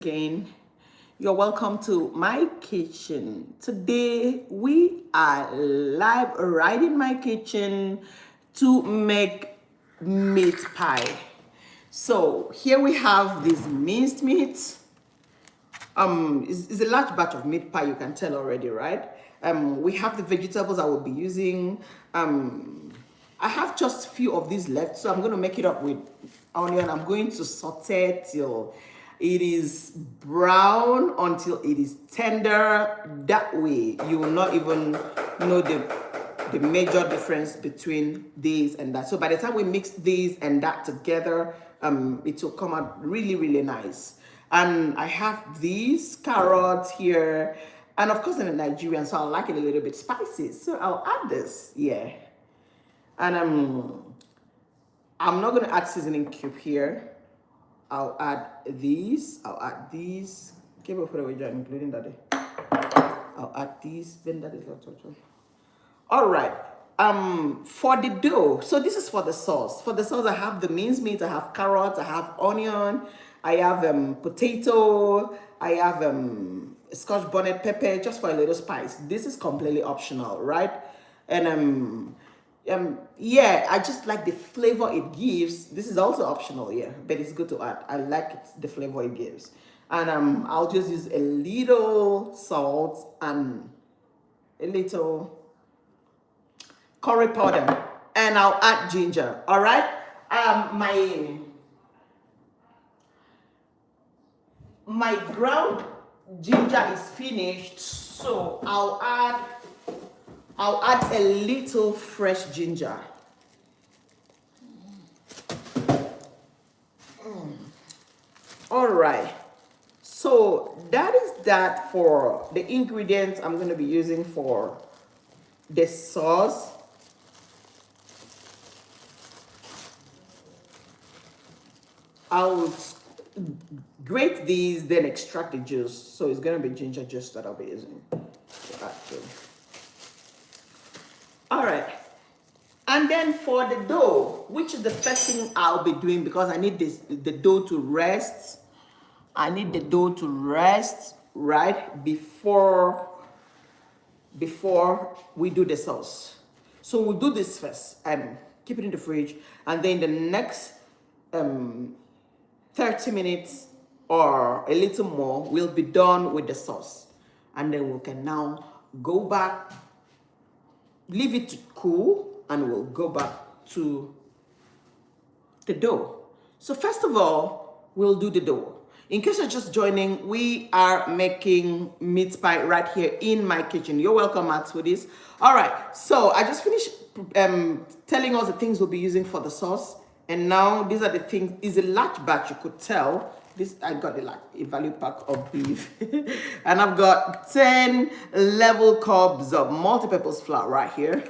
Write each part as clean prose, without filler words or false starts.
Again, you're welcome to my kitchen. Today we are live right in my kitchen to make meat pie. So here we have this minced meat. It's a large batch of meat pie, you can tell already, right? We have the vegetables I will be using. I have just a few of these left, so I'm going to make it up with onion. I'm going to saute till it is brown, until it is tender. That way you will not even know the major difference between these and that. So by the time we mix these and that together, it will come out really, really nice. And I have these carrots here, and of course I'm a Nigerian, so I like it a little bit spicy, so I'll add this. Yeah. And I'm not going to add seasoning cube here. I'll add these. Cable for the way, including that. I'll add these. Then that is all right. For the dough, so this is for the sauce. For the sauce, I have the minced meat, I have carrots, I have onion, I have potato, I have scotch bonnet pepper, just for a little spice. This is completely optional, right? And yeah, I just like the flavor it gives. This is also optional, yeah, but it's good to add. I like it, the flavor it gives. And I'll just use a little salt and a little curry powder, and I'll add ginger. All right. My ground ginger is finished, so I'll add a little fresh ginger. All right. So that is that for the ingredients I'm going to be using for the sauce. I'll grate these, then extract the juice. So it's going to be ginger juice that I'll be using. All right. And then for the dough, which is the first thing I'll be doing, because I need the dough to rest. I need the dough to rest right before we do the sauce. So we'll do this first and keep it in the fridge. And then the next 30 minutes or a little more, we'll be done with the sauce. And then we can now go back, leave it to cool, and we'll go back to the dough. So first of all, we'll do the dough. In case you're just joining, we are making meat pie right here in my kitchen. You're welcome at Foodies. All right, so I just finished telling us the things we'll be using for the sauce. And now these are the things. It's a large batch, you could tell. This, I got a value pack of beef. And I've got 10 level cups of multi-purpose flour right here.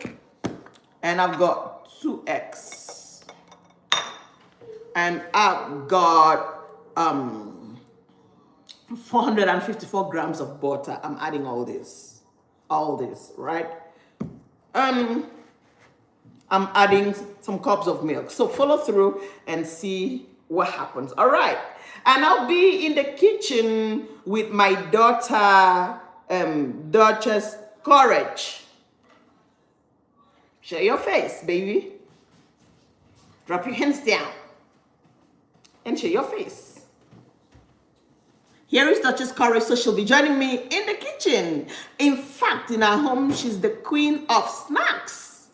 And I've got 2 eggs. And I've got 454 grams of butter. I'm adding all this, right? I'm adding some cups of milk. So follow through and see what happens. All right. And I'll be in the kitchen with my daughter, Duchess Courage. Show your face, baby. Drop your hands down and show your face. Here is Duchess Courage, so she'll be joining me in the kitchen. In fact, in our home, she's the queen of snacks.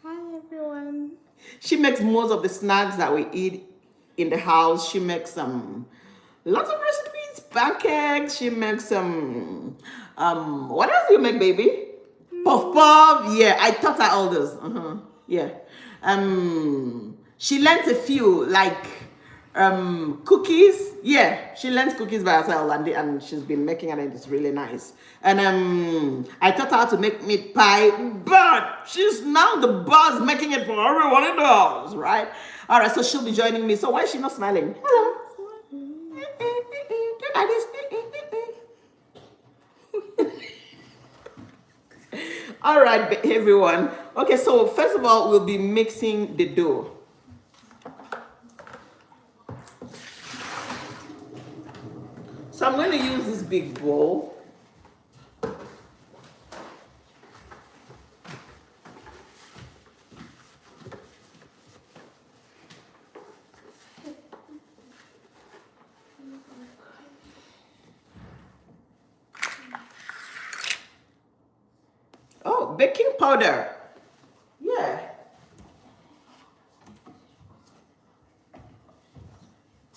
Hi, everyone. She makes most of the snacks that we eat in the house. She makes lots of recipes, pancakes. She makes some, what else do you make, baby? Puff puff. Yeah, I taught her all those. Yeah. She learned a few, like cookies. Yeah, she learned cookies by herself, and she's been making it, and it's really nice. And I taught her how to make meat pie, but she's now the boss, making it for everyone in the house, right? All right, so she'll be joining me. So why is she not smiling? Hello. Look at this. All right, everyone. Okay, so first of all, we'll be mixing the dough. So I'm going to use this big bowl. Oh, baking powder. Yeah.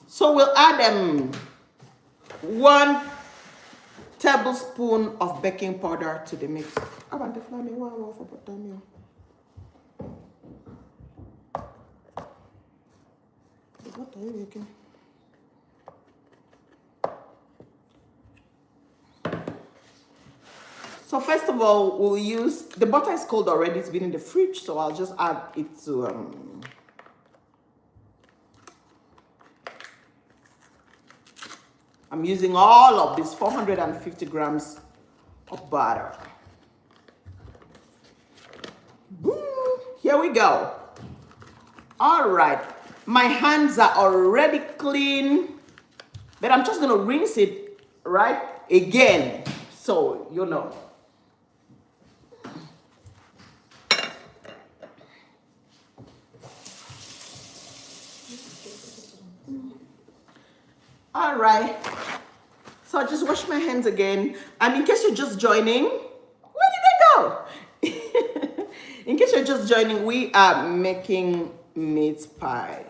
So we'll add 1 tablespoon of baking powder to the mix. What are you making? So first of all, we'll use, the butter is cold already, it's been in the fridge, so I'll just add it to, I'm using all of this 450 grams of butter. Boom, here we go. All right, my hands are already clean, but I'm just gonna rinse it, right, again, so you know. All right, so I just wash my hands again. And in case you're just joining, where did I go? In case you're just joining, we are making meat pie.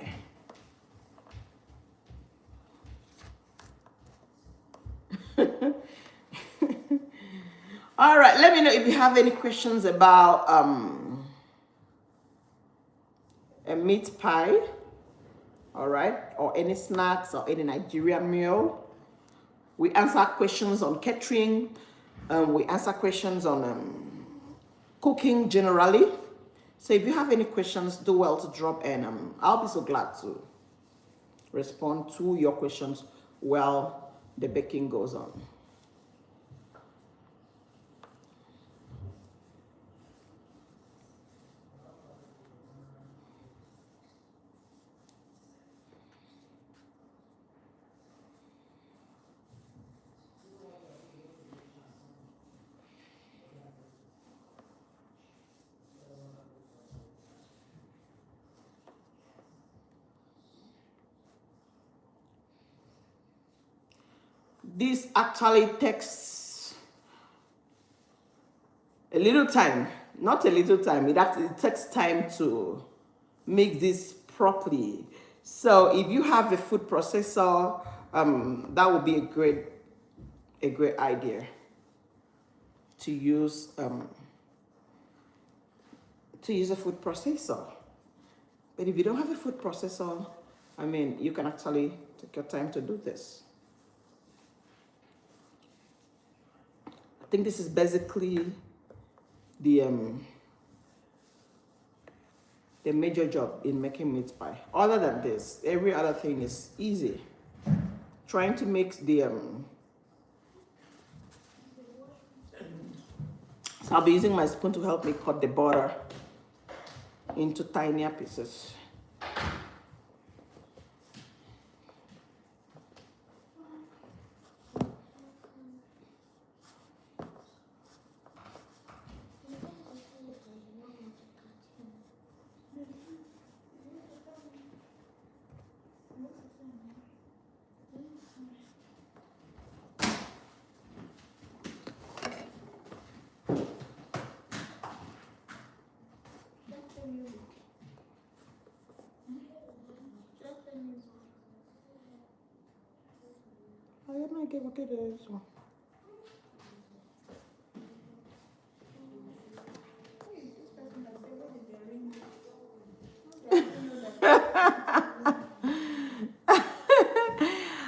All right, let me know if you have any questions about a meat pie. All right, or any snacks or any Nigerian meal. We answer questions on catering. We answer questions on cooking generally. So if you have any questions, do well to drop in. I'll be so glad to respond to your questions while the baking goes on. This actually takes a little time, not a little time, it takes time to mix this properly. So if you have a food processor, that would be a great idea to use a food processor. But if you don't have a food processor, I mean, you can actually take your time to do this. I think this is basically the major job in making meat pie. Other than this, every other thing is easy. Trying to mix the so I'll be using my spoon to help me cut the butter into tinier pieces.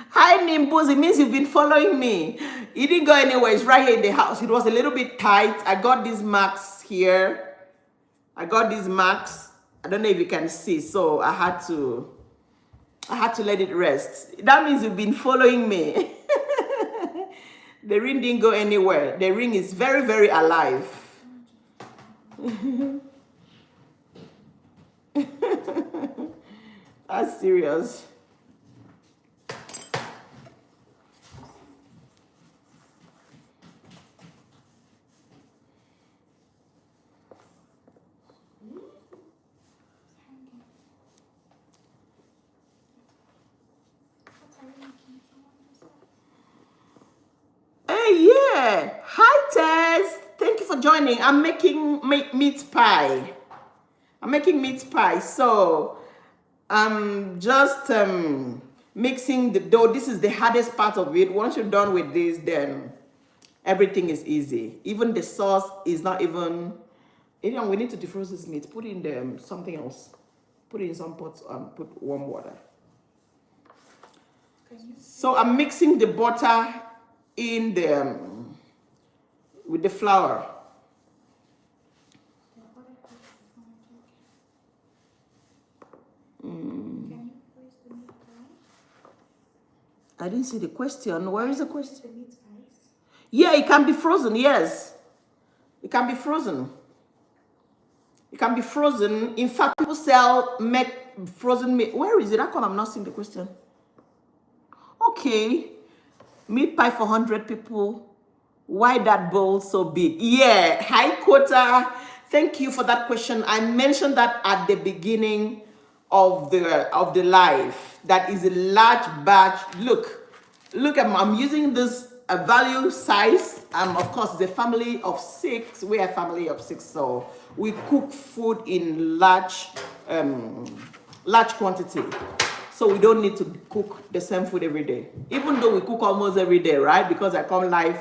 Hi Nimbus, it means you've been following me. It didn't go anywhere, it's right here in the house. It was a little bit tight. I got these marks here. I got these marks. I don't know if you can see, so I had to let it rest. That means you've been following me. The ring didn't go anywhere. The ring is very, very alive. That's serious. Yeah. Hi, Tess. Thank you for joining. I'm making meat pie. I'm making meat pie. So I'm just mixing the dough. This is the hardest part of it. Once you're done with this, then everything is easy. Even the sauce is not even. Adrian, we need to defrost this meat. Put in the something else. Put it in some pots and put warm water. So I'm mixing the butter in the with the flour. I didn't see the question. Where is the question? Yeah, it can be frozen. Yes, it can be frozen. It can be frozen. In fact, people make frozen meat. Where is it? How come I'm not seeing the question? Okay, meat pie for 100 people. Why that bowl so big? Yeah, hi Quota. Thank you for that question. I mentioned that at the beginning of the live. That is a large batch. Look, I'm using this a value size. Of course, it's a family of 6. We are a family of 6, so we cook food in large quantity. So we don't need to cook the same food every day. Even though we cook almost every day, right? Because I come live,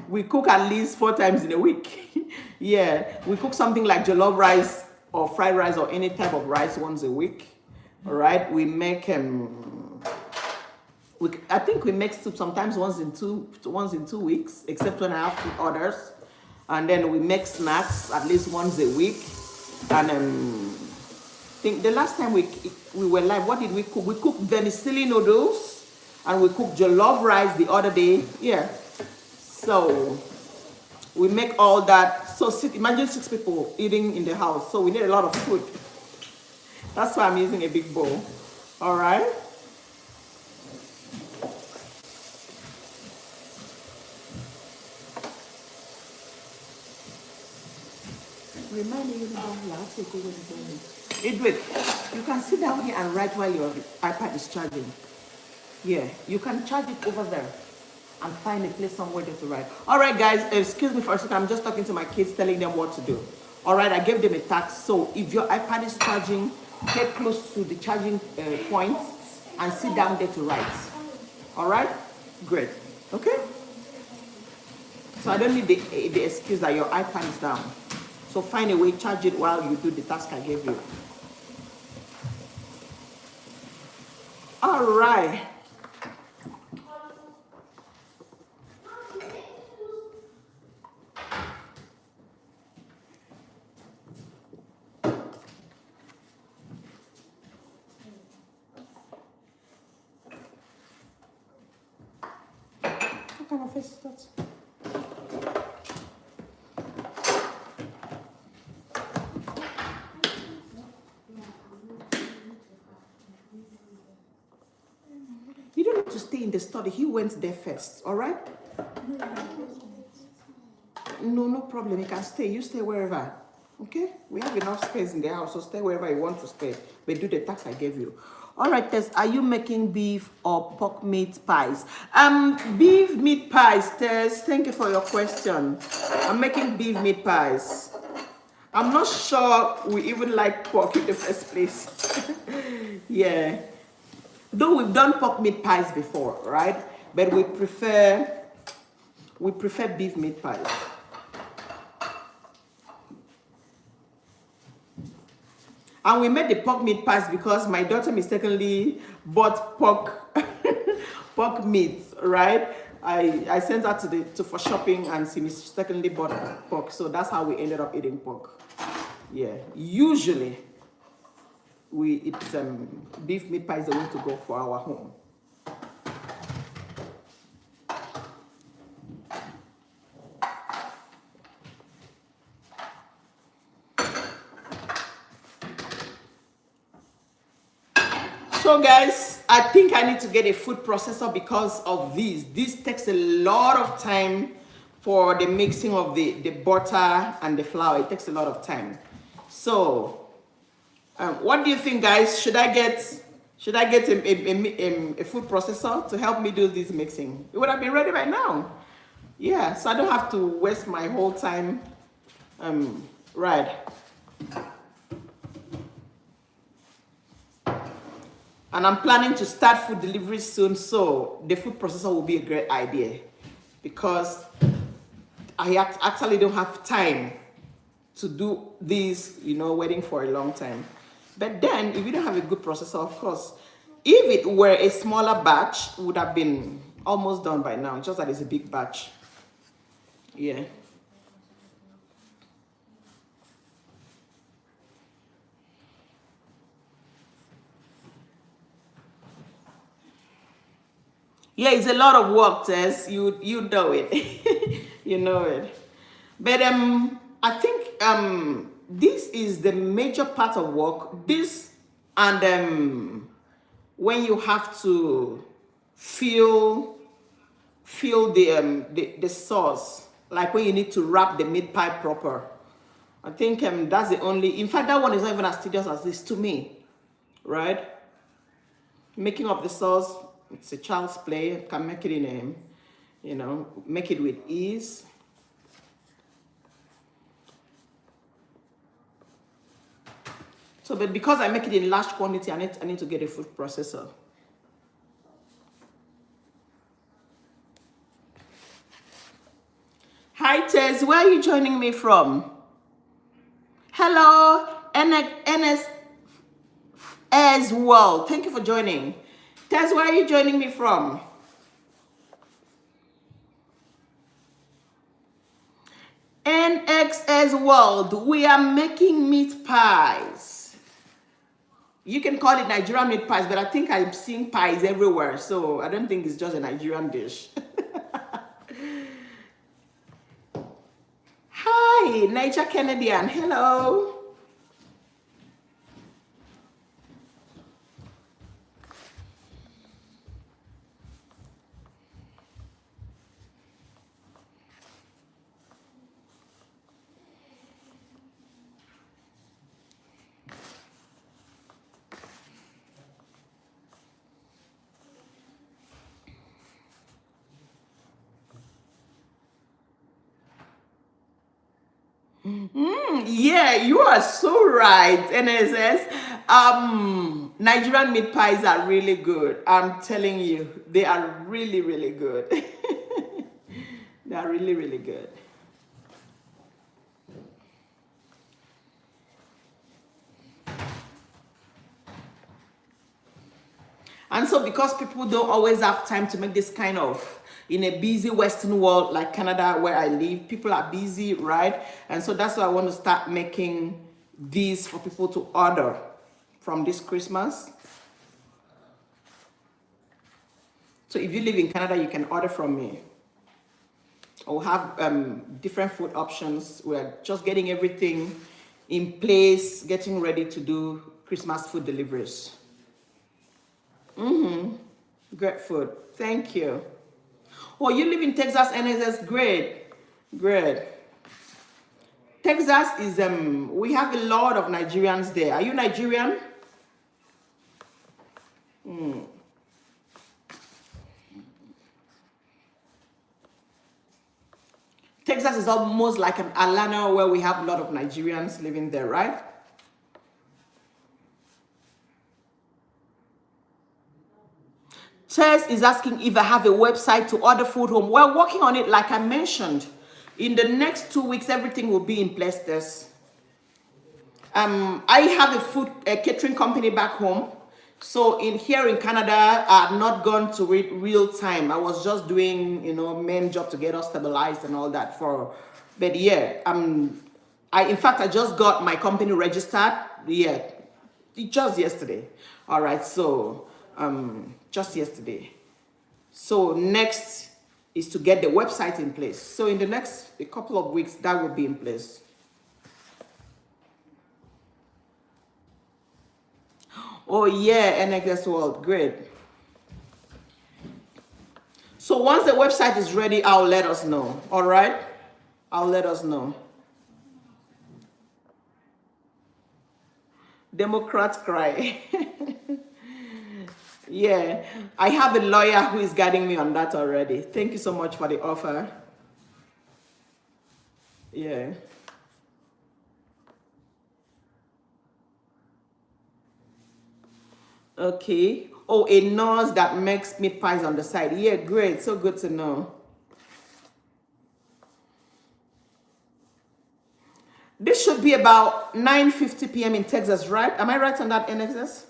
we cook at least 4 times in a week. Yeah, we cook something like jollof rice or fried rice or any type of rice once a week. All right, we make I think we make soup sometimes once in 2 weeks, except when I have food orders. And then we make snacks at least once a week. And I think the last time we were live, what did we cook? We cooked vermicelli noodles and we cooked jollof rice the other day. Yeah. So we make all that. So imagine 6 people eating in the house. So we need a lot of food. That's why I'm using a big bowl. All right. Remind me, Edwin, you can sit down here and write while your iPad is charging. Yeah, you can charge it over there and find a place somewhere there to write. All right, guys, excuse me for a second. I'm just talking to my kids, telling them what to do. All right, I gave them a task. So if your iPad is charging, get close to the charging point and sit down there to write. All right? Great. Okay? So I don't need the excuse that your iPad is down. So find a way, charge it while you do the task I gave you. All right. What kind of face is that? You don't have to stay in the study. He went there first, all right? No problem. You can stay. You stay wherever. Okay? We have enough space in the house, so stay wherever you want to stay. But do the task I gave you. All right, Tess, are you making beef or pork meat pies? Beef meat pies, Tess. Thank you for your question. I'm making beef meat pies. I'm not sure we even like pork in the first place. Yeah. Though we've done pork meat pies before, right? But we prefer beef meat pies. And we made the pork meat pies because my daughter mistakenly bought pork meat, right? I sent her for shopping and she mistakenly bought pork. So that's how we ended up eating pork. Yeah. Usually it's beef meat pie is the way to go for our home. So guys, I think I need to get a food processor because of this. This takes a lot of time for the mixing of the butter and the flour. It takes a lot of time. So what do you think, guys? Should I get a food processor to help me do this mixing? It would have been ready by now. Yeah, so I don't have to waste my whole time. Right. And I'm planning to start food delivery soon, so the food processor will be a great idea because I actually don't have time to do this, waiting for a long time. But then, if you don't have a good processor, of course, if it were a smaller batch, it would have been almost done by now, just that it's a big batch. Yeah. Yeah, it's a lot of work, Tess. You know it. You know it. But I think this is the major part of work. This and when you have to fill the sauce, like when you need to wrap the meat pie proper. I think that's the only. In fact, that one is not even as tedious as this to me, right? Making up the sauce, it's a child's play. Can make it in make it with ease. So, but because I make it in large quantity, I need to get a food processor. Hi, Tess. Where are you joining me from? Hello, NS as well. Thank you for joining. Tess, where are you joining me from? NXS World. We are making meat pies. You can call it Nigerian meat pies, but I think I'm seeing pies everywhere, so I don't think it's just a Nigerian dish. Hi, Niger Canadian. Hello. Yeah, you are so right, NSS. Nigerian meat pies are really good. I'm telling you, they are really, really good. They are really, really good. And so because people don't always have time to make this kind of, in a busy Western world like Canada where I live, people are busy, right? And so that's why I want to start making these for people to order from this Christmas. So if you live in Canada, you can order from me. I'll have different food options. We're just getting everything in place, getting ready to do Christmas food deliveries. Great food. Thank you. Oh, you live in Texas, NSS. Great. Great. Texas is, we have a lot of Nigerians there. Are you Nigerian? Texas is almost like an Atlanta where we have a lot of Nigerians living there, right? Tess is asking if I have a website to order food home. We're working on it, like I mentioned. In the next 2 weeks, everything will be in place, Tess. I have a catering company back home. So here in Canada, I've not gone to it real time. I was just doing, main job to get us stabilized and all that but yeah, in fact, I just got my company registered. Yeah, just yesterday. All right, so just yesterday. So next is to get the website in place. So in the next a couple of weeks, that will be in place. Oh yeah, NXS World, great. So once the website is ready, I'll let us know. All right, I'll let us know. Democrats cry. Yeah, I have a lawyer who is guiding me on that already. Thank you so much for the offer. Yeah. Okay. Oh, a nurse that makes meat pies on the side. Yeah, great. So good to know. This should be about 9:50 p.m. in Texas, right? Am I right on that, NXS?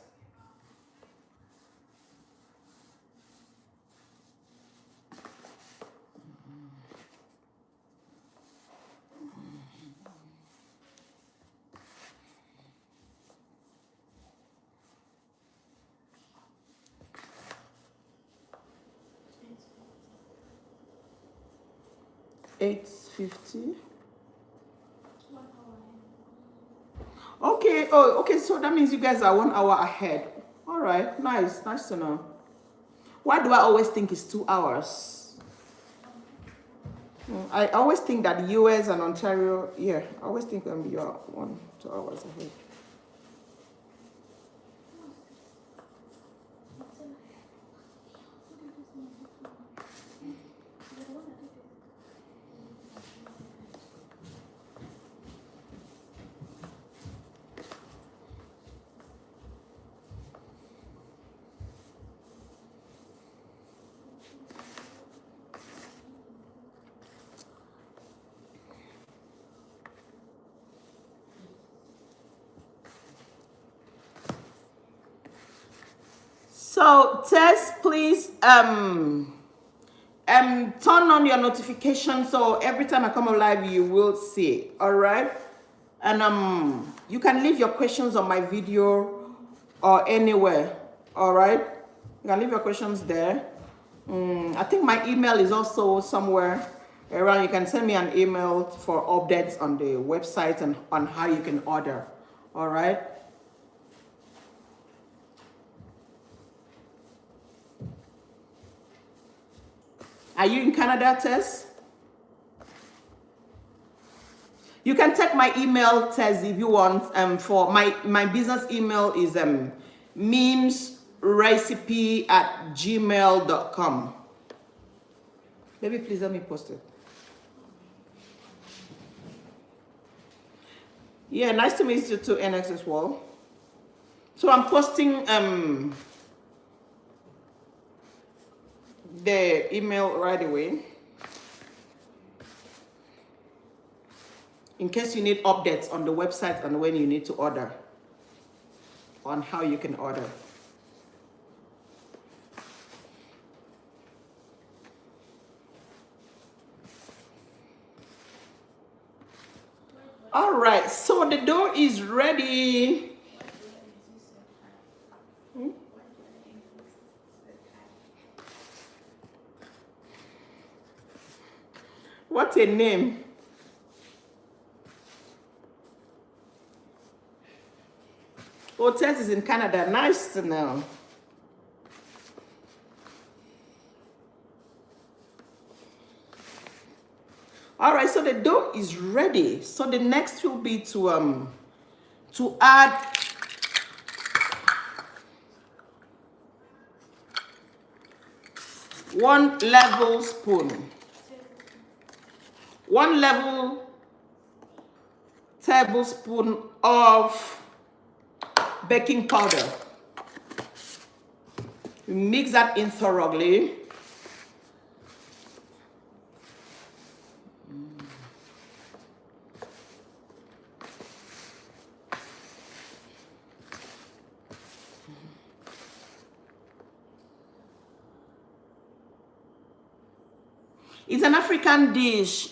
$8.50. Okay. Oh, okay. So that means you guys are 1 hour ahead. All right. Nice. Nice to know. Why do I always think it's 2 hours? I always think that US and Ontario, yeah, I always think you're 1 2 hours ahead. So Tess, please turn on your notification so every time I come on live you will see. All right, and you can leave your questions on my video or anywhere. All right, you can leave your questions there. I think my email is also somewhere around. You can send me an email for updates on the website and on how you can order. All right. Are you in Canada, Tess? You can take my email, Tess, if you want. For my business email is memesrecipe@gmail.com. Maybe please let me post it. Yeah, nice to meet you too, NX as well. So I'm posting the email right away. In case you need updates on the website and when you need to order, on how you can order. All right, so the dough is ready. What a name. Oh, Tess is in Canada. Nice to know. All right, so the dough is ready. So the next will be to add 1 level spoon, 1 level tablespoon of baking powder. You mix that in thoroughly. It's an African dish.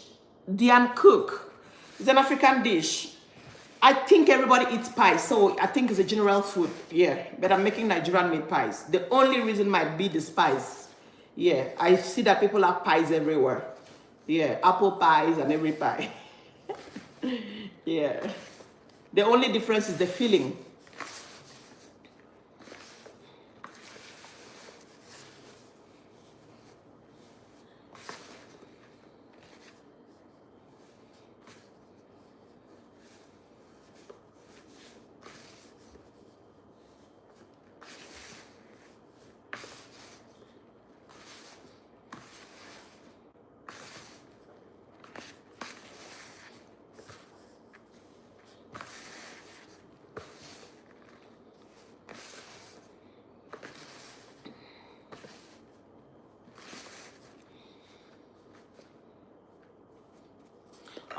Diane Cook. It's an African dish. I think everybody eats pies, so I think it's a general food. Yeah, but I'm making Nigerian made pies. The only reason might be the spice. Yeah, I see that people have pies everywhere. Yeah, apple pies and every pie. Yeah. The only difference is the filling.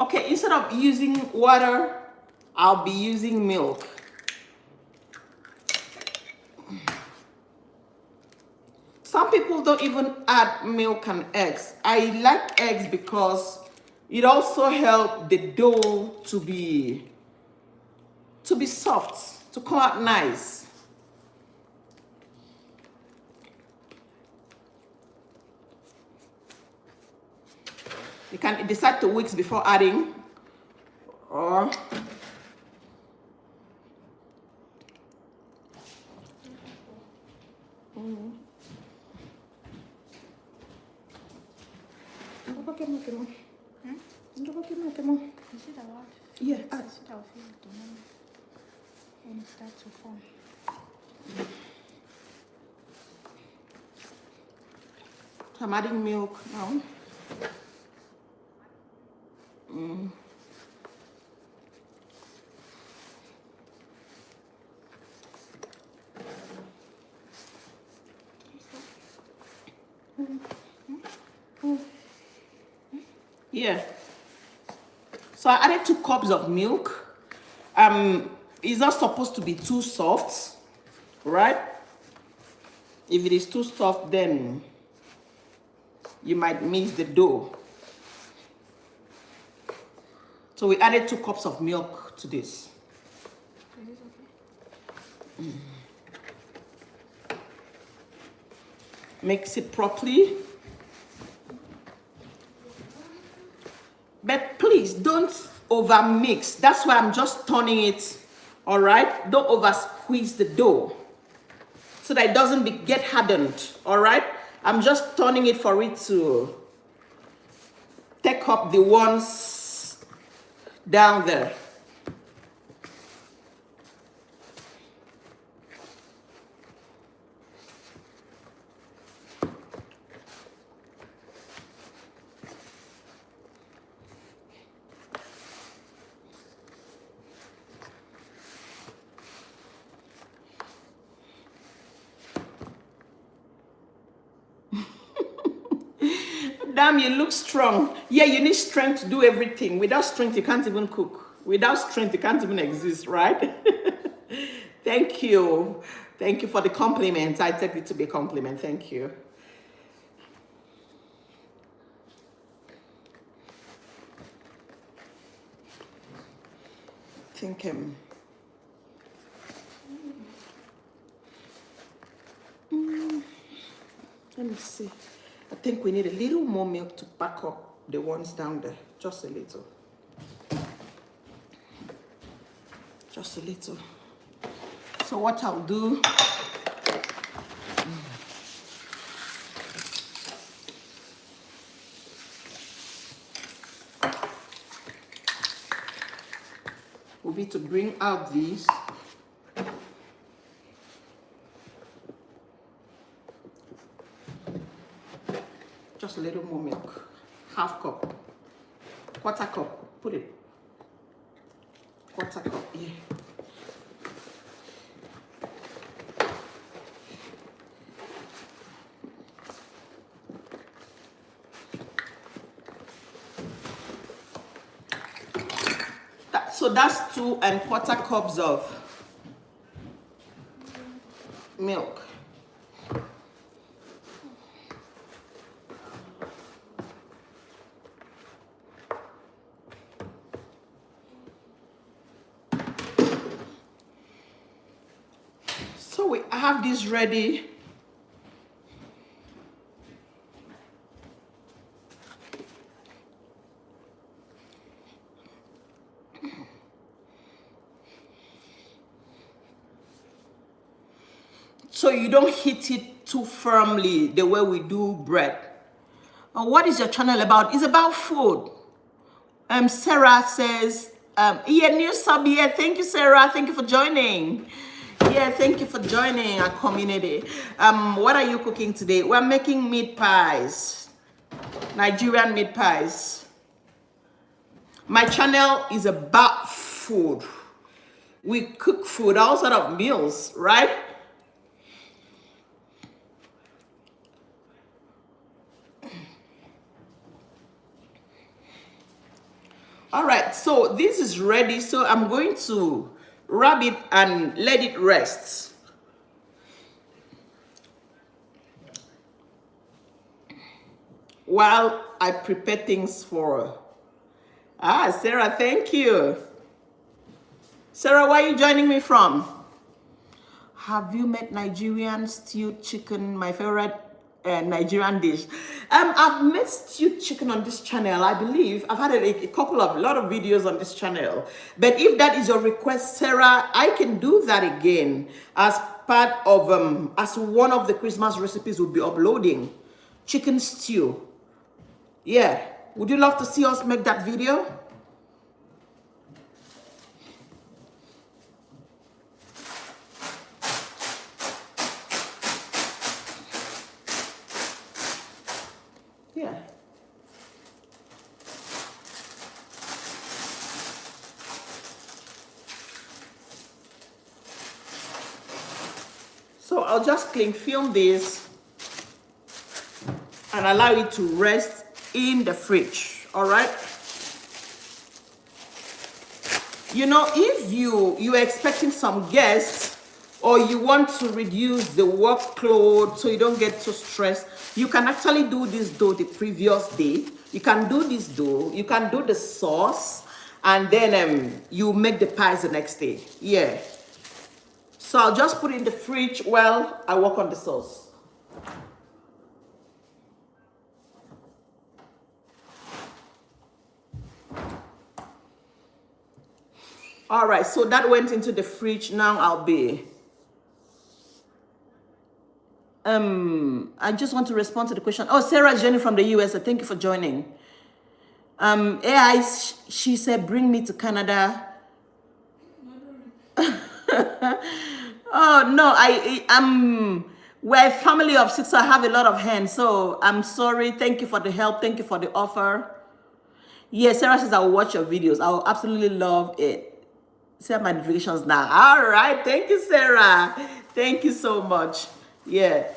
Okay, instead of using water, I'll be using milk. Some people don't even add milk and eggs. I like eggs because it also helps the dough to be soft, to come out nice. You can decide 2 weeks before adding, or Is it allowed? yeah, Is it our favorite when it starts to form? I'm adding milk now. Yeah. So I added 2 cups of milk. It's not supposed to be too soft, right? If it is too soft, then you might miss the dough. So we added 2 cups of milk to this. Is it okay? Mix it properly. But please don't over mix. That's why I'm just turning it. All right, don't over squeeze the dough so that it doesn't get hardened. All right, I'm just turning it for it to take up the ones down there. Damn, you look strong. Yeah, you need strength to do everything. Without strength, you can't even cook. Without strength, you can't even exist, right? Thank you. Thank you for the compliment. I take it to be a compliment. Thank you. I think let me see. I think we need a little more milk to back up the ones down there. Just a little. Just a little. So what I'll do, will be to bring out these. Just a little more milk. Half cup. Quarter cup. Put it. Quarter cup, yeah. So that's 2¼ cups of milk. So we have this ready. So you don't hit it too firmly the way we do bread. What is your channel about? It's about food. Sarah says, yeah, new sub here. Thank you, Sarah. Thank you for joining. Yeah, thank you for joining our community. What are you cooking today? We're making meat pies. Nigerian meat pies. My channel is about food. We cook food, all sort of meals, right? All right, so this is ready. So I'm going to rub it and let it rest. While I prepare things for... Sarah, thank you. Sarah, where are you joining me from? Have you met Nigerian stewed chicken, my favorite Nigerian dish? I've made stewed chicken on this channel, I believe. I've had a lot of videos on this channel. But if that is your request, Sarah, I can do that again as part of, as one of the Christmas recipes we'll be uploading. Chicken stew. Yeah. Would you love to see us make that video? Yeah. So I'll just cling film this and allow it to rest in the fridge. All right. You know, if you're expecting some guests or you want to reduce the workload so you don't get too stressed, you can actually do this dough the previous day. You can do this dough, you can do the sauce, and then you make the pies the next day. Yeah. So I'll just put it in the fridge while I work on the sauce. All right, so that went into the fridge. Now I'll be... I just want to respond to the question. Oh, Sarah Jenny from the US, thank you for joining. AI, she said, bring me to Canada. Oh, no, we're a family of 6, so I have a lot of hands, so I'm sorry. Thank you for the help. Thank you for the offer. Yes, Sarah says, I'll watch your videos. I'll absolutely love it. Set my notifications now. All right. Thank you, Sarah. Thank you so much. Yeah.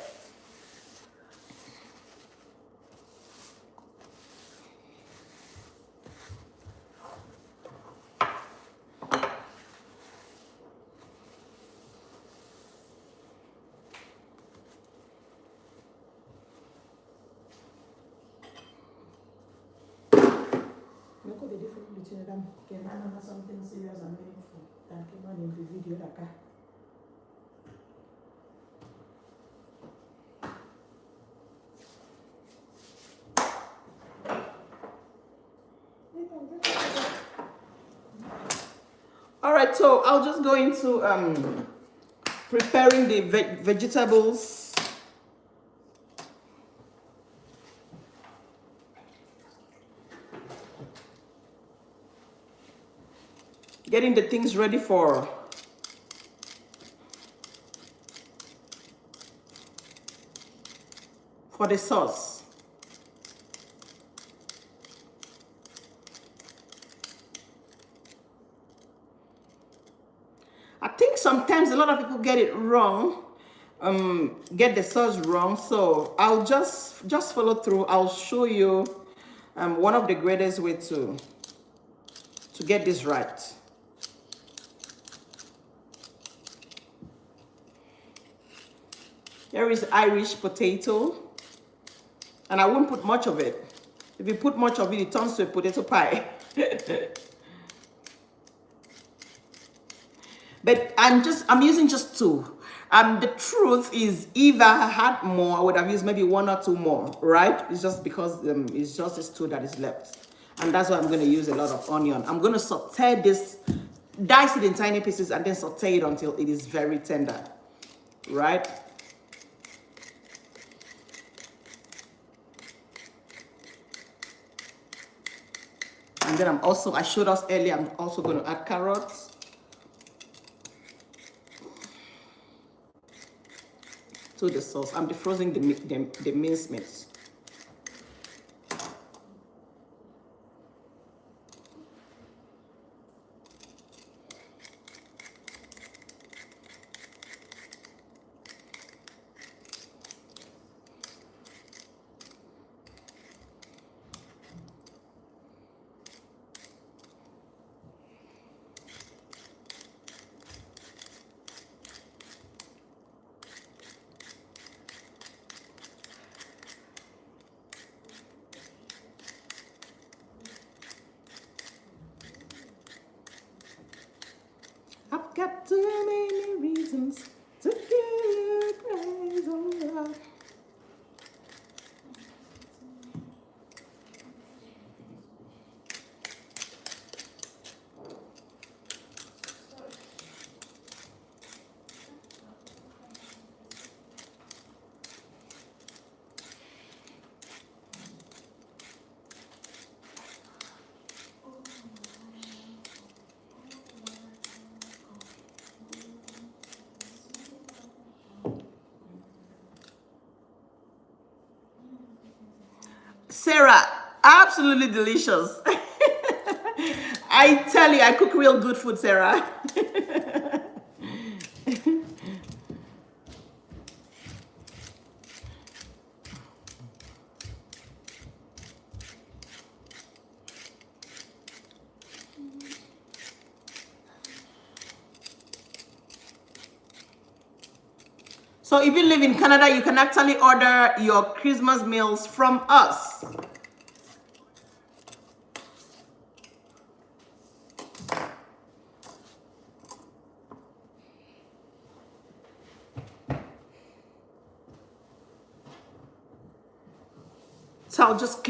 Look at the difference between them. Can I remember something serious and meaningful that came on in the video that guy? All right, so I'll just go into preparing the vegetables. Getting the things ready for the sauce. I think sometimes a lot of people get it wrong, get the sauce wrong. So I'll just follow through. I'll show you one of the greatest way to get this right. There is Irish potato, and I won't put much of it. If you put much of it, it turns to a potato pie. But I'm using just 2. The truth is, if I had more, I would have used maybe 1 or 2 more, right? It's just because it's just this 2 that is left. And that's why I'm going to use a lot of onion. I'm going to saute this, dice it in tiny pieces, and then saute it until it is very tender, right? And then I showed us earlier, I'm also going to add carrots. To the sauce. I'm defrosting the minced meat. got too many reasons to give you praise, oh Lord. Sarah, absolutely delicious. I tell you, I cook real good food, Sarah. So if you live in Canada, you can actually order your Christmas meals from us. So I'll just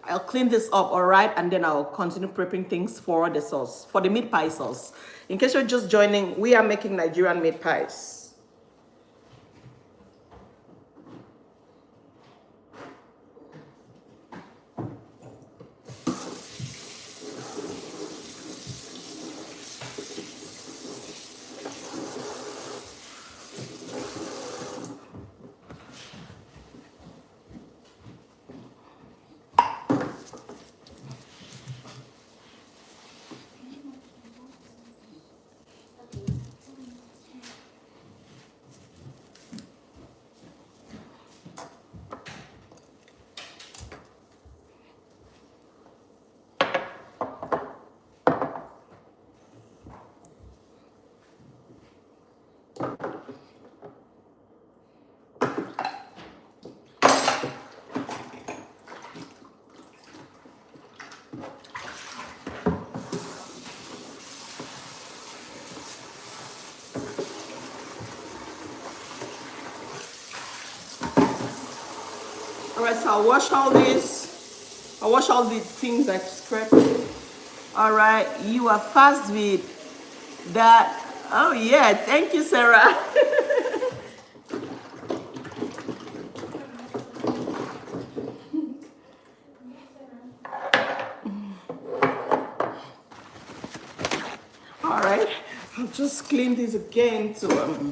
I'll clean this up, all right? And then I'll continue prepping things for the sauce, for the meat pie sauce. In case you're just joining, we are making Nigerian meat pies. All right, so I'll wash all this. I'll wash all the things I scraped. All right, you are fast with that. Oh yeah, thank you, Sarah. All right, I'll just clean this again to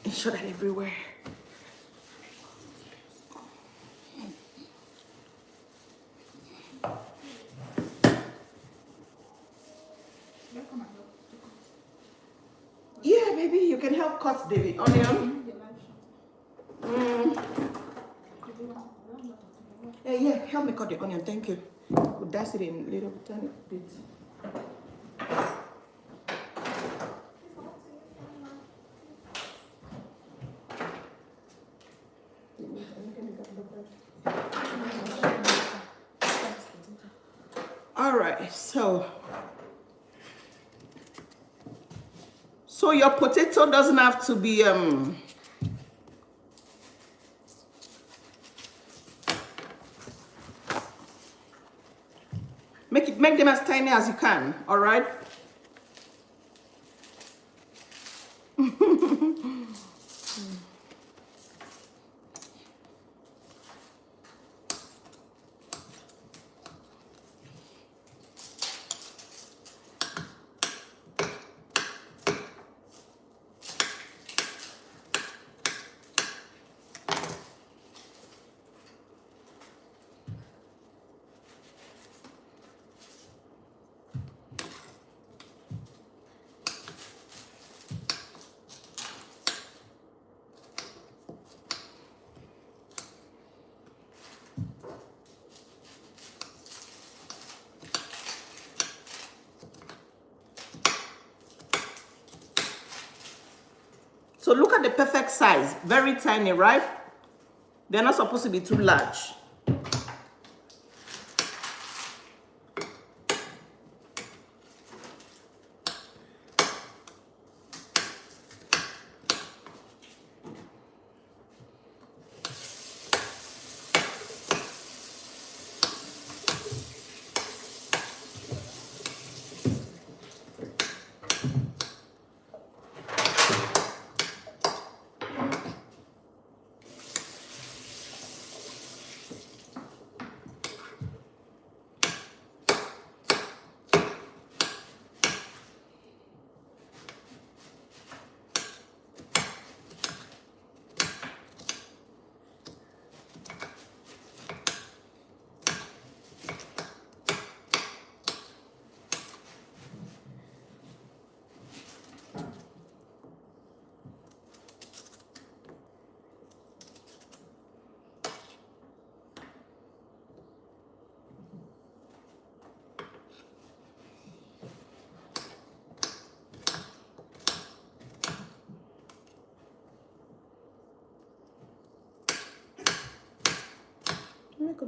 ensure that everywhere. Yeah, baby, you can help cut the onion. Yeah, help me cut the onion, thank you. We'll dice it in little tiny bits. All right, so your potato doesn't have to be make them as tiny as you can, all right? So look at the perfect size, very tiny, right? They're not supposed to be too large.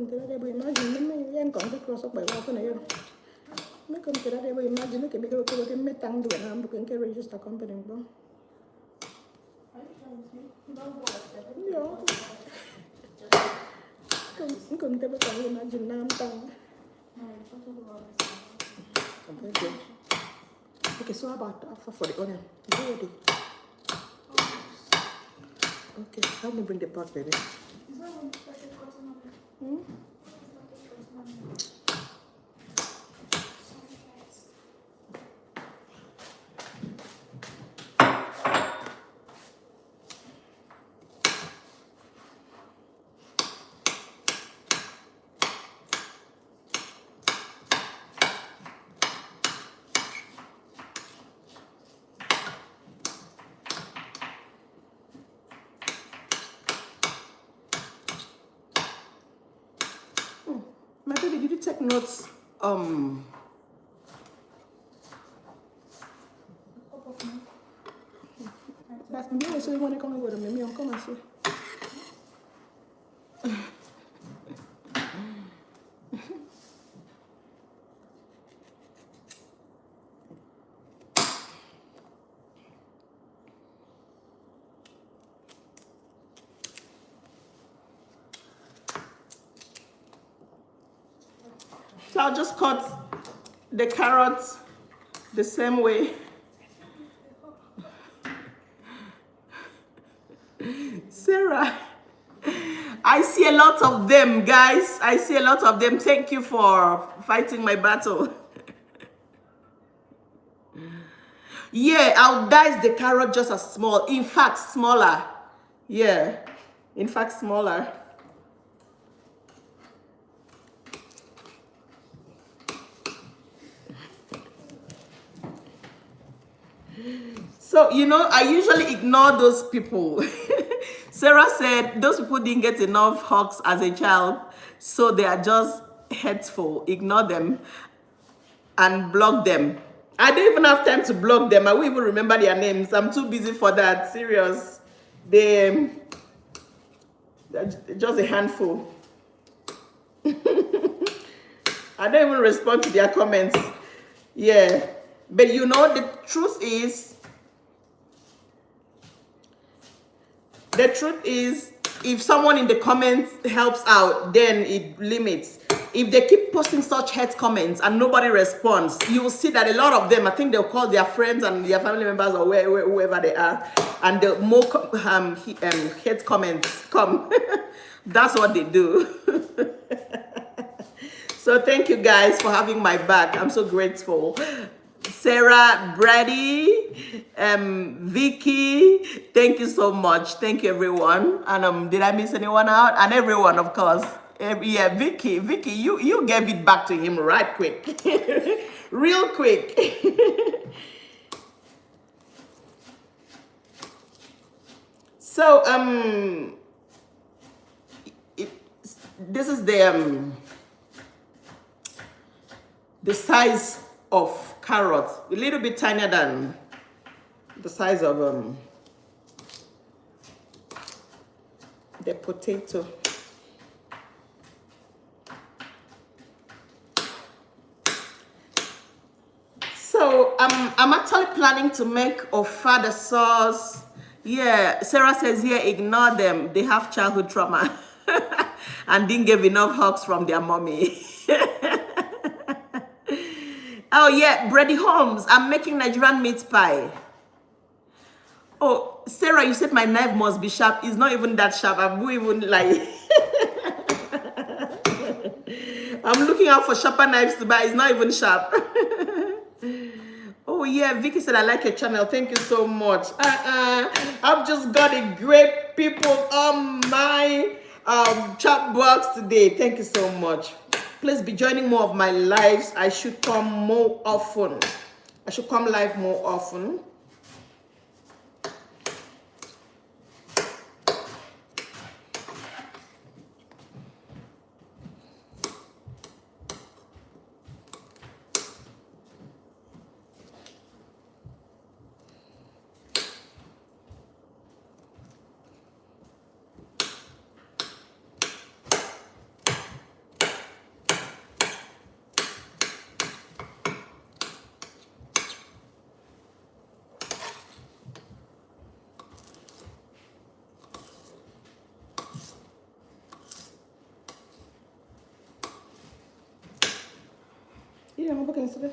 consider they imagine me and come across up by water. Me consider they imagine que me go to me tang do and I'm looking to register company. Yeah. Couldn't ever imagine now I'm tang. Okay, so how about for the onion? Is it ready? Okay, help me bring the pot, baby. My baby, did you take notes? That's me. So you want to come over to me? Come and see. So I'll just cut the carrots the same way. Sarah, I see a lot of them, guys. I see a lot of them. Thank you for fighting my battle. Yeah, I'll dice the carrot just as small. In fact, smaller. Yeah, in fact, smaller. So, you know, I usually ignore those people. Sarah said those people didn't get enough hugs as a child, so they are just hurtful. Ignore them and block them. I don't even have time to block them. I won't even remember their names. I'm too busy for that. Serious. They're just a handful. I don't even respond to their comments. Yeah. But you know, the truth is, if someone in the comments helps out, then it limits. If they keep posting such hate comments and nobody responds, you will see that a lot of them, I think they'll call their friends and their family members or whoever they are, and the more hate comments come. That's what they do. So thank you guys for having my back. I'm so grateful. Sarah, Brady, Vicky, thank you so much. Thank you, everyone. And did I miss anyone out? And everyone, of course. Yeah, Vicky, you gave it back to him right quick, real quick. So this is the size of carrots, a little bit tinier than the size of the potato. So I'm actually planning to make ofada sauce. Yeah, Sarah says here, ignore them. They have childhood trauma and didn't give enough hugs from their mommy. Oh yeah, Brady Holmes, I'm making Nigerian meat pie. Oh, Sarah, you said my knife must be sharp. It's not even that sharp. I'm even like... I'm looking out for sharper knives to buy. It's not even sharp. Oh yeah, Vicky said, I like your channel. Thank you so much. I've just got a great people on my chat box today. Thank you so much. Please be joining more of my lives. I should come more often. I should come live more often. Yeah, I'm looking today.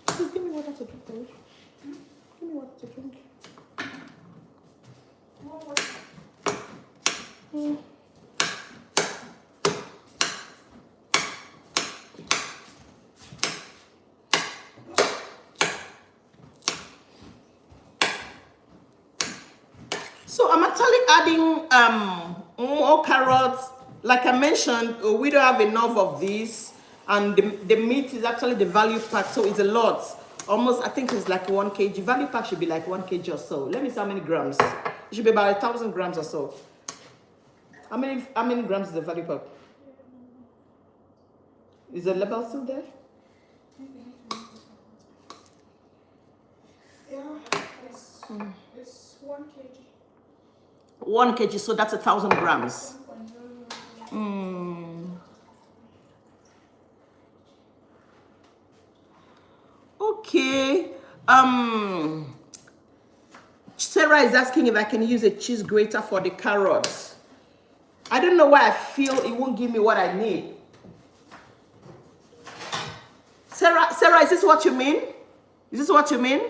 Please give me water to drink, please. Give me water to drink. Mm. So I'm actually adding more carrots. Like I mentioned, we don't have enough of these, and the meat is actually the value pack, so it's a lot. Almost, I think it's like 1 kg. Value pack should be like 1 kg or so. Let me see how many grams. It should be about 1,000 grams or so. How many grams is the value pack? Is the label still there? Yeah, it's 1 kg. 1 kg, so that's 1,000 grams. Okay. Sarah is asking if I can use a cheese grater for the carrots. I don't know why I feel it won't give me what I need. Sarah, is this what you mean? Is this what you mean?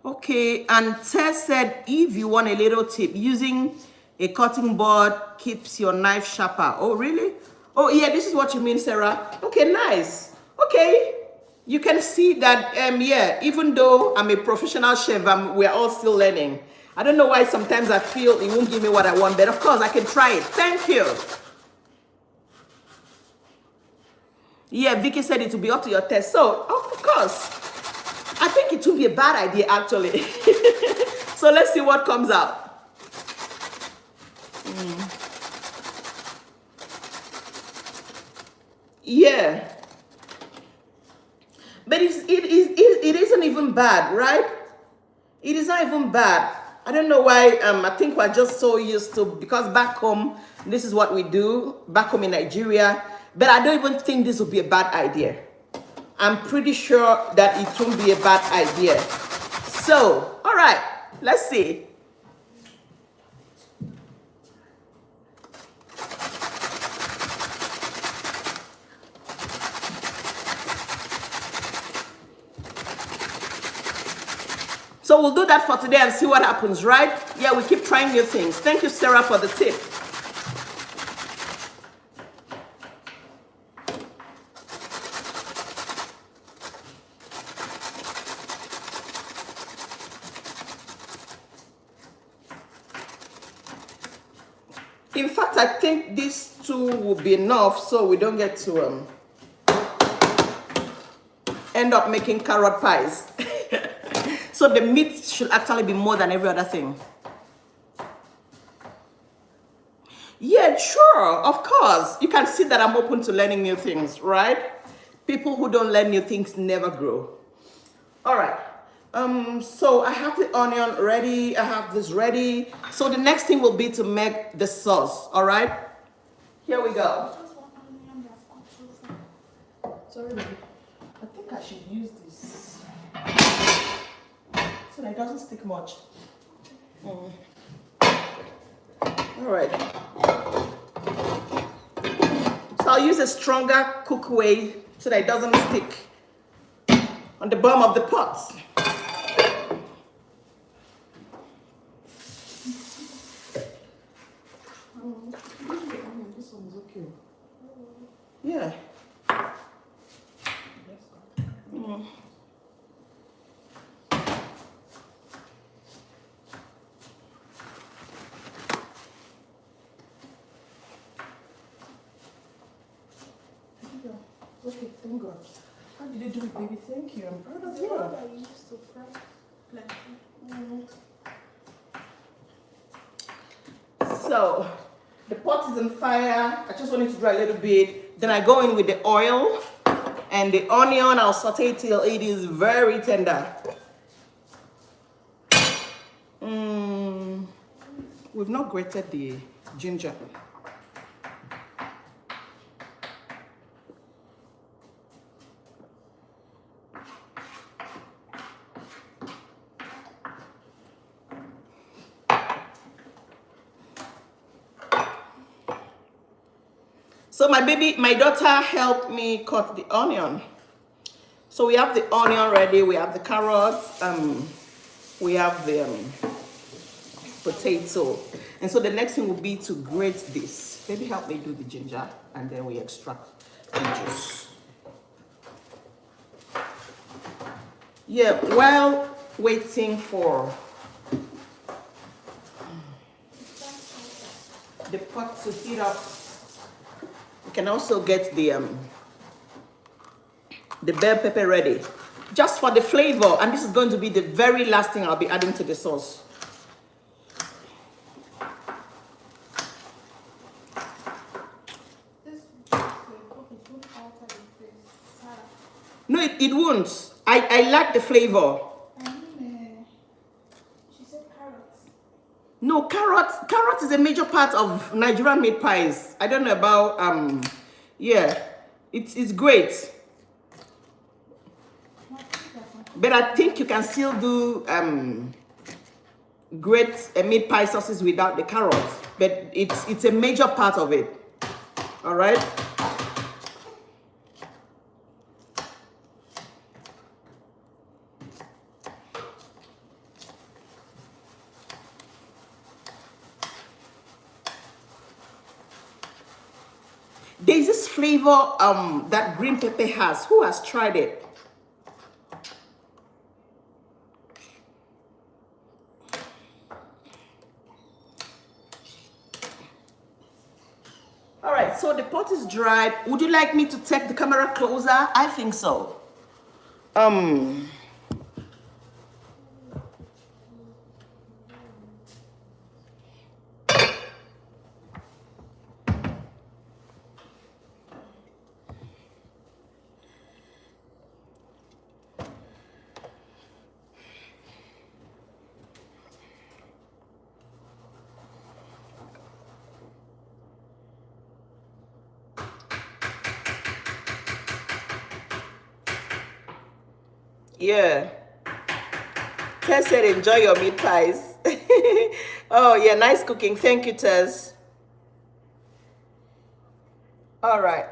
Okay, and Tess said if you want a little tip, using a cutting board keeps your knife sharper. Oh, really? Oh, yeah, this is what you mean, Sarah. Okay, nice. Okay, you can see that, yeah, even though I'm a professional chef, we're all still learning. I don't know why sometimes I feel it won't give me what I want, but of course I can try it. Thank you. Yeah, Vicky said it will be up to your test. So, of course, I think it will be a bad idea, actually. So let's see what comes out. Yeah. But it isn't even bad, right? It is not even bad. I don't know why. I think we're just so used to, because back home, this is what we do, back home in Nigeria. But I don't even think this would be a bad idea. I'm pretty sure that it won't be a bad idea. So, all right, let's see. So we'll do that for today and see what happens, right? Yeah, we keep trying new things. Thank you, Sarah, for the tip. In fact, I think these two will be enough so we don't get to end up making carrot pies. So the meat should actually be more than every other thing. Yeah, sure, of course. You can see that I'm open to learning new things, right? People who don't learn new things never grow. All right. So I have the onion ready. I have this ready. So the next thing will be to make the sauce. All right. Here we go. Sorry, baby. I think I should use this so that it doesn't stick much. All right. So I'll use a stronger cookway so that it doesn't stick on the bottom of the pot. This one is okay. Yeah. Okay, thank God. How did you do it, baby? Thank you. I'm proud of you. I used to fry plenty. So, the pot is on fire. I just want it to dry a little bit. Then I go in with the oil and the onion. I'll saute it till it is very tender. We've not grated the ginger. So my daughter helped me cut the onion. So we have the onion ready, we have the carrots, we have the potato. And so the next thing will be to grate this. Maybe help me do the ginger, and then we extract the juice. Yeah, while waiting for the pot to heat up, you can also get the bell pepper ready, just for the flavor. And this is going to be the very last thing I'll be adding to the sauce. No, it won't. I like the flavor. She said carrots. No, carrot is a major part of Nigerian meat pies. I don't know about yeah, it's great. But I think you can still do great meat pie sauces without the carrots. But it's a major part of it. All right. There's this flavor that green pepper has. Who has tried it? All right, so the pot is dried. Would you like me to take the camera closer? I think so. Yeah. Tess said, enjoy your meat pies. Oh, yeah, nice cooking. Thank you, Tess. All right.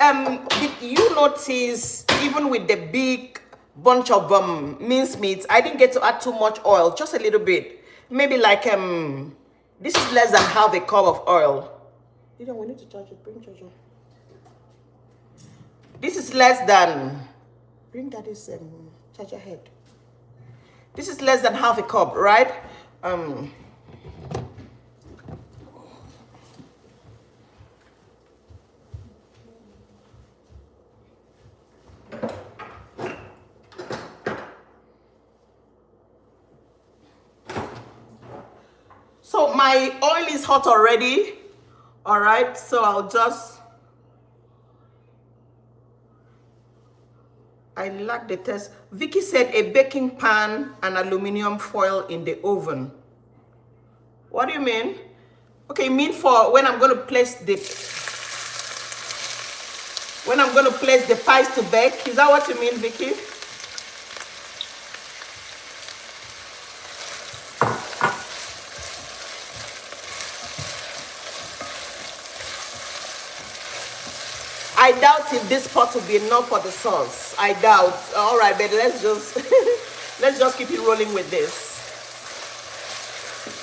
Did you notice, even with the big bunch of minced meat, I didn't get to add too much oil, just a little bit. Maybe like, this is less than half a cup of oil. You know, we need to charge it. Bring charger. This is less than, bring daddy's charger head. This is less than half a cup, right? So my oil is hot already. All right, so I'll just, I like the test. Vicky said a baking pan and aluminum foil in the oven. What do you mean? Okay, you mean for when I'm going to place the pies to bake? Is that what you mean, Vicky? I doubt if this pot will be enough for the sauce. I doubt. All right, but let's just let's just keep it rolling with this.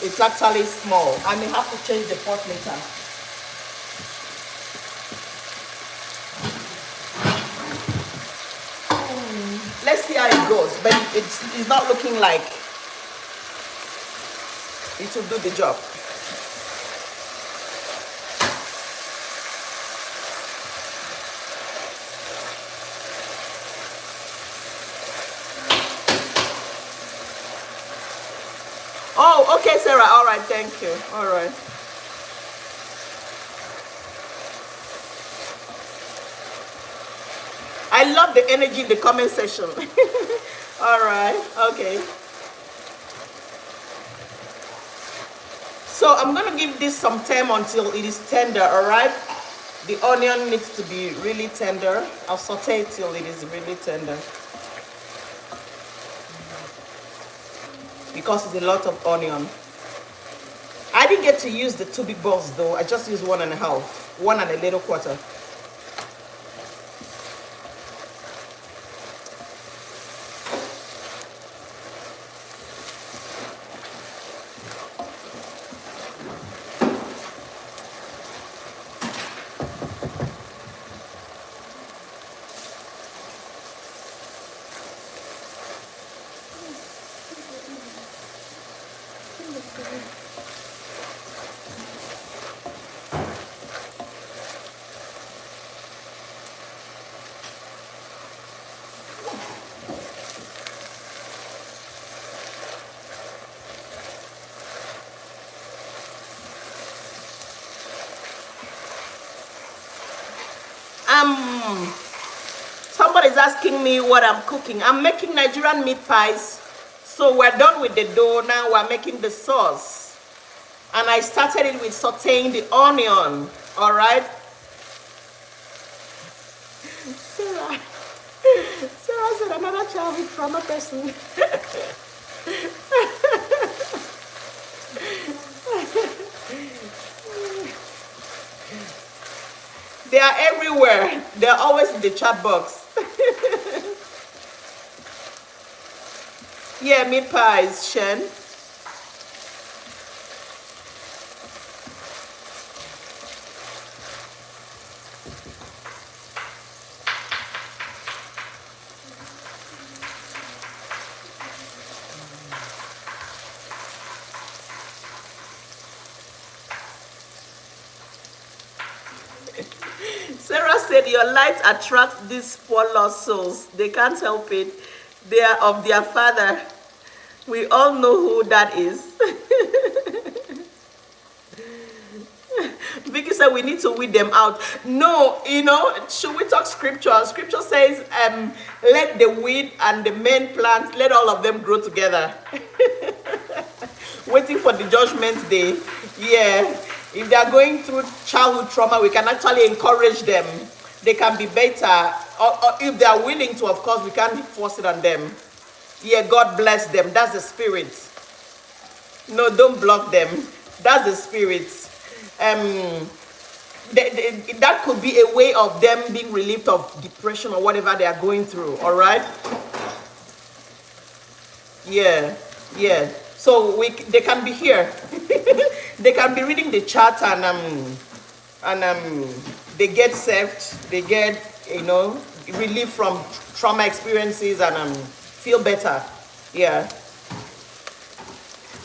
It's actually small. I may have to change the pot later. Let's see how it goes. But it's not looking like it will do the job. Oh, okay, Sarah. All right, thank you. All right. I love the energy in the comment section. All right, okay. So I'm going to give this some time until it is tender, all right? The onion needs to be really tender. I'll saute it till it is really tender. Because it's a lot of onion. I didn't get to use the 2 big balls though. I just used 1.5, 1 and a little quarter. Somebody's asking me what I'm cooking. I'm making Nigerian meat pies. So we're done with the dough. Now we're making the sauce. And I started it with sauteing the onion. All right. Sarah said another childhood trauma person. They are everywhere. They're always in the chat box. Yeah, meat pies, Shen. Sarah said your light attracts these poor lost souls. They can't help it. They are of their father. We all know who that is. Vicky said we need to weed them out. No, should we talk scripture? Scripture says, let the weed and the main plant, let all of them grow together. Waiting for the judgment day. Yeah. If they are going through childhood trauma, we can actually encourage them. They can be better. Or if they are willing to, of course, we can't force it on them. Yeah, God bless them. That's the spirit. No, don't block them. That's the spirit. That could be a way of them being relieved of depression or whatever they are going through. All right? Yeah, yeah. So they can be here. They can be reading the chat and they get saved. They get relief from trauma experiences and feel better. Yeah.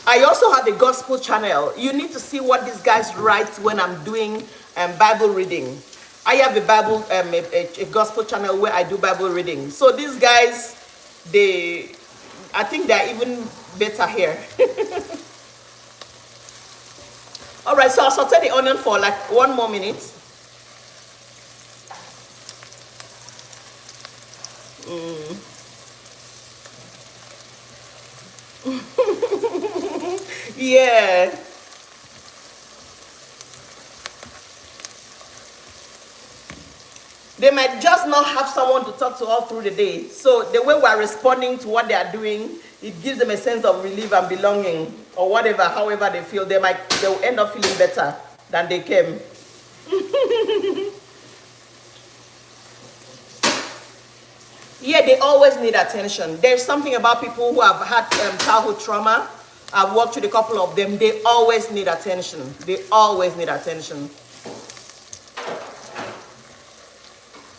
I also have a gospel channel. You need to see what these guys write when I'm doing Bible reading. I have a Bible a gospel channel where I do Bible reading. So these guys, I think they're even better here. All right, so I'll saute the onion for like 1 more minute. Yeah. They might just not have someone to talk to all through the day. So the way we're responding to what they are doing, it gives them a sense of relief and belonging, or whatever, however they feel. They'll end up feeling better than they came. Yeah, they always need attention. There's something about people who have had childhood trauma. I've worked with a couple of them. They always need attention. They always need attention.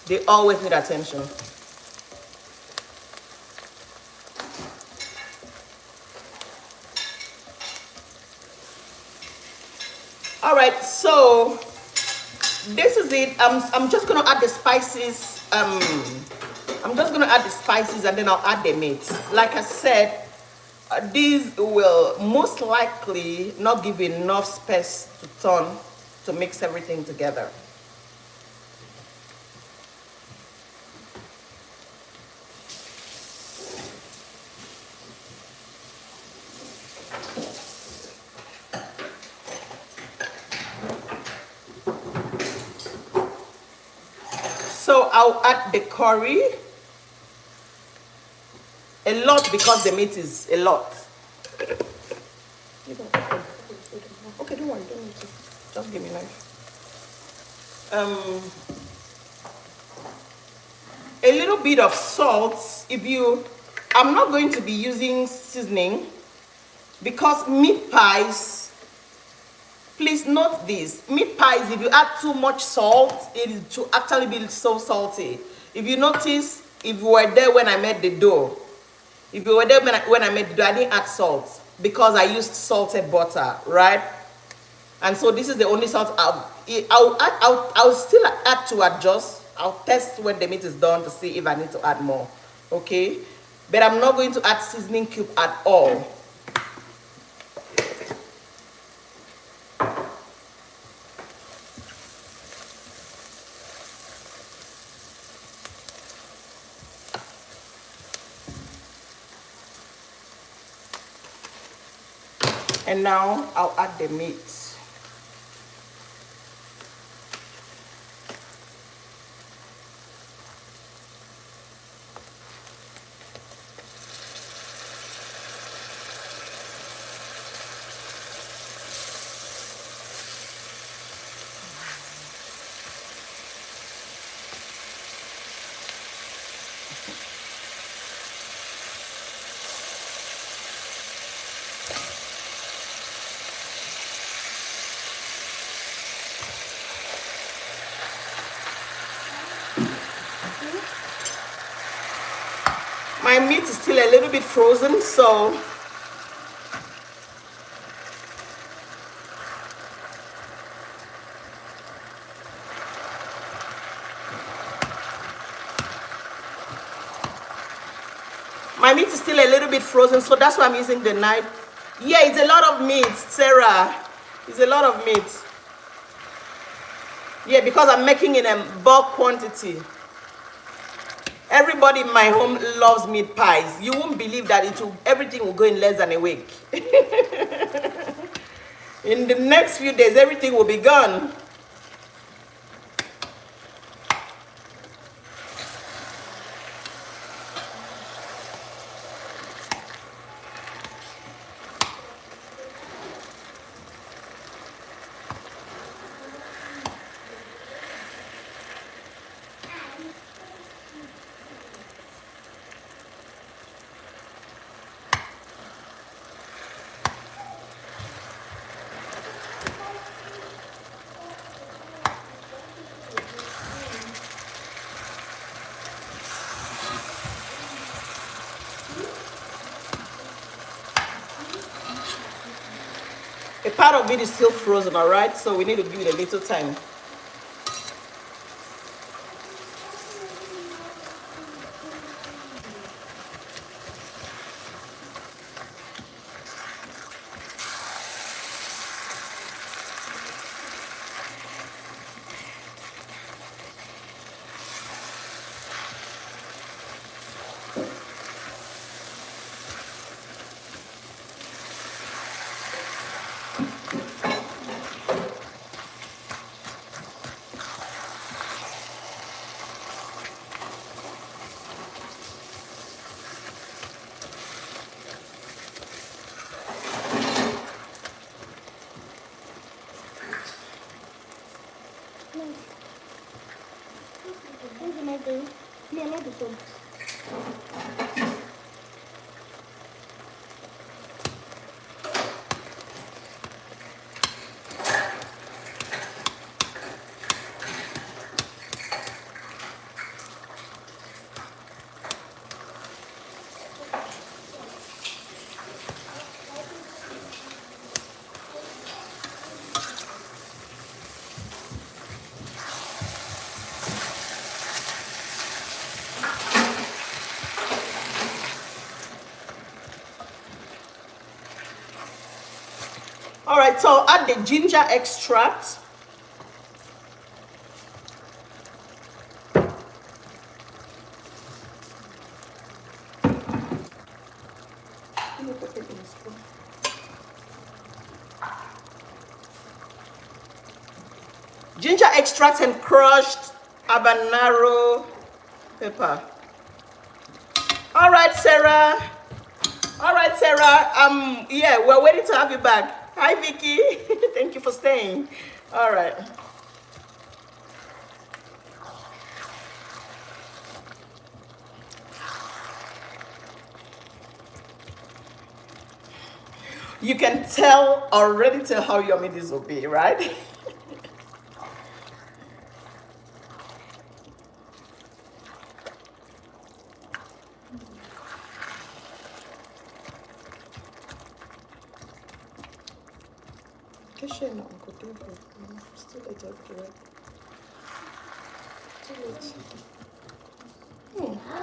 They always need attention. All right, so this is it. I'm just gonna add the spices. I'm just gonna add the spices and then I'll add the meat. Like I said, these will most likely not give enough space to turn to mix everything together. So I'll add the curry. A lot because the meat is a lot. Okay, don't Just give me a knife. A little bit of salt. I'm not going to be using seasoning because meat pies, please note this, meat pies, if you add too much salt, it is to actually be so salty. If you notice, if you were there when I made the dough, if you were there when I made the dough, I didn't add salt because I used salted butter, right? And so this is the only salt I'll still add to adjust. I'll test when the meat is done to see if I need to add more, okay? But I'm not going to add seasoning cube at all. And now I'll add the meat. My meat is still a little bit frozen, so that's why I'm using the knife. Yeah, it's a lot of meat, Sarah. It's a lot of meat. Yeah, because I'm making in a bulk quantity. Everybody in my home loves meat pies. You won't believe that everything will go in less than a week. In the next few days, everything will be gone. A part of it is still frozen, all right? So we need to give it a little time. All right, so add the ginger extract. Ginger extract and crushed habanero pepper. All right, Sarah. All right, Sarah. Yeah, we're waiting to have you back. Hi, Vicky. Thank you for staying. All right. You can already tell how yummy this will be, right? Should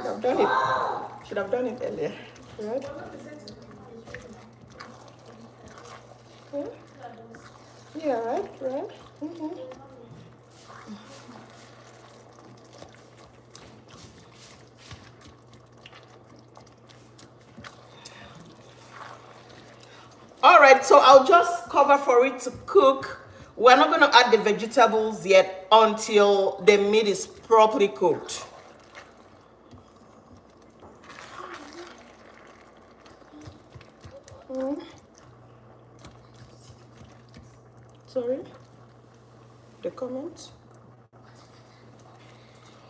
have done it. Should have done it earlier, right? Yeah, yeah, right. All right, so I'll just cover for it to cook. We're not going to add the vegetables yet until the meat is properly cooked. Sorry? The comment?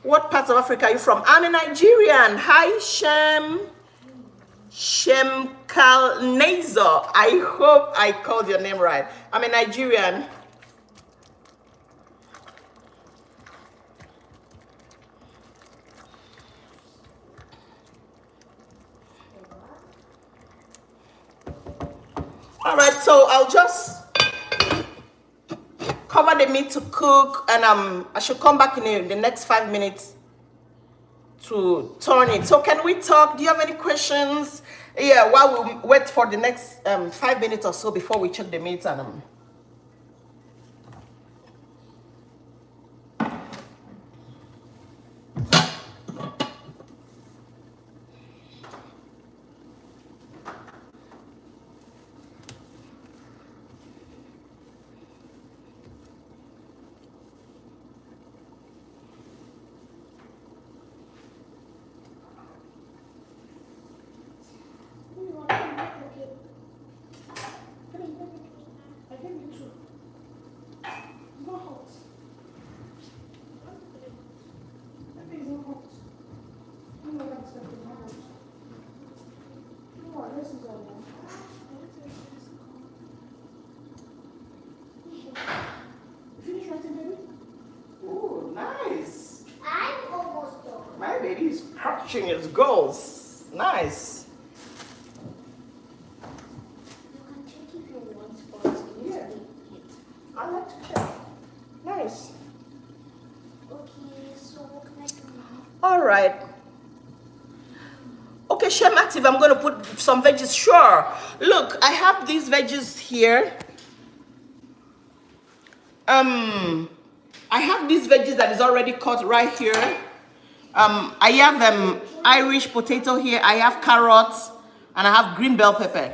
What part of Africa are you from? I'm a Nigerian. Hi, Shem Kalnazer. I hope I called your name right. I'm a Nigerian. All right, so I'll just cover the meat to cook, and I should come back in the next 5 minutes to turn it. So can we talk? Do you have any questions? Yeah, while we wait for the next 5 minutes or so before we check the meat and oh, nice. I'm almost done. My baby is crushing his goals. Nice. You can check if you want, but you need to wait. I like to check. Nice. Okay, so what can I do now? All right. Okay, Shem Active, I'm going to put some veggies. Sure. Look, I have these veggies here. I have these veggies that is already cut right here. I have Irish potato here. I have carrots, and I have green bell pepper.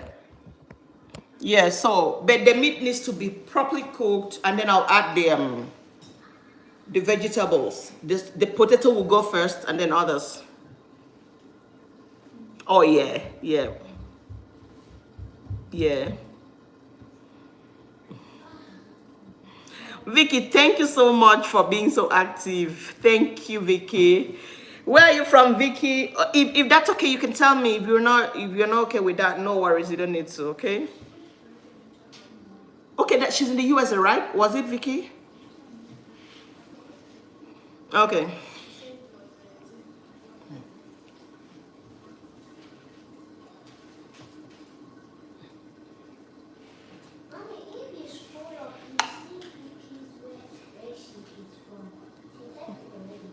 Yeah, so but the meat needs to be properly cooked, and then I'll add the vegetables. The potato will go first, and then others. Oh yeah. Vicky, thank you so much for being so active. Thank you, Vicky. Where are you from, Vicky? If that's okay, you can tell me. If you're not okay with that, no worries. You don't need to. Okay. Okay, that she's in the USA, right? Was it Vicky? Okay. Mommy, if you scroll up, you see Vicky's where she is from. She said it already.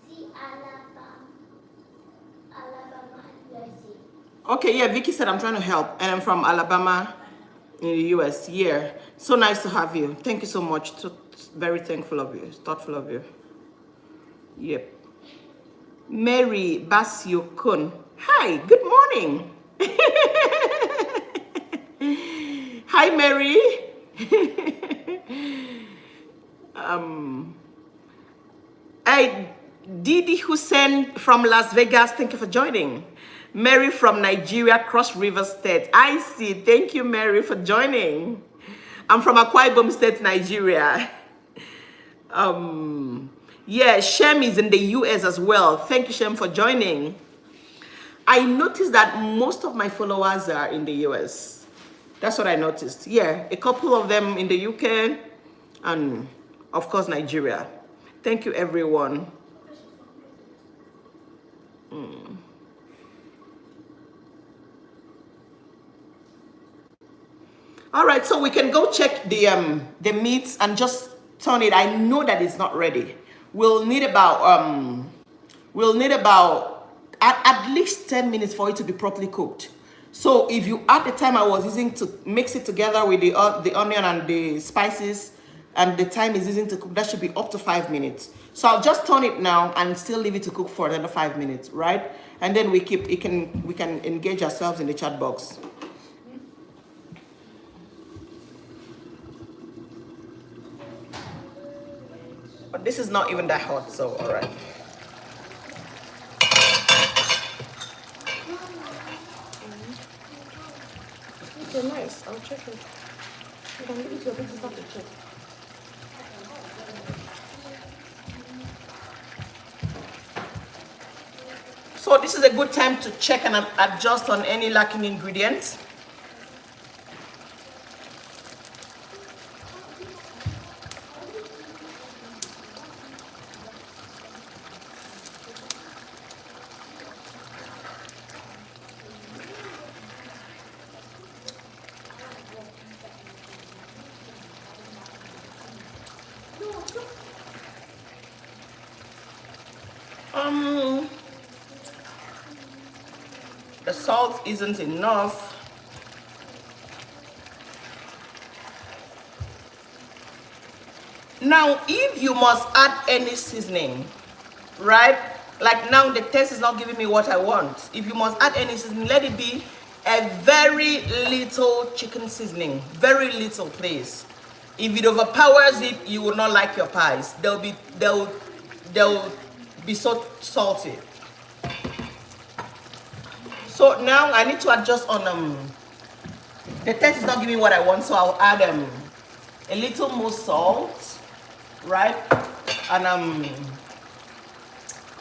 See Alabama, USA. Okay, yeah, Vicky said I'm trying to help, and I'm from Alabama in the US. Yeah, so nice to have you. Thank you so much. Very thankful of you, thoughtful of you. Yep. Mary Basio Kun. Hi, good morning. Hi, Mary. Didi Hussein from Las Vegas, thank you for joining. Mary from Nigeria, Cross River State. I see. Thank you, Mary, for joining. I'm from Akwa Ibom State, Nigeria. Yeah, Shem is in the US as well. Thank you, Shem, for joining. I noticed that most of my followers are in the US. That's what I noticed. Yeah, a couple of them in the UK and, of course, Nigeria. Thank you, everyone. All right, so we can go check the meats and just turn it. I know that it's not ready. We'll need about at least 10 minutes for it to be properly cooked. So if you add the time I was using to mix it together with the onion and the spices, and the time is using to cook, that should be up to 5 minutes. So I'll just turn it now and still leave it to cook for another 5 minutes, right? And then we can engage ourselves in the chat box. But this is not even that hot, so all right. Okay, nice. I'll check it. You can give it to your business not to check. So this is a good time to check and adjust on any lacking ingredients. The salt isn't enough. Now, if you must add any seasoning, right? Like now the taste is not giving me what I want. If you must add any seasoning, let it be a very little chicken seasoning. Very little, please. If it overpowers it, you will not like your pies. They'll be so salty. So now I need to adjust on the taste is not giving me what I want, so I'll add a little more salt, right? And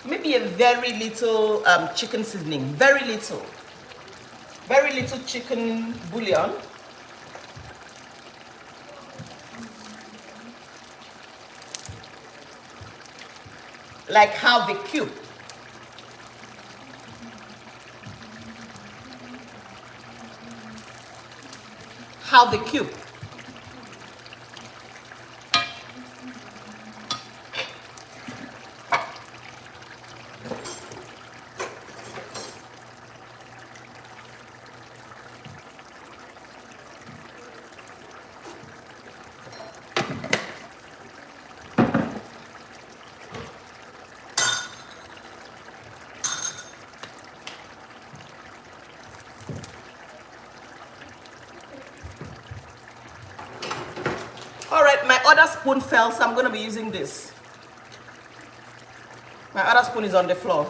maybe a very little chicken seasoning, very little chicken bouillon. Like half a cube. Half the cube. All right, my other spoon fell, so I'm going to be using this. My other spoon is on the floor.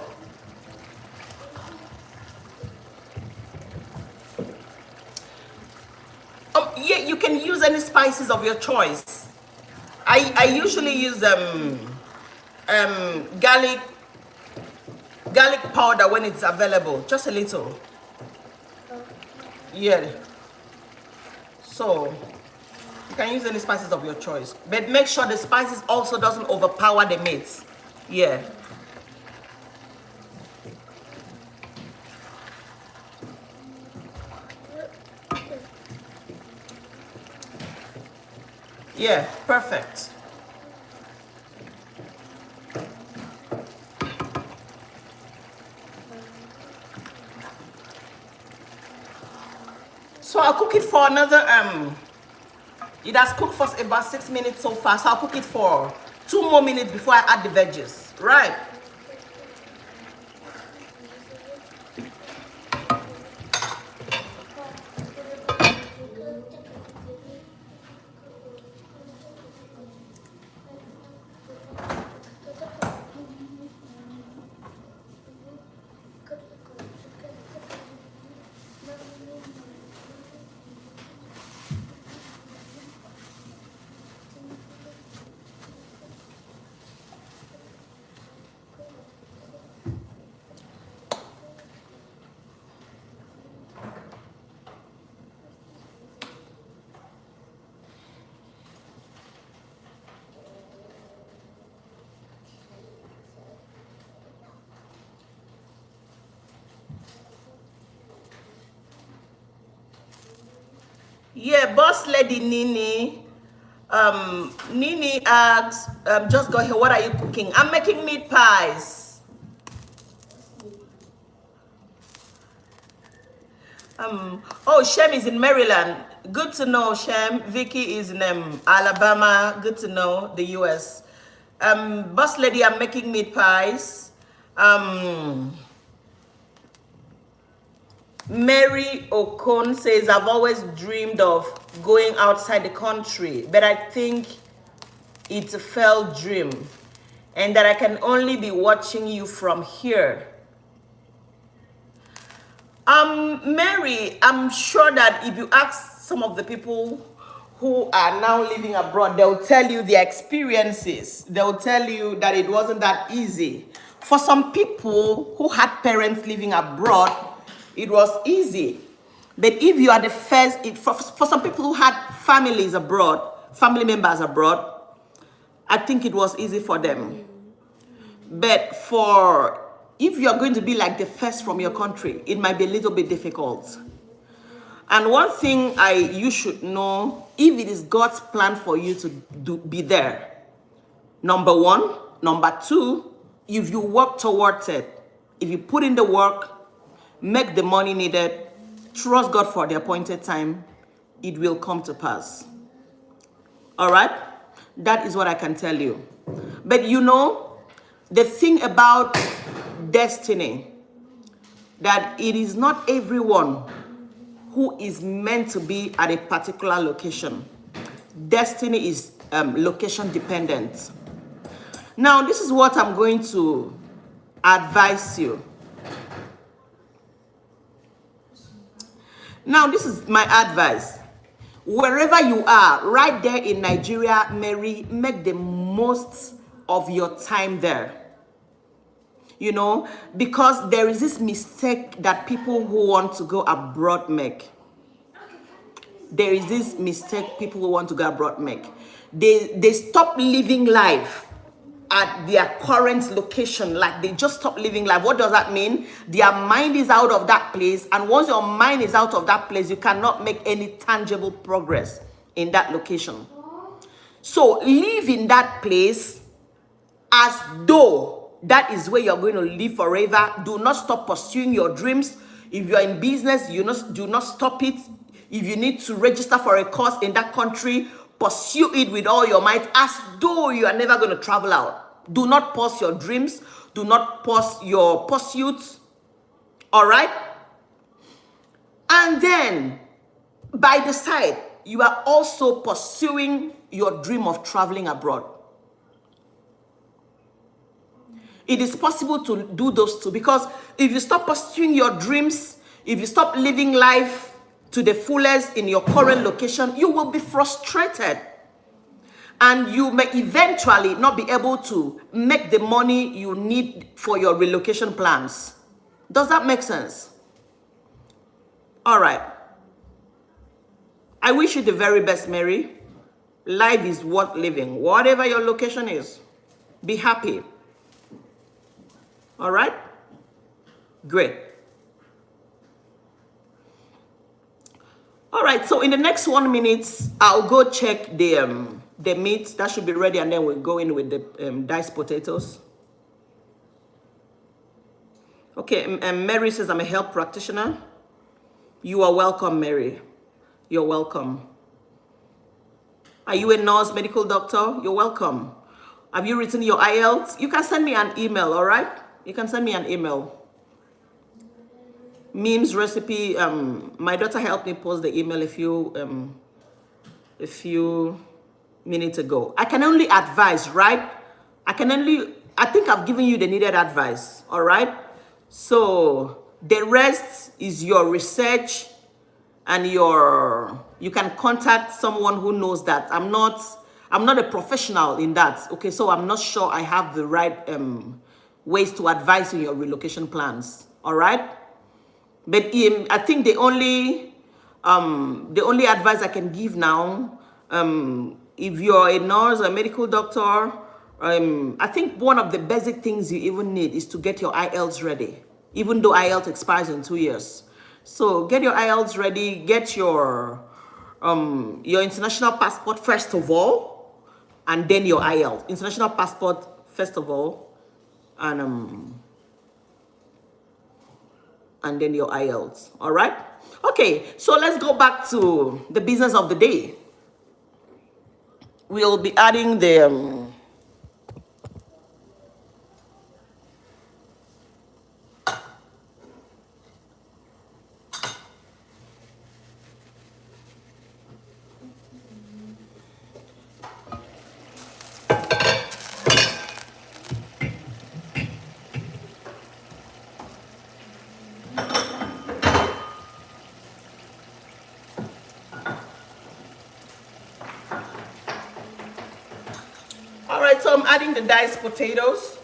Yeah, you can use any spices of your choice. I usually use garlic powder when it's available, just a little. Yeah. So you can use any spices of your choice, but make sure the spices also doesn't overpower the meat. Yeah. Yeah, perfect. So I'll cook it for another it has cooked for about 6 minutes so far, so I'll cook it for 2 more minutes before I add the veggies, right? Yeah, boss lady Nini. Nini asks, just got here. What are you cooking? I'm making meat pies. Oh, Shem is in Maryland. Good to know, Shem. Vicky is in Alabama. Good to know, the US. Boss lady, I'm making meat pies. Mary Okon says, I've always dreamed of going outside the country, but I think it's a failed dream and that I can only be watching you from here. Mary, I'm sure that if you ask some of the people who are now living abroad, they'll tell you their experiences. They'll tell you that it wasn't that easy. For some people who had parents living abroad, it was easy. But if you are the first, for some people who had families abroad, family members abroad, I think it was easy for them. But if you're going to be like the first from your country, it might be a little bit difficult. And one thing you should know, if it is God's plan for you to be there, number one. Number two, if you work towards it, if you put in the work, make the money needed, trust God for the appointed time, it will come to pass. All right? That is what I can tell you. But you know, the thing about destiny, that it is not everyone who is meant to be at a particular location. Destiny is location dependent. Now, this is what I'm going to advise you. Now, this is my advice. Wherever you are, right there in Nigeria, Mary, make the most of your time there. You know, because there is this mistake that people who want to go abroad make. There is this mistake people who want to go abroad make. They stop living life at their current location, like they just stop living life. What does that mean? Their mind is out of that place, and once your mind is out of that place, you cannot make any tangible progress in that location. So live in that place as though that is where you're going to live forever. Do not stop pursuing your dreams. If you're in business, do not stop it. If you need to register for a course in that country, pursue it with all your might, as though you are never going to travel out. Do not pause your dreams. Do not pause your pursuits. All right? And then, by the side, you are also pursuing your dream of traveling abroad. It is possible to do those two, because if you stop pursuing your dreams, if you stop living life to the fullest in your current location, you will be frustrated. And you may eventually not be able to make the money you need for your relocation plans. Does that make sense? All right. I wish you the very best, Mary. Life is worth living. Whatever your location is, be happy. All right? Great. All right, so in the next 1 minute, I'll go check the meat. That should be ready, and then we'll go in with the diced potatoes. Okay, Mary says, I'm a health practitioner. You are welcome, Mary. You're welcome. Are you a nurse, medical doctor? You're welcome. Have you written your IELTS? You can send me an email, all right? You can send me an email. Memes recipe. My daughter helped me post the email a few minutes ago. I can only advise, right? I think I've given you the needed advice, all right? So the rest is your research and you can contact someone who knows that. I'm not a professional in that. Okay, so I'm not sure I have the right ways to advise in your relocation plans, all right? But I think the only advice I can give now, if you're a nurse or a medical doctor, I think one of the basic things you even need is to get your IELTS ready, even though IELTS expires in 2 years. So get your IELTS ready, get your your international passport first of all, and then your IELTS. International passport first of all, and then your IELTS. All right. Okay. So let's go back to the business of the day. We'll be adding the all right. So I'm adding the diced potatoes.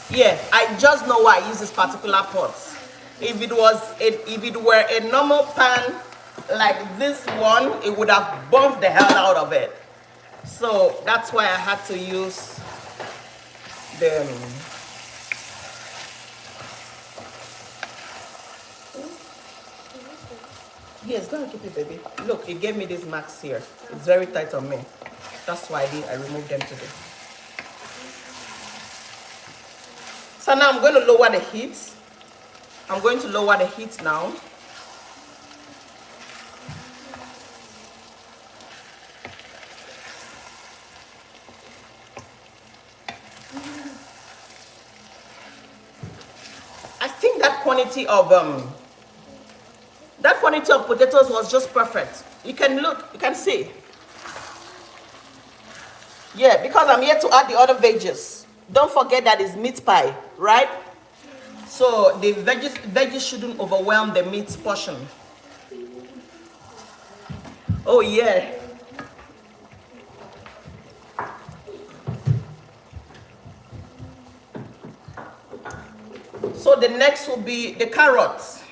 Yeah, I just know why I use this particular pot. If it were a normal pan like this one, it would have bumped the hell out of it. So that's why I had to use the yes, go and keep it, baby. Look, it gave me this marks here. It's very tight on me. That's why I removed them today. So now I'm going to lower the heat. I'm going to lower the heat now. I think that quantity of potatoes was just perfect. You can look, you can see. Yeah, because I'm here to add the other veggies. Don't forget that it's meat pie, right? So the veggies shouldn't overwhelm the meat portion. Oh yeah. So the next will be the carrots.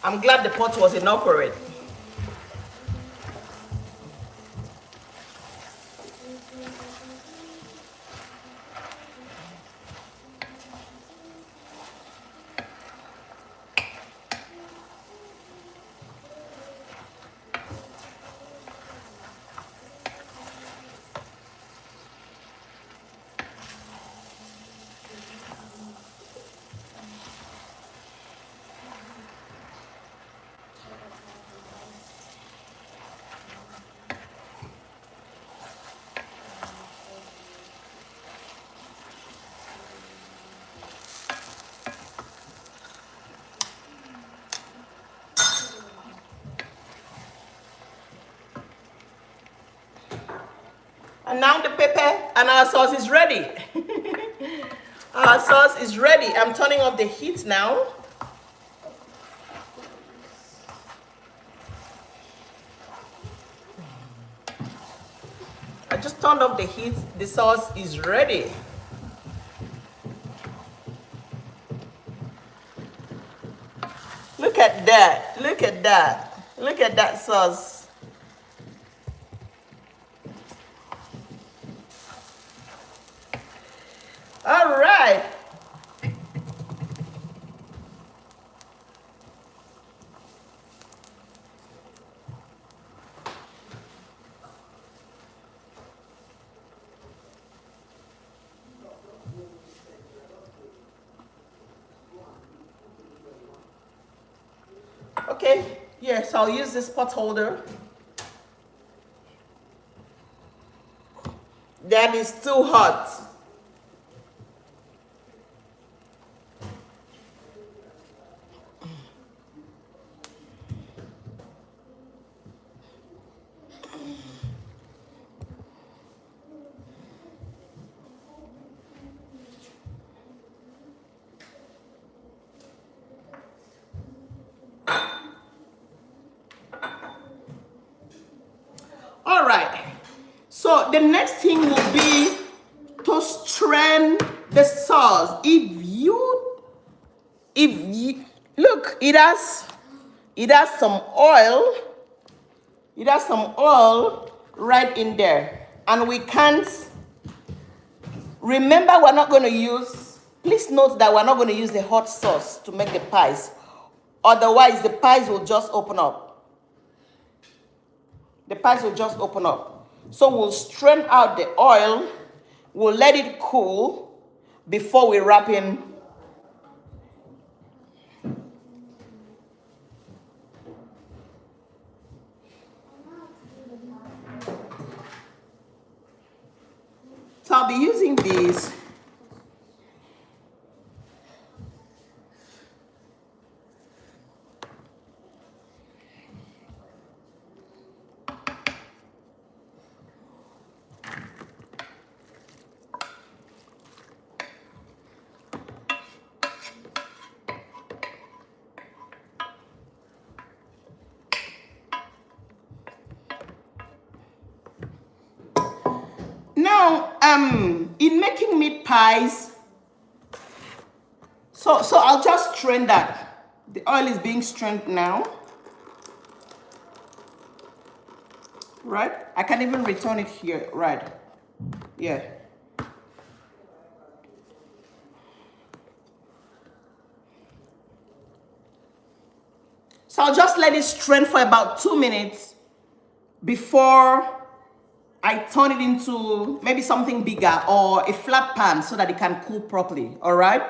I'm glad the pot was enough for it. And now the pepper and our sauce is ready. Our sauce is ready. I'm turning off the heat now. I just turned off the heat. The sauce is ready. Look at that. Look at that. Look at that sauce. All right. Okay, yes, I'll use this pot holder. That is too hot. All right, so the next thing will be to strain the sauce. If you if you look, it has some oil. It has some oil right in there, and we can't. Remember, we're not going to use. Please note that we're not going to use the hot sauce to make the pies. Otherwise, the pies will just open up. The pies will just open up. So we'll strain out the oil. We'll let it cool before we wrap in. So I'll be using these. Now, in making meat pies, so I'll just strain that. The oil is being strained now. Right? I can even return it here, right? Yeah. So I'll just let it strain for about 2 minutes before I turn it into maybe something bigger or a flat pan so that it can cool properly. All right?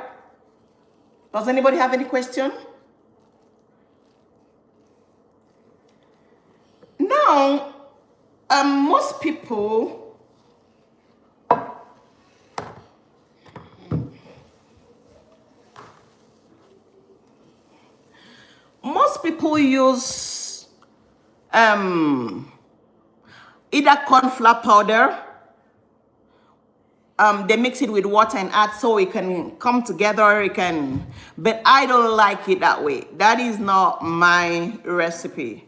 Does anybody have any question? Now, most people use either corn flour powder. They mix it with water and add so it can come together. But I don't like it that way. That is not my recipe.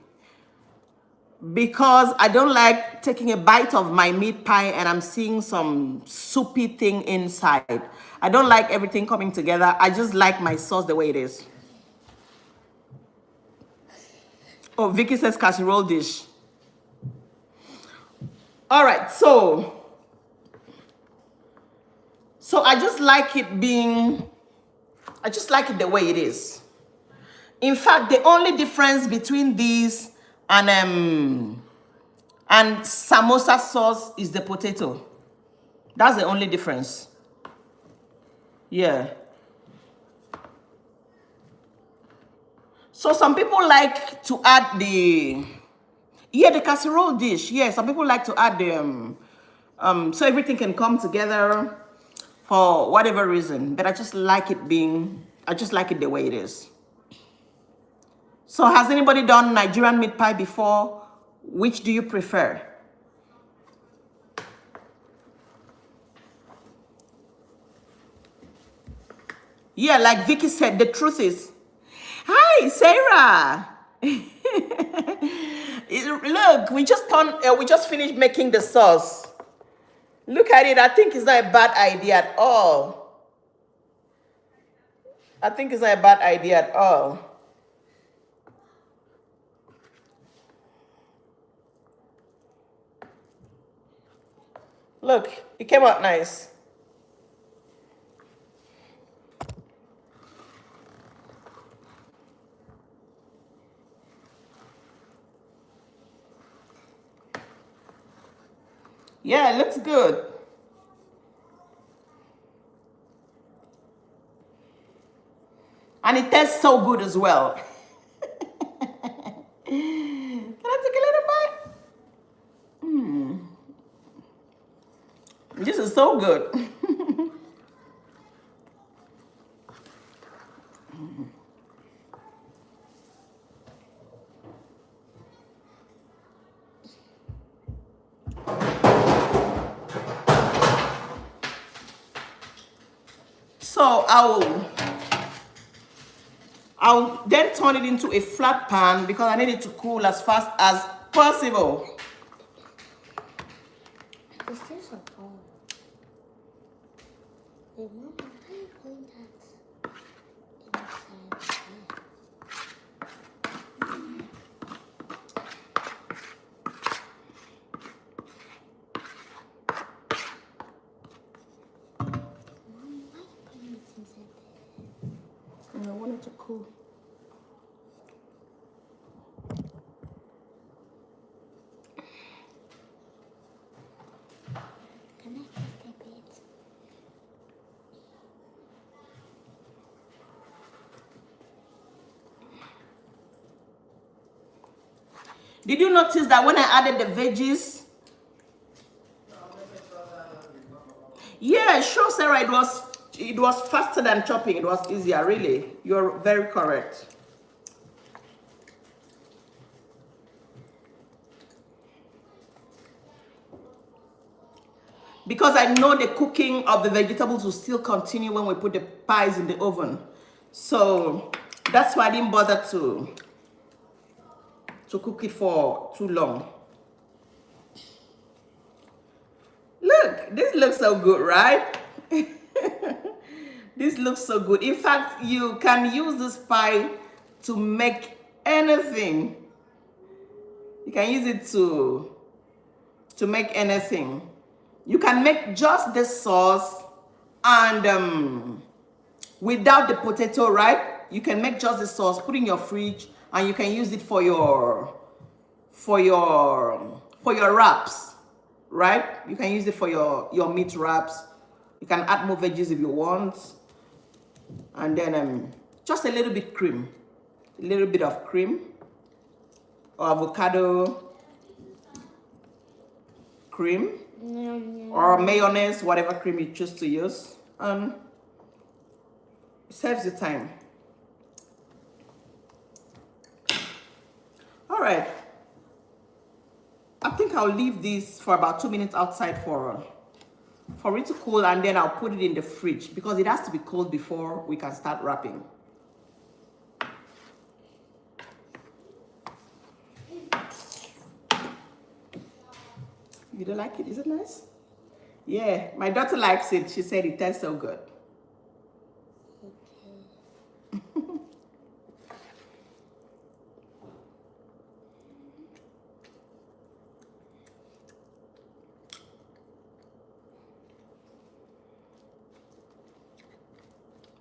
Because I don't like taking a bite of my meat pie and I'm seeing some soupy thing inside. I don't like everything coming together. I just like my sauce the way it is. Oh, Vicky says casserole dish. All right, so I just like it the way it is. In fact, the only difference between these and samosa sauce is the potato. That's the only difference. Yeah. So some people like to add the casserole dish. Yeah, some people like to add the so everything can come together for whatever reason. But I just like it the way it is. So has anybody done Nigerian meat pie before? Which do you prefer? Yeah, like Vicky said, the truth is. Hi, Sarah. Look, we just finished making the sauce. Look at it. I think it's not a bad idea at all. Look, it came out nice. Yeah, it looks good. And it tastes so good as well. Can I take a little bite? This is so good. So I'll then turn it into a flat pan because I need it to cool as fast as possible. Is this a ball? Wait, Mama, how are you putting that inside? I want it to cool. Can I taste a bit? Did you notice that when I added the veggies? Yeah, sure, Sarah. It was faster than chopping. It was easier, really. You're very correct. Because I know the cooking of the vegetables will still continue when we put the pies in the oven. So that's why I didn't bother to cook it for too long. Look, this looks so good, right? This looks so good. In fact, you can use this pie to make anything. You can use it to make anything. You can make just the sauce and without the potato, right? You can make just the sauce, put in your fridge, and you can use it for your wraps, right? You can use it for your meat wraps. You can add more veggies if you want, and then just a little bit cream, a little bit of cream or avocado cream or mayonnaise, whatever cream you choose to use, and it saves the time. All right, I think I'll leave this for about 2 minutes outside for it to cool, and then I'll put it in the fridge because it has to be cold before we can start wrapping. You don't like it? Is it nice? Yeah, my daughter likes it. She said it tastes so good.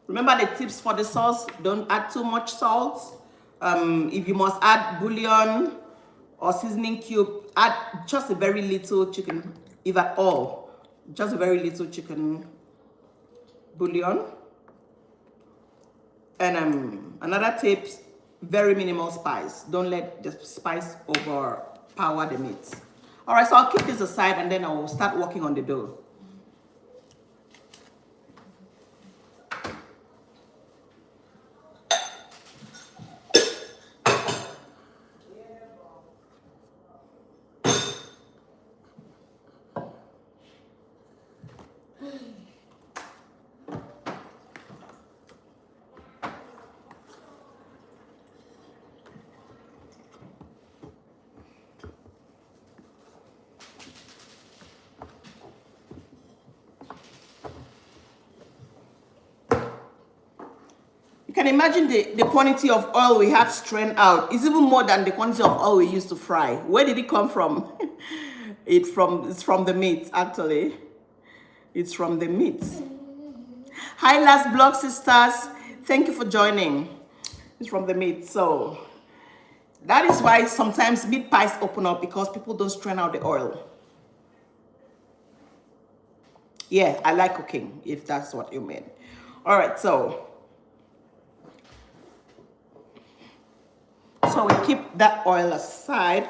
Remember the tips for the sauce: don't add too much salt. If you must add bouillon or seasoning cube, add just a very little chicken, if at all. Just a very little chicken bouillon. And another tip: very minimal spice. Don't let the spice overpower the meat. All right, so I'll keep this aside and then I'll start working on the dough. Can imagine the quantity of oil we had strained out. It's even more than the quantity of oil we used to fry. Where did it come from? It's from the meat, actually. It's from the meat. Hi, Last Blog Sisters. Thank you for joining. It's from the meat. So that is why sometimes meat pies open up, because people don't strain out the oil. Yeah, I like cooking, if that's what you mean. All right, so we keep that oil aside,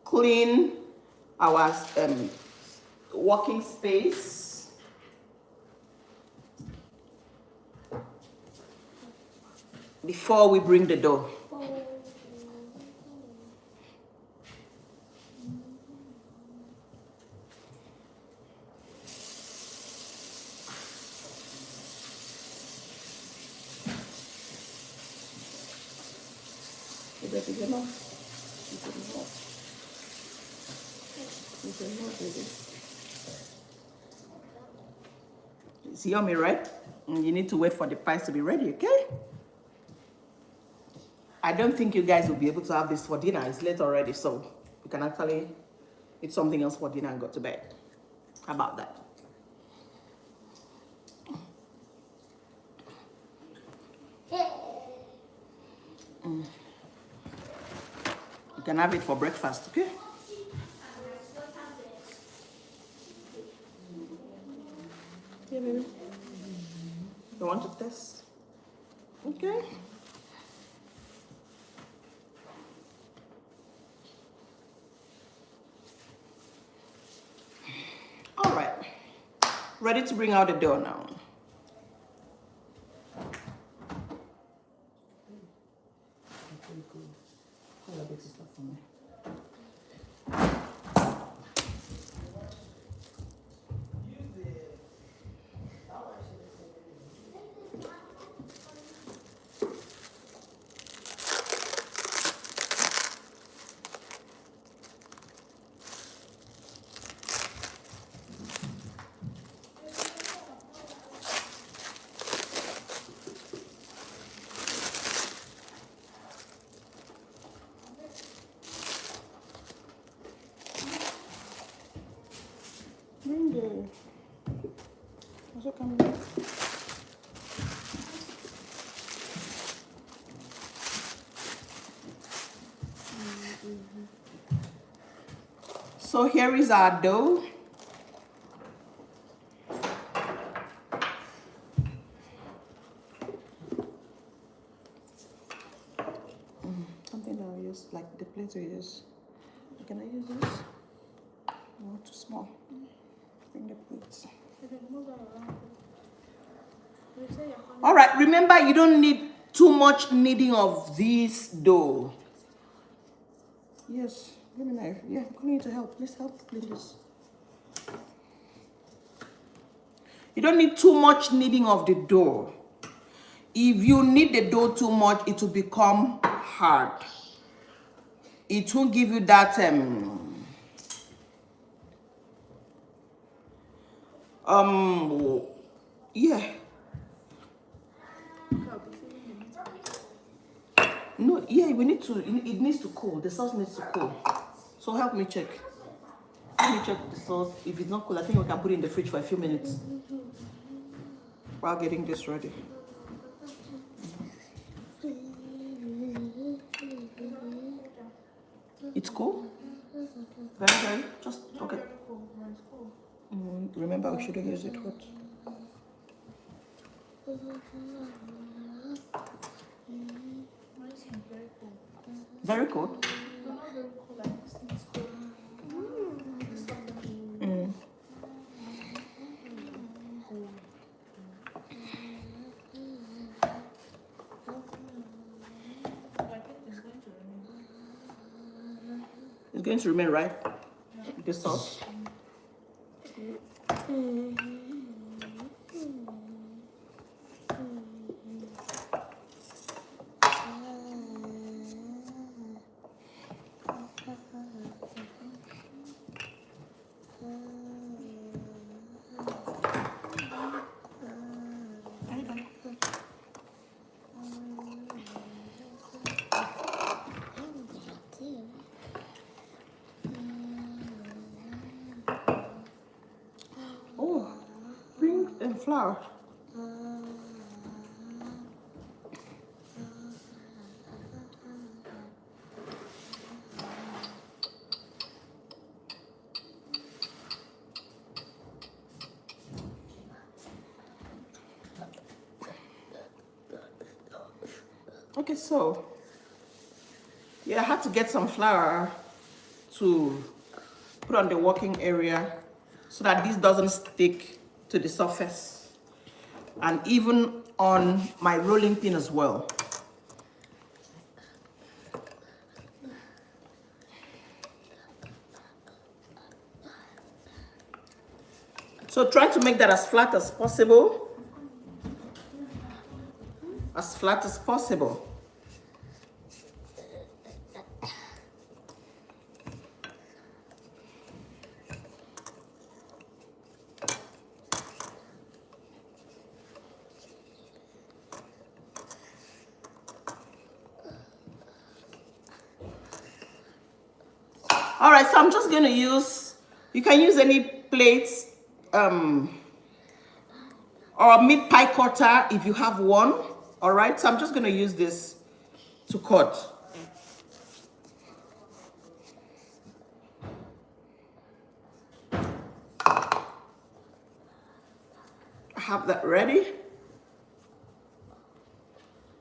clean our working space. Before we bring the dough. It's yummy, right? And you need to wait for the pies to be ready, okay? I don't think you guys will be able to have this for dinner. It's late already, so you can actually eat something else for dinner and go to bed. How about that? You can have it for breakfast, okay? Yeah, baby. You want to test? Okay. All right. Ready to bring out the dough now. So here is our dough. Something that I'll use, like the plate we use. Can I use this? No, too small. Bring the plates. All right, remember you don't need too much kneading of this dough. Yes, give me a knife. Yeah, I'm calling you to help. Please help clean this. You don't need too much kneading of the dough. If you knead the dough too much, it will become hard. It won't give you that yeah. No, yeah, we need to, it needs to cool. The sauce needs to cool. So help me check. Let me check the sauce. If it's not cool, I think we can put it in the fridge for a few minutes while getting this ready. It's cool? Very, just, okay. Remember, we shouldn't use it hot. Very cold? It's going to remain, right? The sauce. Oh, bring flour. Okay, so yeah, I had to get some flour to put on the working area so that this doesn't stick to the surface, and even on my rolling pin as well. So try to make that as flat as possible. As flat as possible. All right, so I'm just going to use, you can use any plates or a meat pie cutter if you have one. All right, so I'm just going to use this to cut. I have that ready.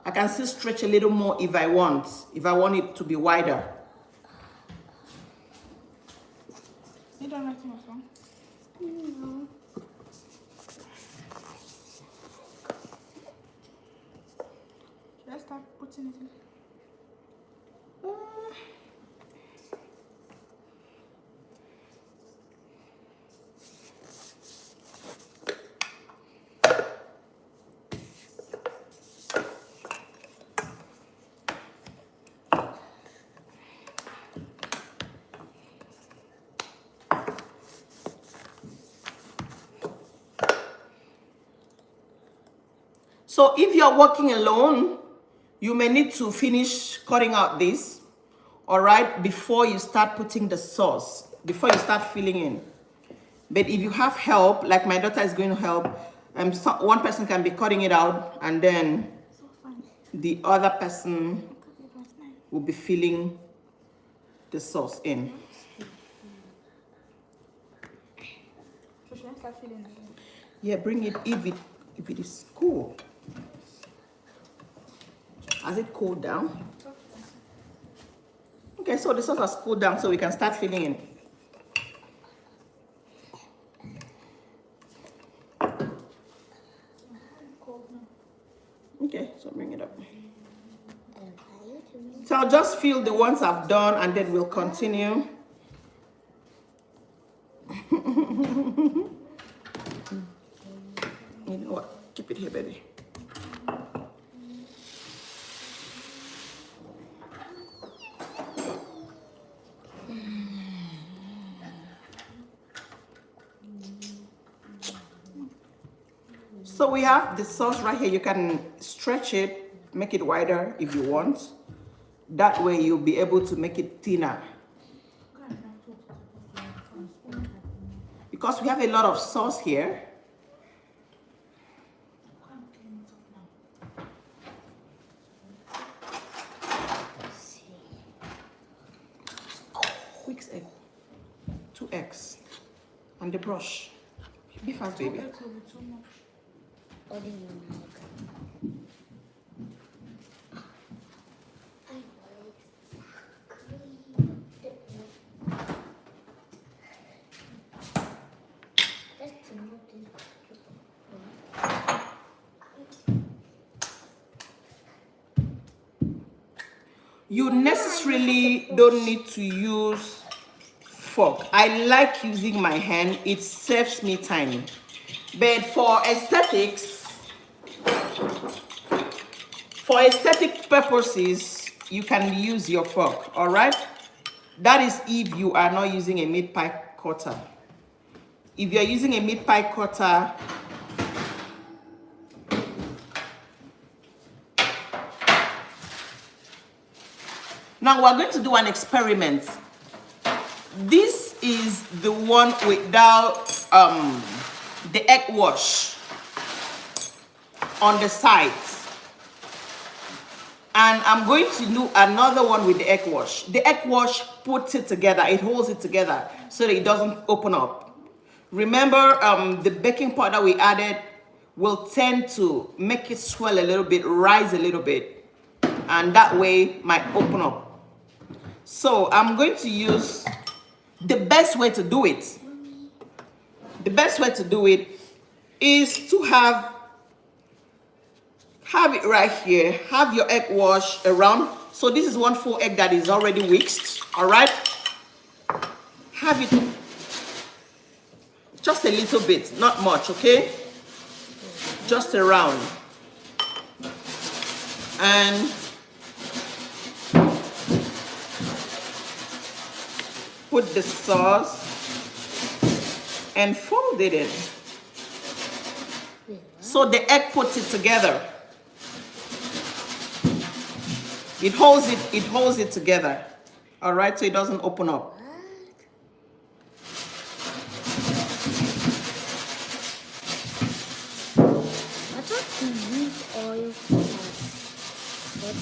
I can still stretch a little more if I want it to be wider. You don't like my song? No. Should I start putting it in? So if you're working alone, you may need to finish cutting out this, all right, before you start putting the sauce, before you start filling in. But if you have help, like my daughter is going to help, one person can be cutting it out, and then So fun. the other person will be filling the sauce in. So should I start feeling again? Yeah, bring it if it is cool. Has it cooled down? Okay, so the sauce has cooled down, so we can start filling in. Okay, so bring it up. So I'll just fill the ones I've done, and then we'll continue. You know what? Keep it here, baby. So we have the sauce right here. You can stretch it, make it wider if you want. That way you'll be able to make it thinner. Because we have a lot of sauce here. Quick egg. 2 eggs. And the brush. Be fast, baby. That will be too much. What do you like? You necessarily don't need to use fork. I like using my hand. It saves me time. But for aesthetic purposes, you can use your fork, all right? That is if you are not using a meat pie cutter. If you're using a meat pie cutter, now we're going to do an experiment. This is the one without the egg wash on the sides. And I'm going to do another one with the egg wash. The egg wash puts it together, it holds it together so that it doesn't open up. Remember, the baking powder we added will tend to make it swell a little bit, rise a little bit, and that way it might open up. So I'm going to use the best way to do it. The best way to do it is to have it right here. Have your egg wash around. So this is 1 full egg that is already whisked. All right. Have it just a little bit, not much, okay? Just around. And put the sauce and fold it in. So the egg puts it together. It holds it together. All right, so it doesn't open up. to use oil for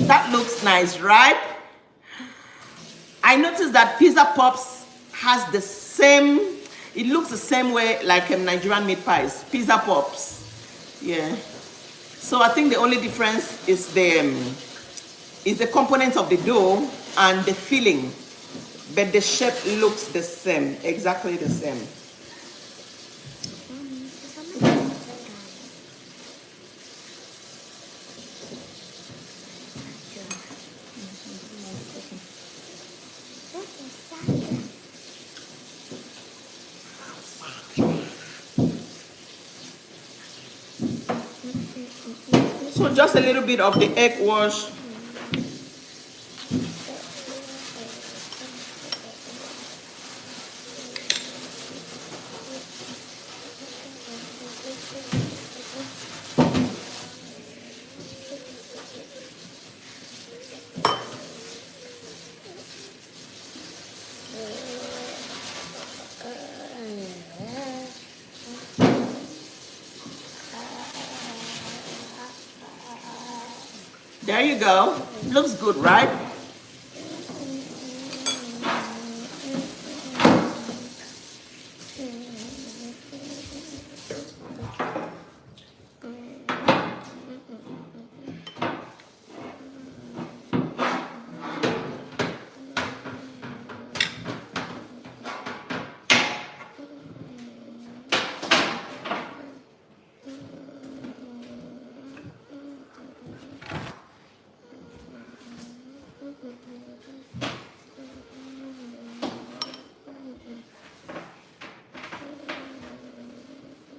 That looks nice, right? I noticed that Pizza Pops has the same, it looks the same way like Nigerian meat pies. Pizza Pops. Yeah. So I think the only difference is the components of the dough and the filling. But the shape looks the same, exactly the same. So just a little bit of the egg wash. There you go. Looks good, right?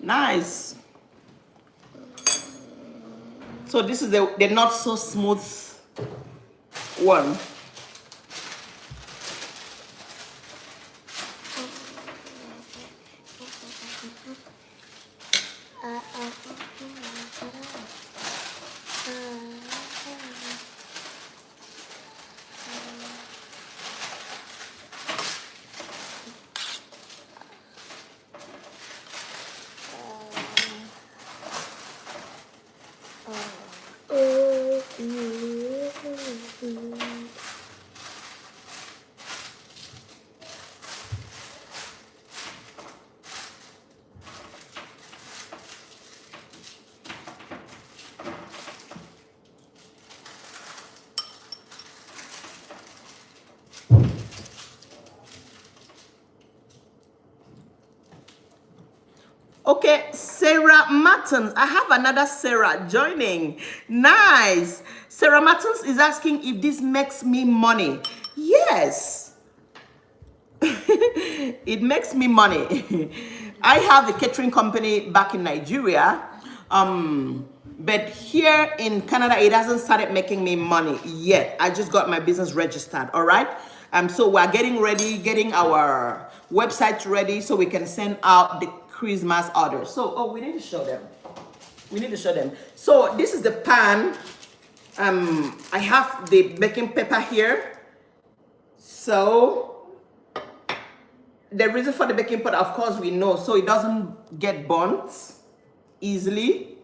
Nice. So this is the not so smooth one. Okay, Sarah Martins. I have another Sarah joining. Nice. Sarah Martins is asking if this makes me money. Yes. It makes me money. I have a catering company back in Nigeria. But here in Canada, it hasn't started making me money yet. I just got my business registered, all right? So we're getting ready, getting our website ready so we can send out the Christmas orders. So, oh, we need to show them. We need to show them. So this is the pan. I have the baking paper here. So the reason for the baking powder, of course, we know, so it doesn't get burnt easily.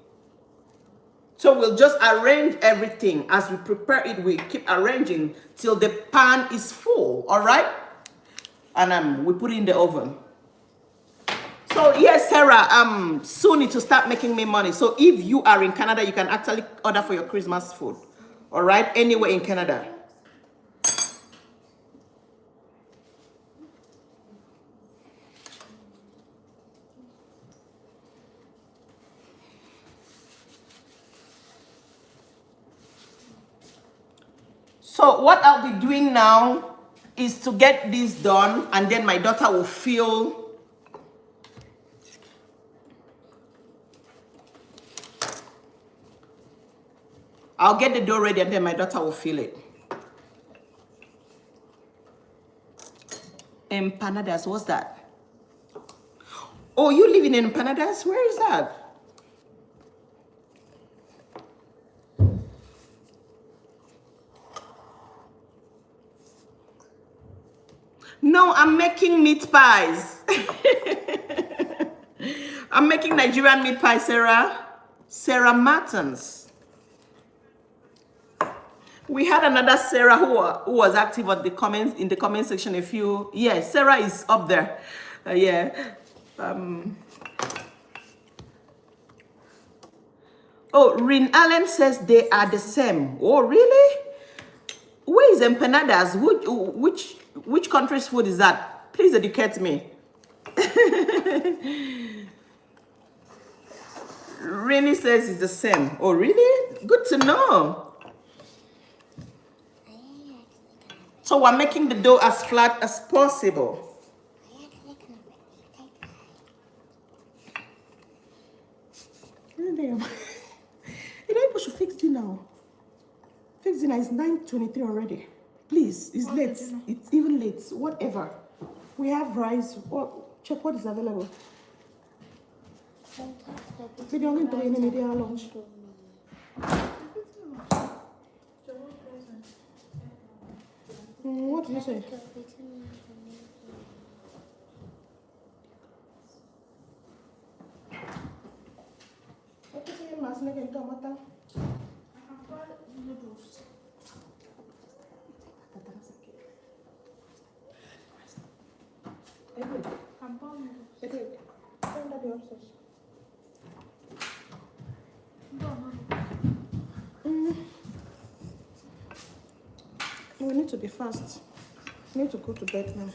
So we'll just arrange everything as we prepare it. We keep arranging till the pan is full, all right? And we put it in the oven. So yes, Sarah, soon it will start making me money. So if you are in Canada, you can actually order for your Christmas food, all right? Anywhere in Canada. So what I'll be doing now is to get this done, and then my daughter will fill I'll get the dough ready, and then my daughter will fill it. Empanadas, what's that? Oh, you live in Empanadas? Where is that? No, I'm making meat pies. I'm making Nigerian meat pie, Sarah. Sarah Martins. We had another Sarah who was active on the comments in the comment section a few. Yeah, Sarah is up there. Yeah. Oh, Rin Allen says they are the same. Oh, really? Where is empanadas? Which country's food is that? Please educate me. Rini says it's the same. Oh, really? Good to know. So we're making the dough as flat as possible. Damn. You know, people should fix dinner. Fix dinner is 9:23 already. Please, it's late. It's even late. Whatever. We have rice. Check what is available. We don't need to eat any dinner lunch. What did you say? What is it, mas naging tomato? Noodles. Compound noodles. We need to be fast. We need to go to bed now.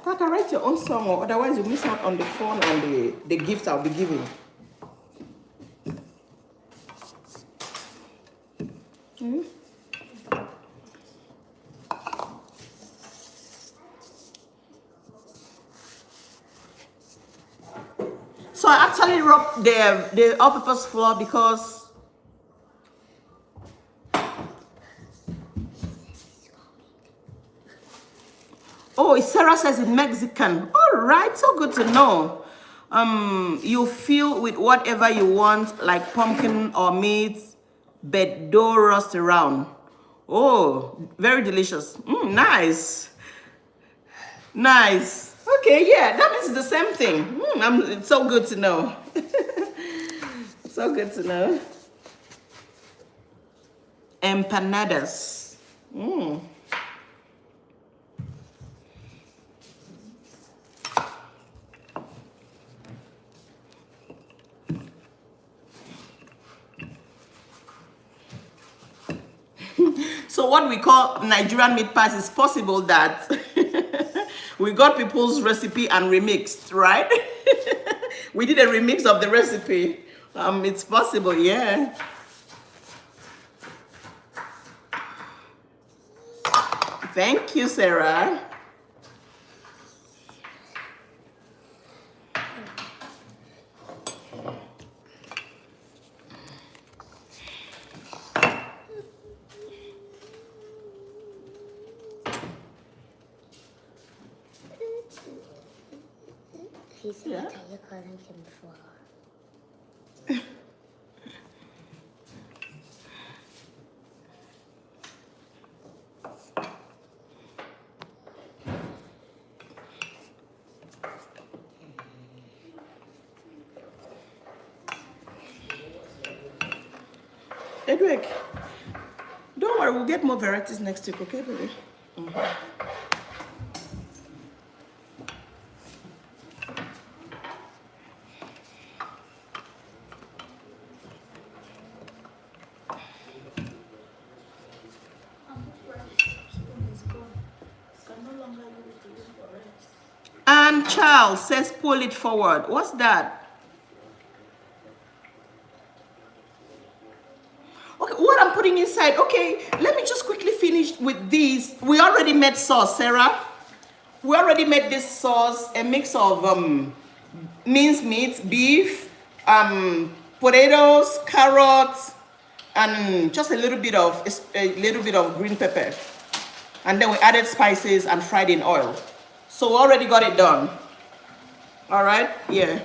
Kaka, write your own song, or otherwise you miss out on the fun and the gift I'll be giving. So I actually rubbed the all-purpose flour because oh, Sarah says it's Mexican. All right, so good to know. You fill with whatever you want, like pumpkin or meat, but don't roast around. Oh, very delicious. Nice. Nice. Okay, yeah, that means it's the same thing. It's so good to know. So good to know. Empanadas. So what we call Nigerian meat pies is possible that we got people's recipe and remixed, right? We did a remix of the recipe. It's possible, yeah. Thank you, Sarah. He said Yeah. that you're calling him for. Edwig, don't worry, we'll get more varieties next week, okay, baby? And Charles says pull it forward. What's that? Okay, what I'm putting inside. Okay, let me just quickly finish with these. We already made sauce, Sarah. We already made this sauce, a mix of minced meat, beef, potatoes, carrots, and just a little bit of green pepper. And then we added spices and fried in oil. So we already got it done. All right, yeah.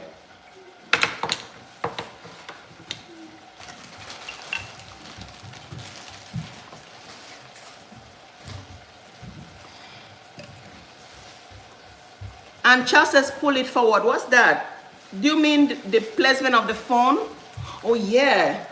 And Charles says pull it forward. What's that? Do you mean the placement of the phone? Oh yeah.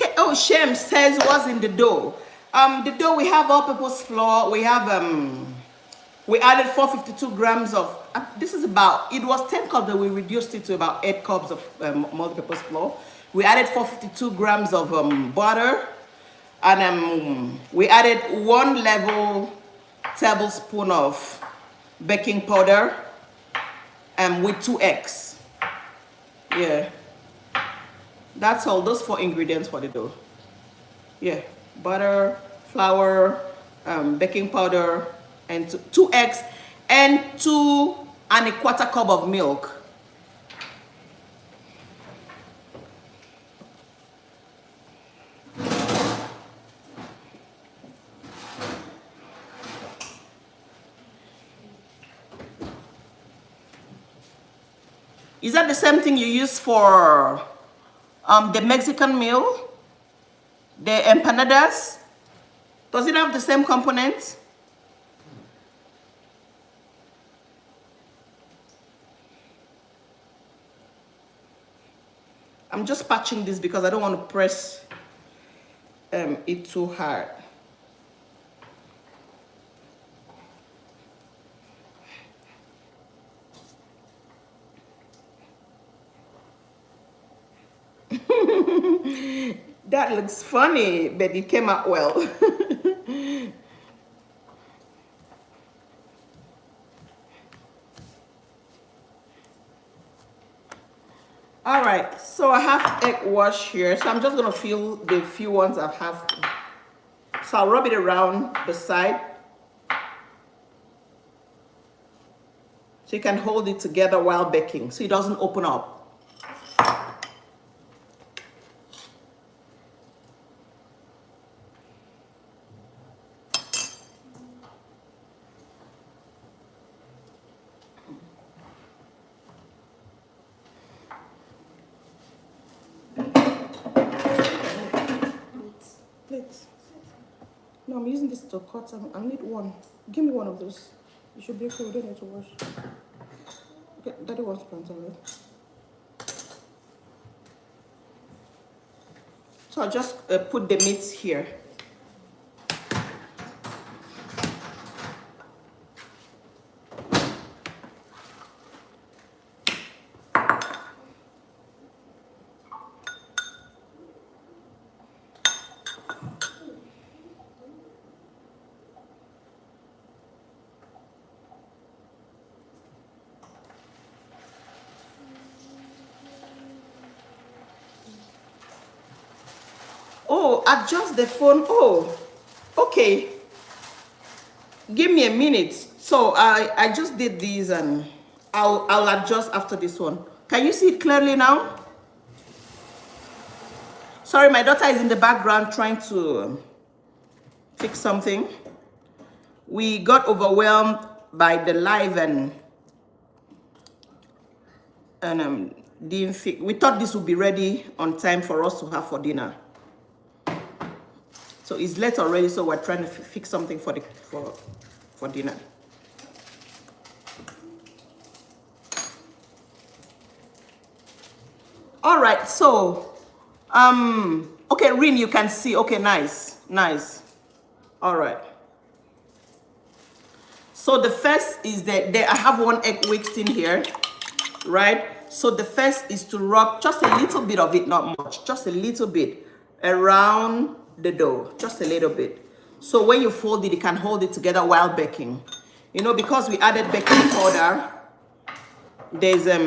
Okay, oh, Shem says what's in the dough. The dough, we have all-purpose flour. We have we added 452 grams of this is about, it was 10 cups, but we reduced it to about 8 cups of multi-purpose flour. We added 452 grams of butter, and we added 1 level tablespoon of baking powder, with 2 eggs. Yeah. That's all, those 4 ingredients for the dough. Yeah, butter, flour, baking powder, and 2 eggs, and 2 1/4 cup of milk. Is that the same thing you use for the Mexican meal, the empanadas? Does it have the same components? I'm just patching this because I don't want to press it too hard. That looks funny, but it came out well. All right, so I have egg wash here, so I'm just gonna fill the few ones I have. So I'll rub it around the side so you can hold it together while baking so it doesn't open up. Plates. No, I'm using this to cut. I need one. Give me one of those. You should be okay. We don't need to wash. Okay, Daddy wants pants, alright. So I'll just put the meats here. Oh, adjust the phone. Oh, okay. Give me a minute. So I just did these, and I'll adjust after this one. Can you see it clearly now? Sorry, my daughter is in the background trying to fix something. We got overwhelmed by the live and didn't fix. We thought this would be ready on time for us to have for dinner. So it's late already, so we're trying to fix something for dinner. All right, so okay, Rin, you can see. Okay, nice. All right. So the first is that I have 1 egg whisked in here. right? So the first is to rub just a little bit of it, not much, just a little bit around the dough, just a little bit. So when you fold it, you can hold it together while baking. You know, because we added baking powder, there's a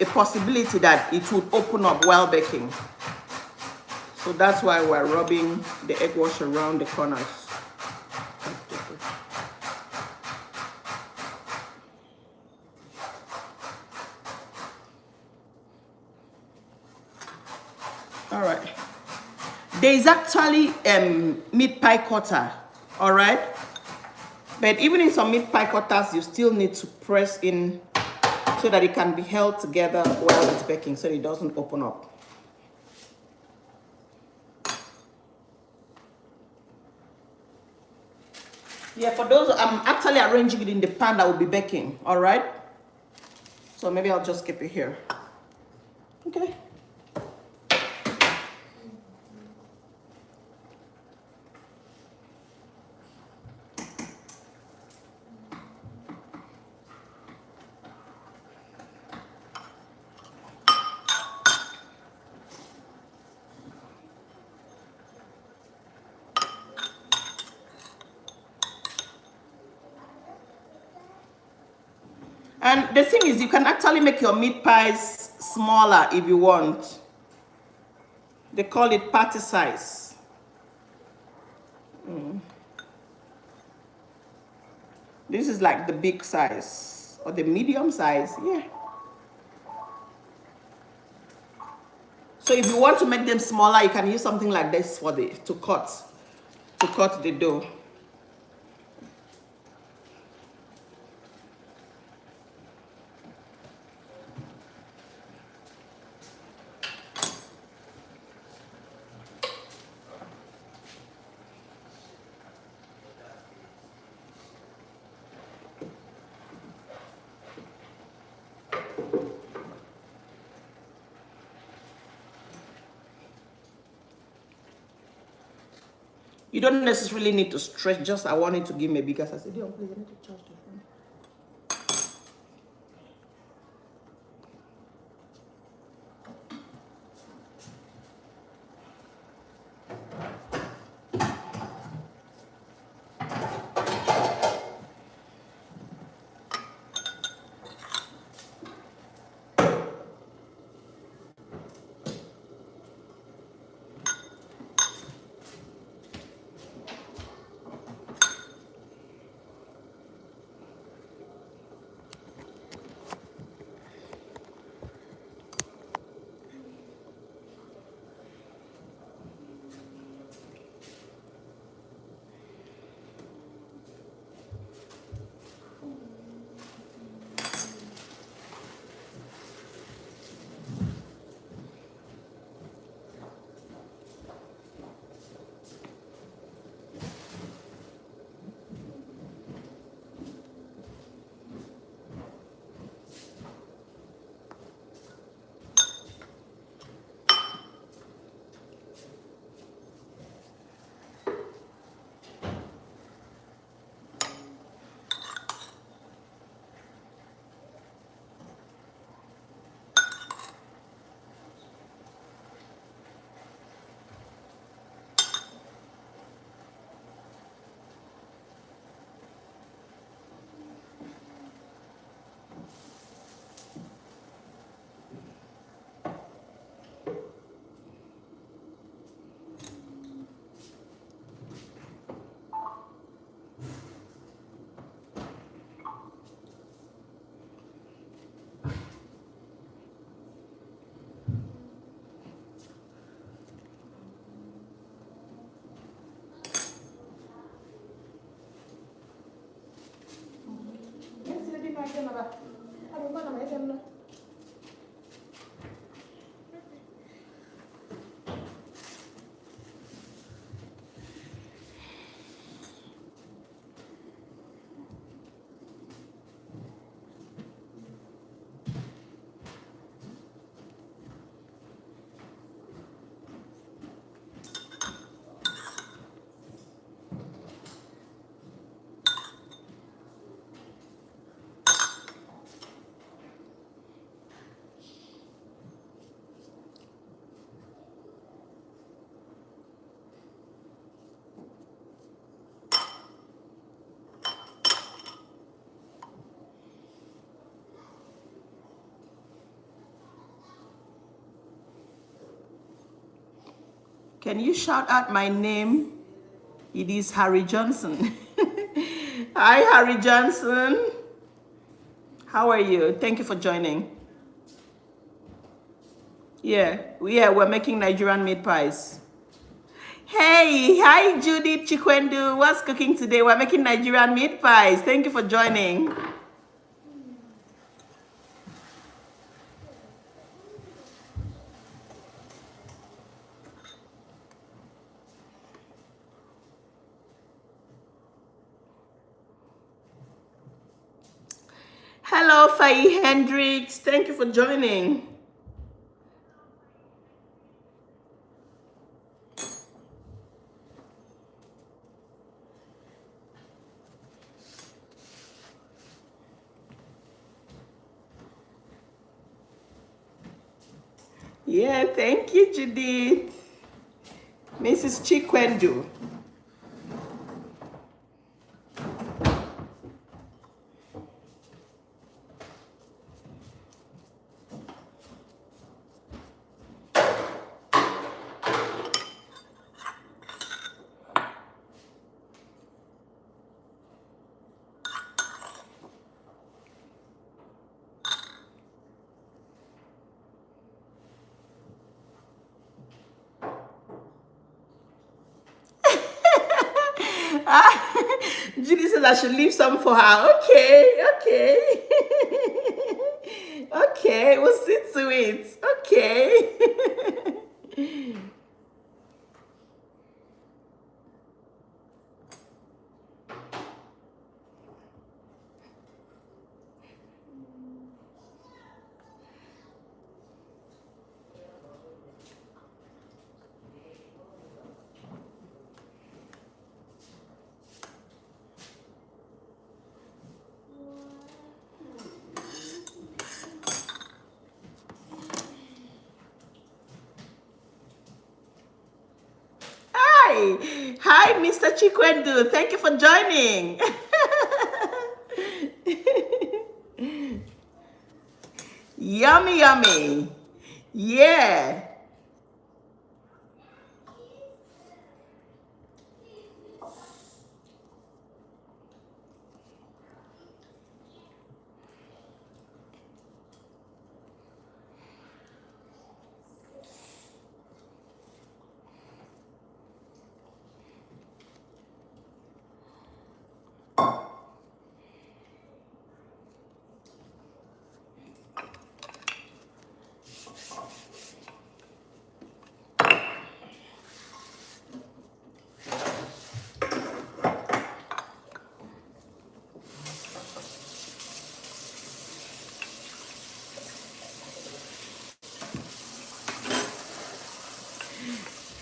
possibility that it would open up while baking. So that's why we're rubbing the egg wash around the corners. All right. There is actually meat pie cutter, all right? But even in some meat pie cutters, you still need to press in so that it can be held together while it's baking so it doesn't open up. Yeah, for those, I'm actually arranging it in the pan that will be baking, all right? So maybe I'll just keep it here. Okay. And the thing is, you can actually make your meat pies smaller if you want. They call it party size. This is like the big size or the medium size, yeah. So if you want to make them smaller, you can use something like this for to cut the dough. You don't necessarily need to stretch, just I want it to give me a bigger size. I said, please, I need to charge the phone. Can you shout out my name? It is Harry Johnson. Hi, Harry Johnson. How are you? Thank you for joining. Yeah, we're making Nigerian meat pies. Hey, hi, Judith Chikwendu. What's cooking today? We're making Nigerian meat pies. Thank you for joining. Hello, Faye Hendricks. Thank you for joining. Yeah, thank you, Judith. Mrs. Chikwendu. Judy says I should leave some for her. Okay, okay. Okay, we'll see to it. Okay. Hi, Mr. Chikwendu. Thank you for joining. Yummy, yummy. Yeah.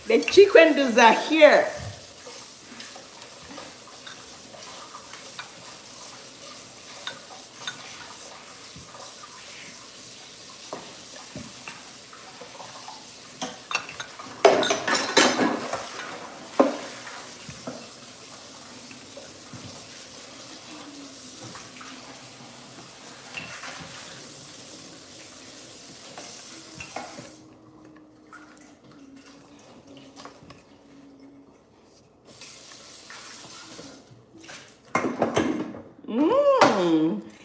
The Chikwendus are here.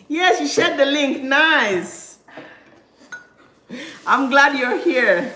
Yes, you shared the link. Nice. I'm glad you're here.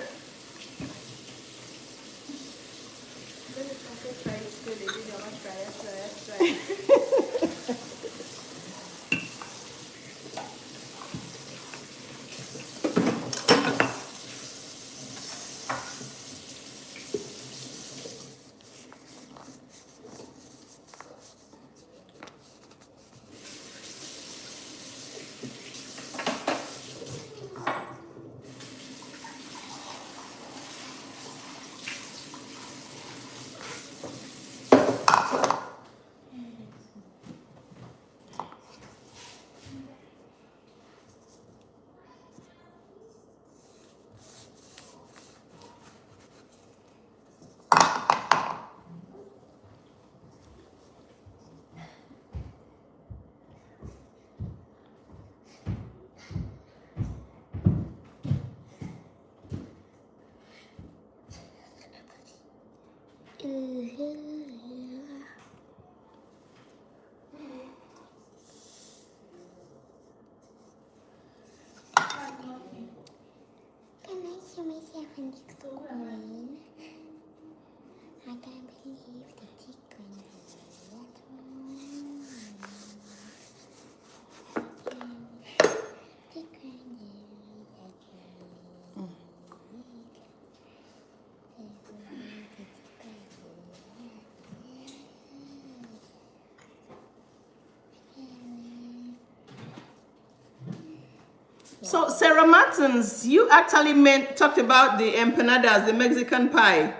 So Sarah Martins, you actually talked about the empanadas, the Mexican pie.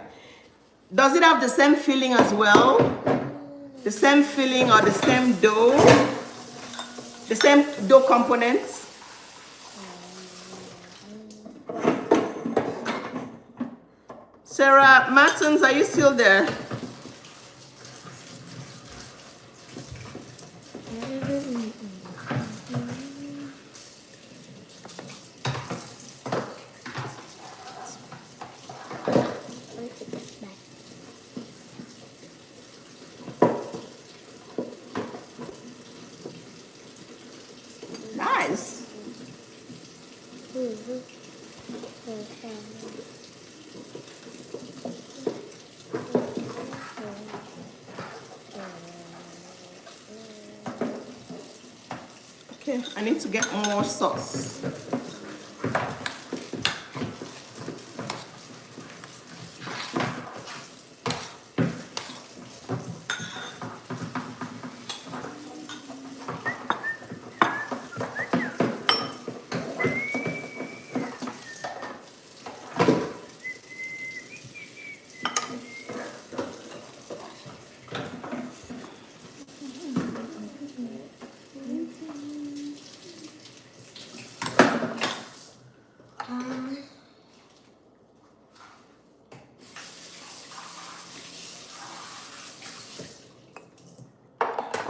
Does it have the same feeling as well? The same feeling or the same dough? The same dough components? Sarah Martins, are you still there? Nice. Okay, I need to get more sauce.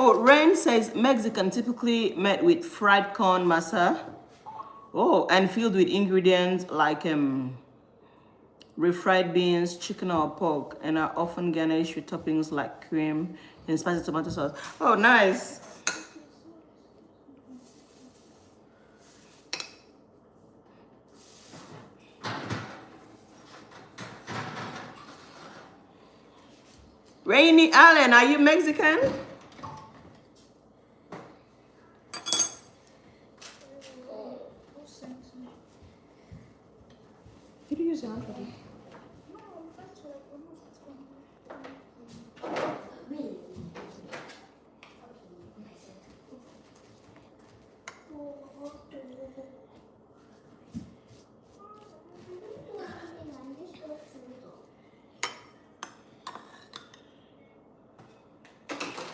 Oh, Rain says Mexican typically made with fried corn masa. Oh, and filled with ingredients like refried beans, chicken or pork, and are often garnished with toppings like cream and spicy tomato sauce. Oh, nice. Rainy Allen, are you Mexican? Did you use your hand for this?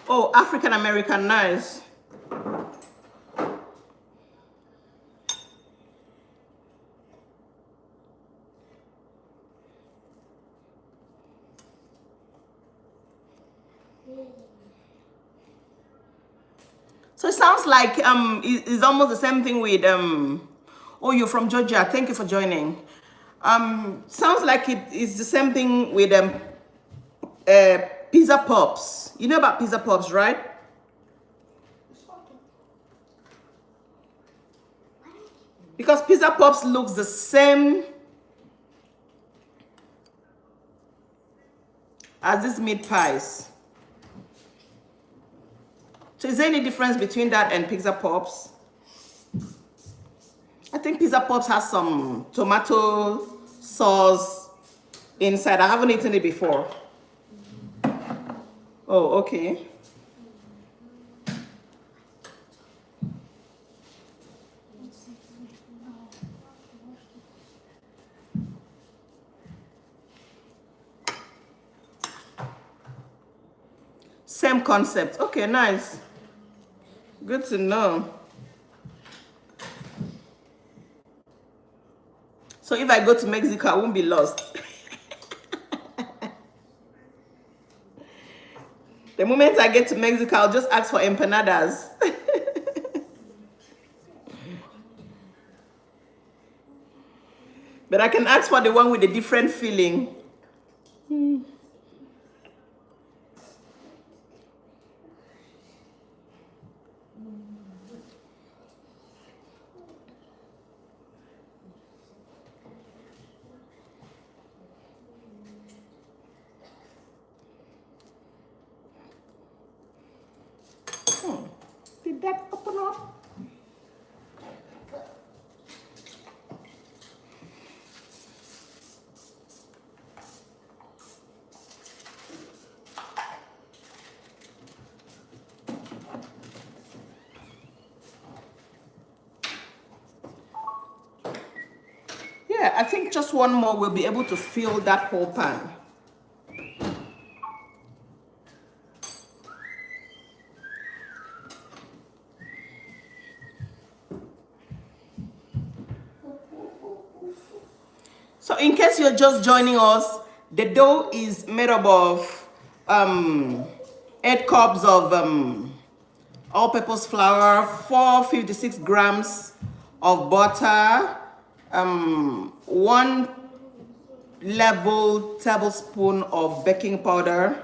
Oh, African American, nice. So it sounds like it's almost the same thing with oh, you're from Georgia. Thank you for joining. Sounds like it is the same thing with pizza pops. You know about pizza pops, right? Because pizza pops looks the same as these meat pies. So is there any difference between that and pizza pops? I think pizza pops has some tomato sauce inside. I haven't eaten it before. Oh, okay. Same concept. Okay, nice. Good to know. So if I go to Mexico, I won't be lost. The moment I get to Mexico, I'll just ask for empanadas. But I can ask for the one with a different feeling. Did that open up? Yeah, I think just one more will be able to fill that whole pan. So in case you're just joining us, the dough is made up of 8 cups of all-purpose flour, 456 grams of butter, 1 level tablespoon of baking powder,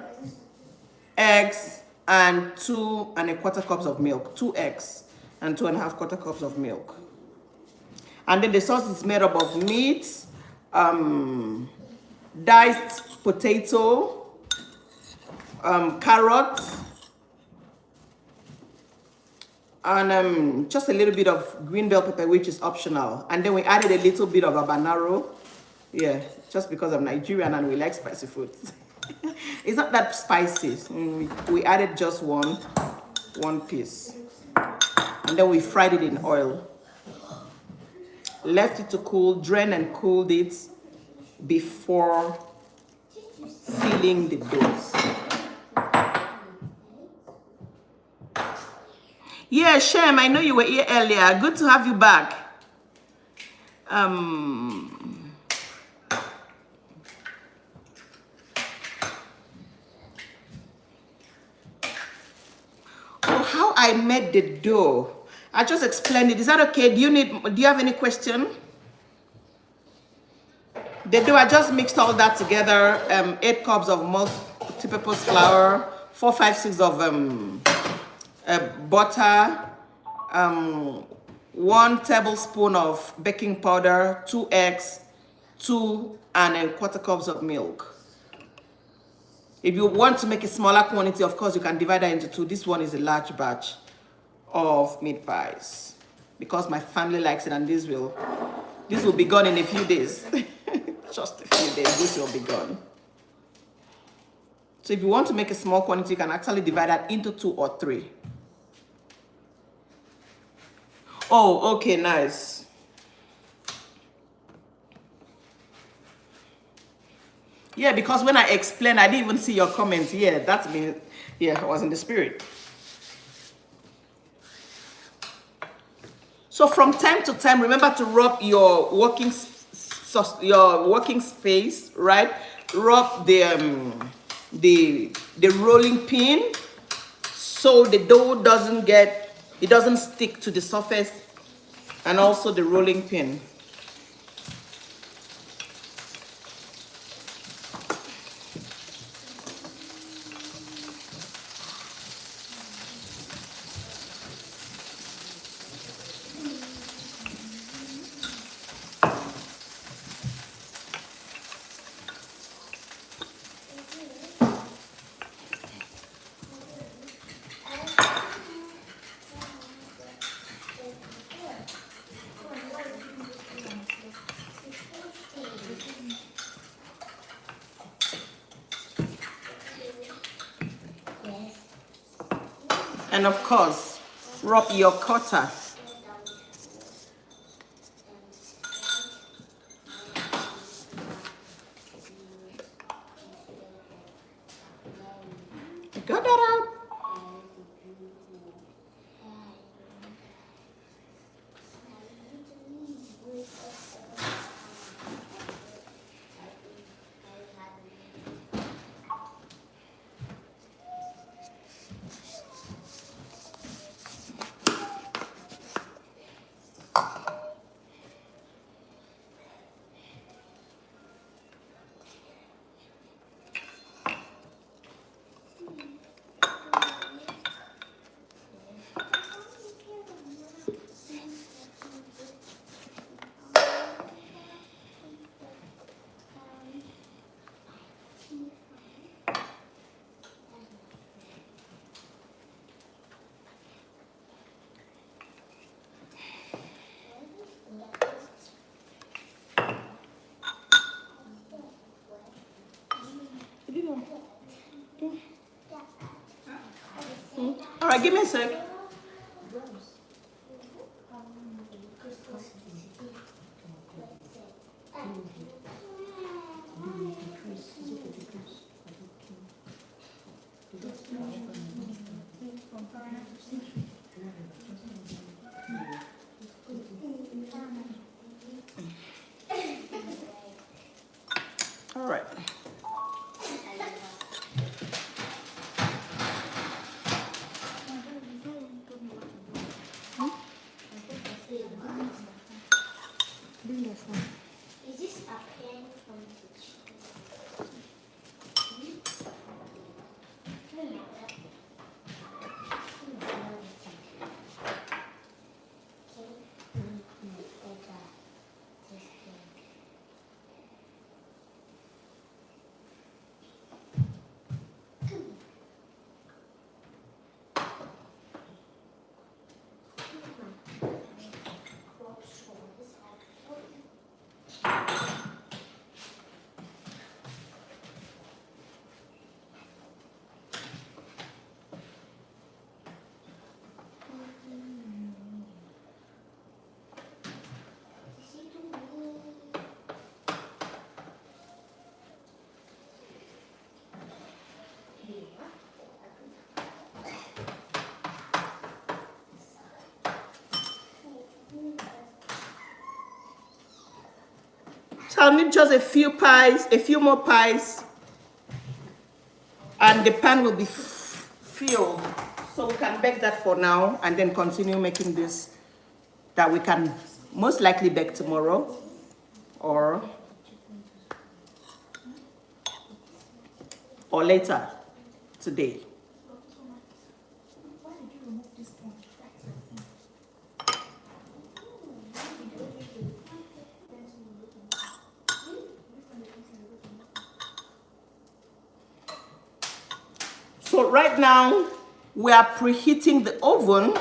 eggs, and 2 1/4 cups of milk. 2 eggs and 2 1/4 cups of milk. And then the sauce is made up of meat, diced potato, carrots, and just a little bit of green bell pepper, which is optional. And then we added a little bit of habanero, yeah, just because I'm Nigerian and we like spicy food. It's not that spicy. We added just one piece, and then we fried it in oil. Left it to cool, drained and cooled it before filling the doughs. Yeah, Shem, I know you were here earlier. Good to have you back. Oh, how I made the dough. I just explained it. Is that okay? Do you have any question? The dough, I just mixed all that together. 8 cups of multi-purpose flour, 4, 5, 6 of butter, 1 tablespoon of baking powder, 2 eggs, 2 1/4 cups of milk. If you want to make a smaller quantity, of course, you can divide that into 2. This one is a large batch of meat pies because my family likes it, and this will be gone in a few days. Just a few days, this will be gone. So if you want to make a small quantity, you can actually divide that into 2 or 3. Oh, okay, nice. Yeah, because when I explained, I didn't even see your comments. Yeah, that's me. Yeah, I was in the spirit. So from time to time, remember to rub your working space, right? Rub the rolling pin so the dough doesn't stick to the surface, and also the rolling pin. And of course, rub your cutter. Got that out? All right, give me a sec. So I'll need just a few more pies, and the pan will be filled. So we can bake that for now and then continue making this that we can most likely bake tomorrow or later today. So right now we are preheating the oven,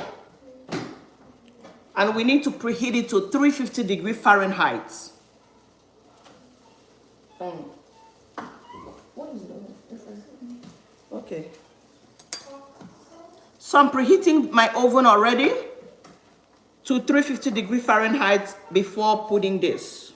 and we need to preheat it to 350 Fahrenheit. Okay. So I'm preheating my oven already to 350 Fahrenheit before putting this.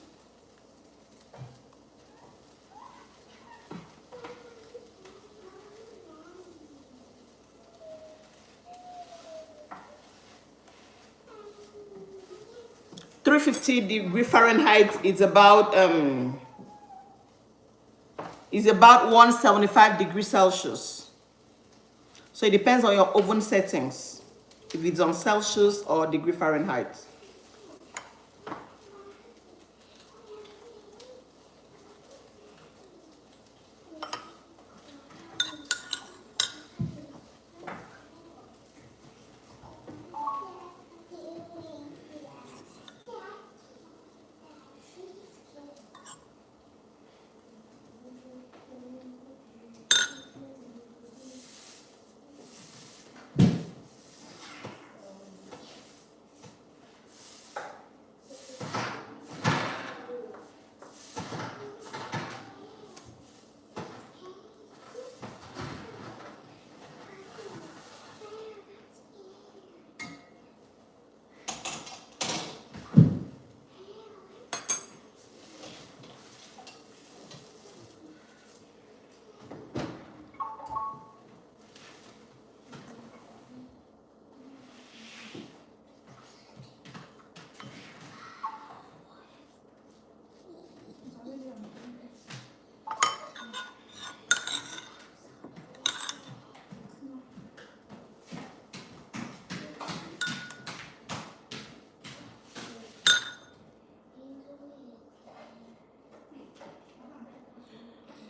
Fahrenheit is about 175 degrees Celsius. So it depends on your oven settings, if it's on Celsius or degree Fahrenheit.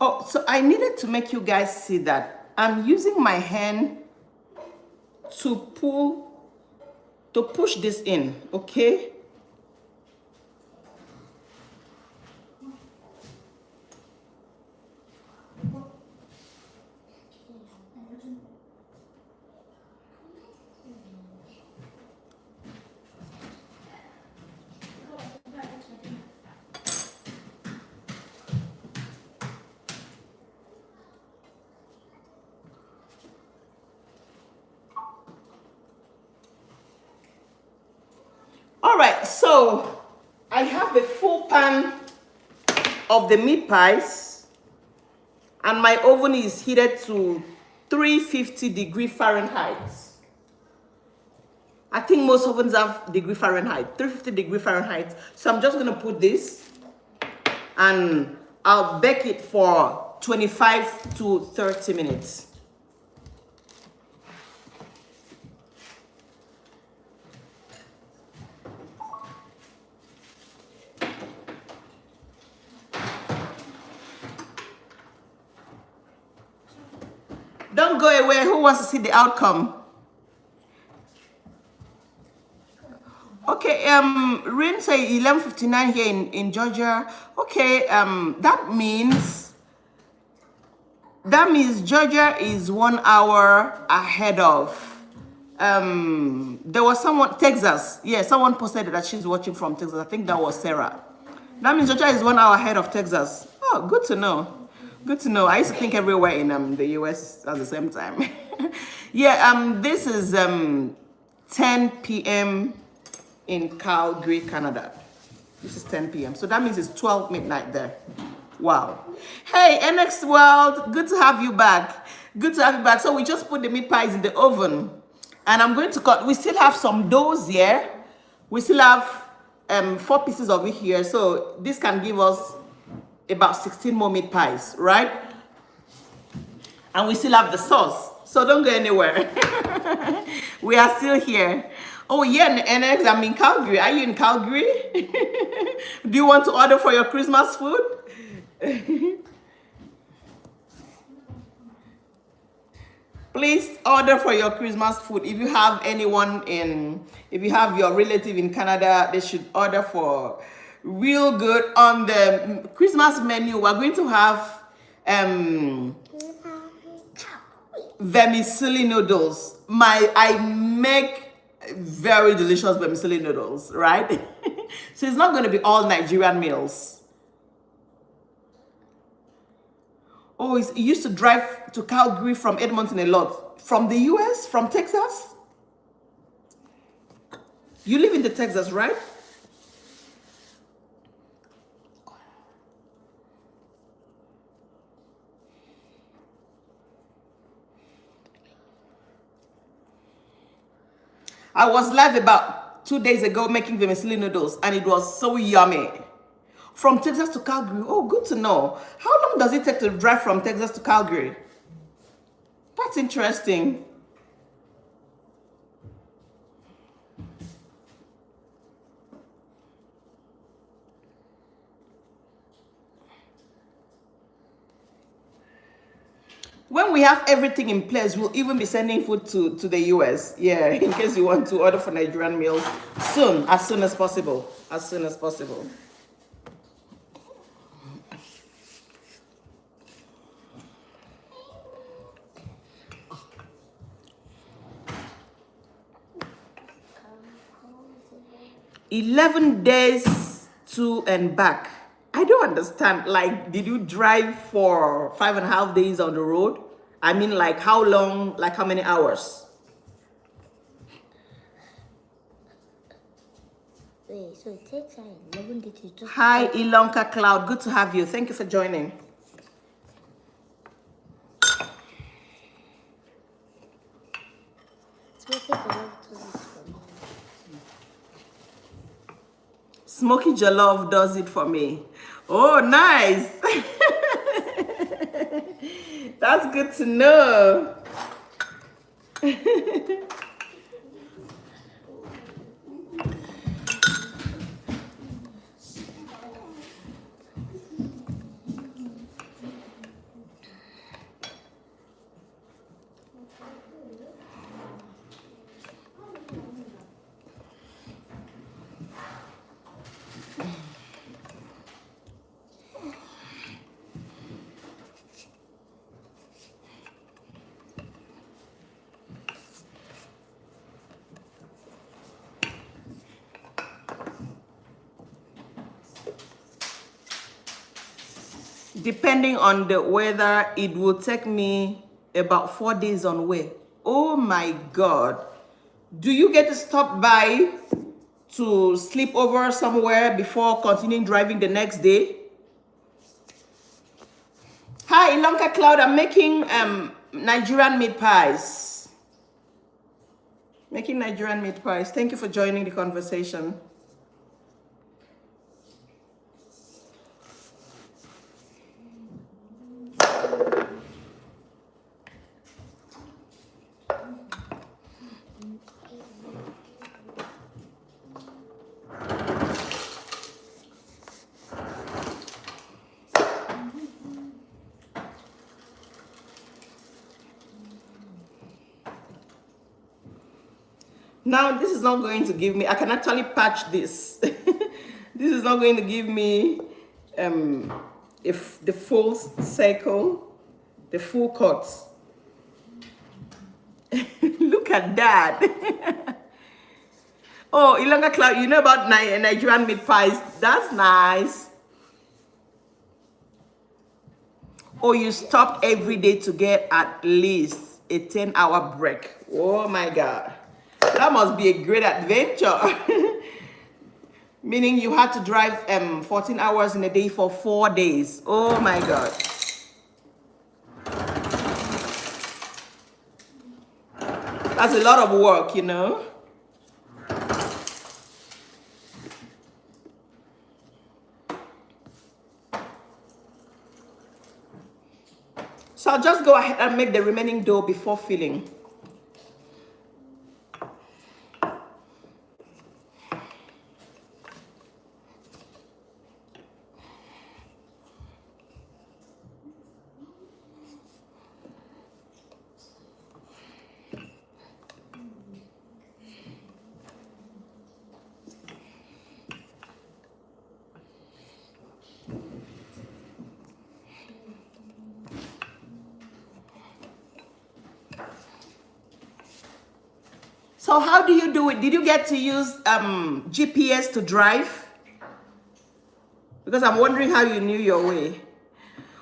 Oh, so I needed to make you guys see that I'm using my hand to push this in, okay? All right, so I have a full pan of the meat pies, and my oven is heated to 350 Fahrenheit. I think most ovens have degree Fahrenheit, 350 Fahrenheit. So I'm just gonna put this, and I'll bake it for 25 to 30 minutes. Don't go away. Who wants to see the outcome? Okay, rain say 11:59 here in Georgia. Okay, that means Georgia is 1 hour ahead of. There was someone, Texas. Yeah, someone posted that she's watching from Texas. I think that was Sarah. That means Georgia is 1 hour ahead of Texas. Oh, good to know. Good to know. I used to think everywhere in the US at the same time. Yeah, this is 10 p.m. in Calgary, Canada. This is 10 p.m. So that means it's 12 midnight there. Wow. Hey, NX World, good to have you back. Good to have you back. So we just put the meat pies in the oven, and I'm going to cut. We still have some doughs here. We still have 4 pieces of it here. So this can give us about 16 more meat pies, right? And we still have the sauce. So don't go anywhere. We are still here. Oh yeah, and I'm in Calgary. Are you in Calgary? Do you want to order for your Christmas food? Please order for your Christmas food. If you have if you have your relative in Canada, they should order for real good. On the Christmas menu, we're going to have vermicelli noodles. I make very delicious vermicelli noodles, right? So it's not going to be all Nigerian meals. Oh, he used to drive to Calgary from Edmonton a lot. From the US? From Texas? You live in the Texas, right? I was live about 2 days ago making vermicelli noodles, and it was so yummy. From Texas to Calgary. Oh, good to know. How long does it take to drive from Texas to Calgary? That's interesting. When we have everything in place, we'll even be sending food to the US. Yeah, in case you want to order for Nigerian meals soon as possible. As soon as possible. "11 days to and back." I don't understand. Like, did you drive for 5.5 days on the road? I mean, like, how long? Like, how many hours? Wait, so it takes 11 days to just... Hi, Ilonka Cloud. Good to have you. Thank you for joining. Smoky Jollof does it for me. Oh, nice. That's good to know. Depending on the weather, it will take me about 4 days on way. Oh my God. Do you get to stop by to sleep over somewhere before continuing driving the next day? Hi, Ilonka Cloud. I'm making Nigerian meat pies. Making Nigerian meat pies. Thank you for joining the conversation. Now, this is not going to give me, I can actually patch this. This is not going to give me if the full circle, the full cut. Look at that. Oh, Ilonga Cloud, you know about Nigerian meat pies. That's nice. Oh, you stopped every day to get at least a 10-hour break. Oh my God. That must be a great adventure. Meaning you had to drive 14 hours in a day for 4 days. Oh my God. That's a lot of work, you know. So I'll just go ahead and make the remaining dough before filling. So how do you do it? Did you get to use GPS to drive? Because I'm wondering how you knew your way.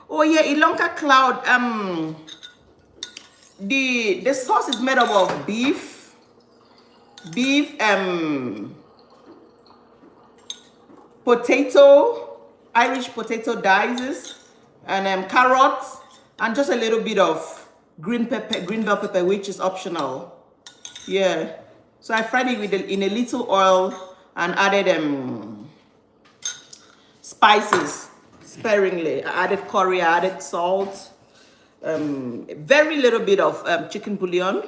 Oh yeah, Ilonka Cloud. The sauce is made up of beef, potato, Irish potato dices, and carrots, and just a little bit of green bell pepper, which is optional. Yeah, so I fried it with in a little oil and added spices sparingly. I added curry, I added salt, very little bit of chicken bouillon.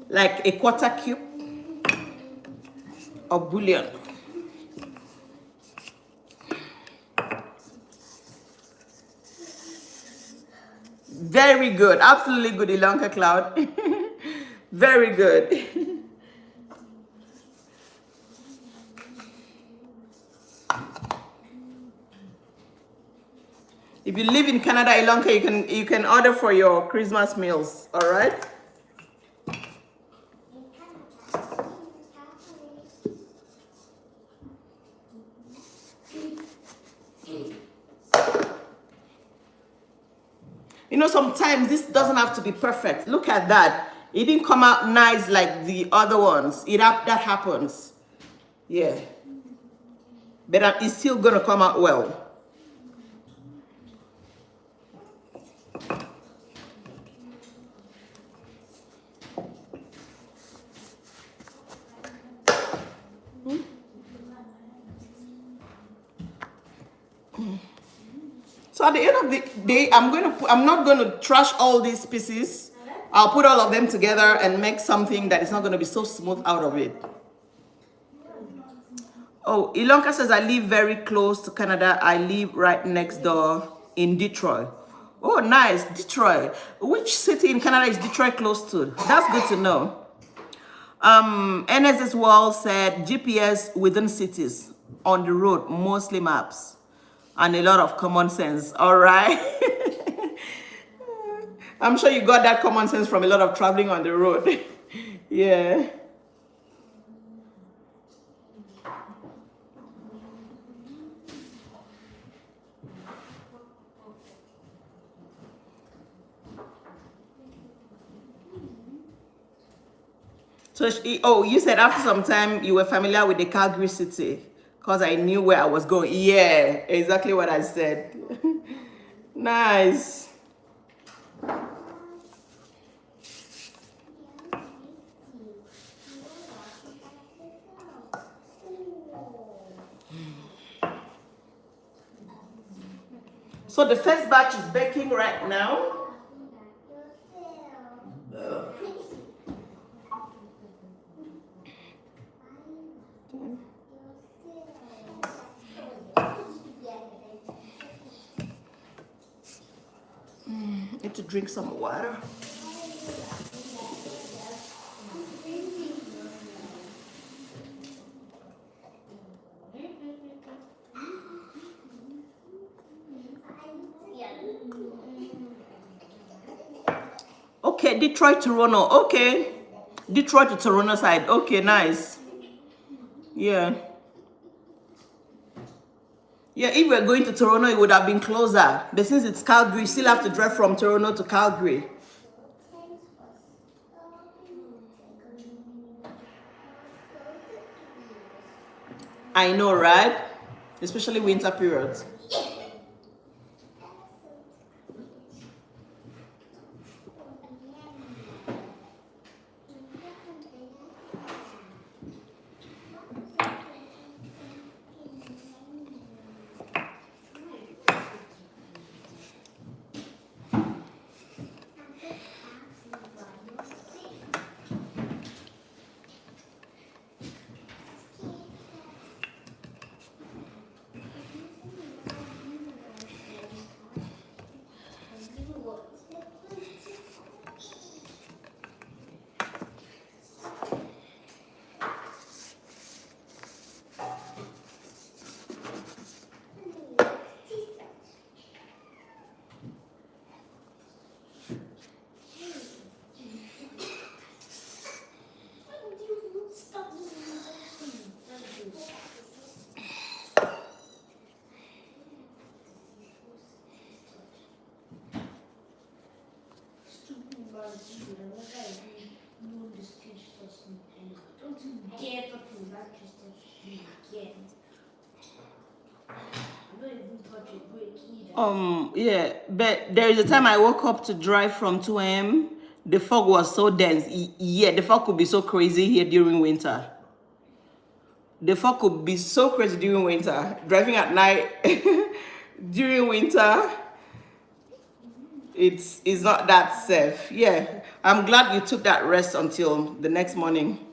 Like a quarter cube of bouillon. Very good, absolutely good, Ilonka Cloud. Very good. If you live in Canada, Ilonka, you can order for your Christmas meals, all right? You know, sometimes this doesn't have to be perfect. Look at that. It didn't come out nice like the other ones. That happens. Yeah. But it's still going to come out well. So at the end of the day, I'm not going to trash all these pieces. I'll put all of them together and make something that is not going to be so smooth out of it. Oh, Ilonka says, I live very close to Canada. I live right next door in Detroit. Oh, nice, Detroit. Which city in Canada is Detroit close to? That's good to know. NSS Wall said GPS within cities, on the road, mostly maps, and a lot of common sense. All right. I'm sure you got that common sense from a lot of traveling on the road. Yeah. So, oh, you said after some time you were familiar with the Calgary city because I knew where I was going. Yeah, exactly what I said. Nice. So the first batch is baking right now. Need to drink some water. Okay, Detroit, Toronto. Okay. Detroit to Toronto side. Okay, nice. Yeah. Yeah, if we're going to Toronto, it would have been closer. But since it's Calgary, you still have to drive from Toronto to Calgary. I know, right? Especially winter periods. TV. I never even known the stage first name. And don't you dare talk to that Christian again. I'm not even touch it, go a kid. Yeah, but there is a time I woke up to drive from 2 a.m. The fog was so dense. Yeah, the fog could be so crazy here during winter. The fog could be so crazy during winter. Driving at night during winter, it's not that safe. Yeah, I'm glad you took that rest until the next morning.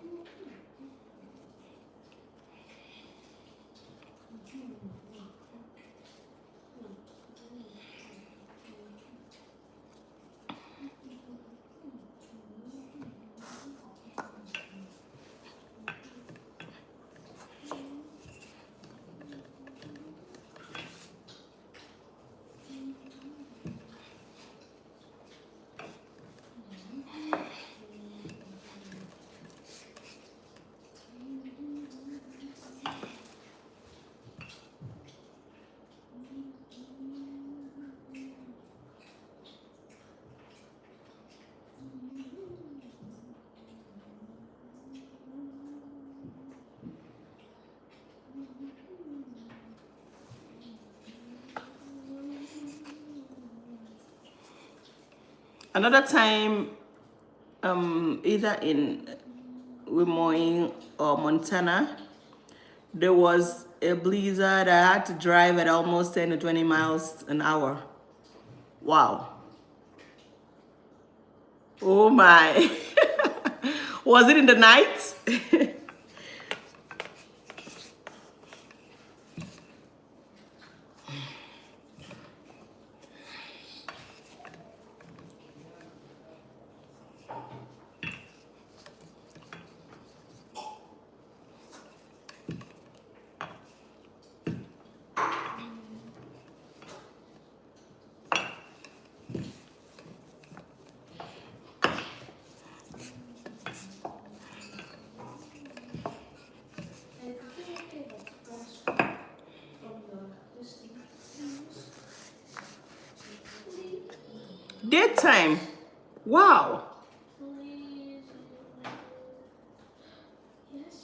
Another time, either in Wimoing or Montana, there was a blizzard. I had to drive at almost 10 to 20 miles an hour. Wow. Oh my. Was it in the night? Daytime. Wow. Yes, yes.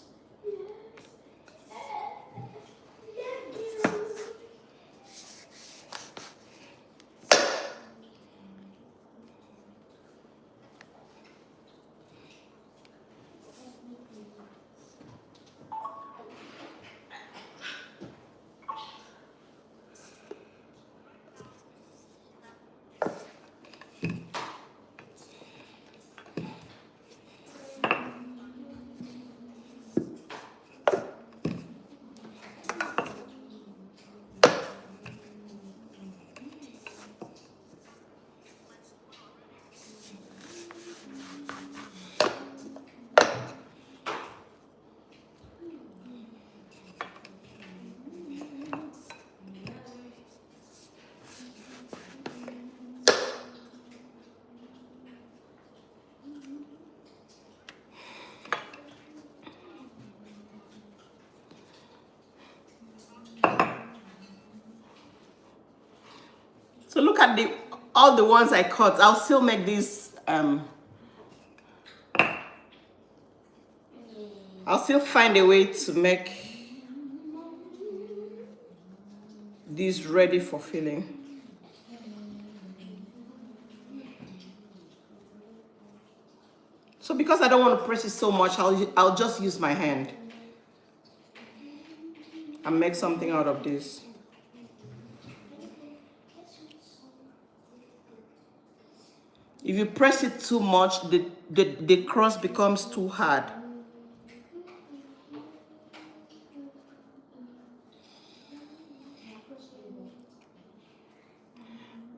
So look at all the ones I cut. I'll still make this. I'll still find a way to make these ready for filling. So because I don't want to press it so much, I'll just use my hand and make something out of this. If you press it too much, the crust becomes too hard.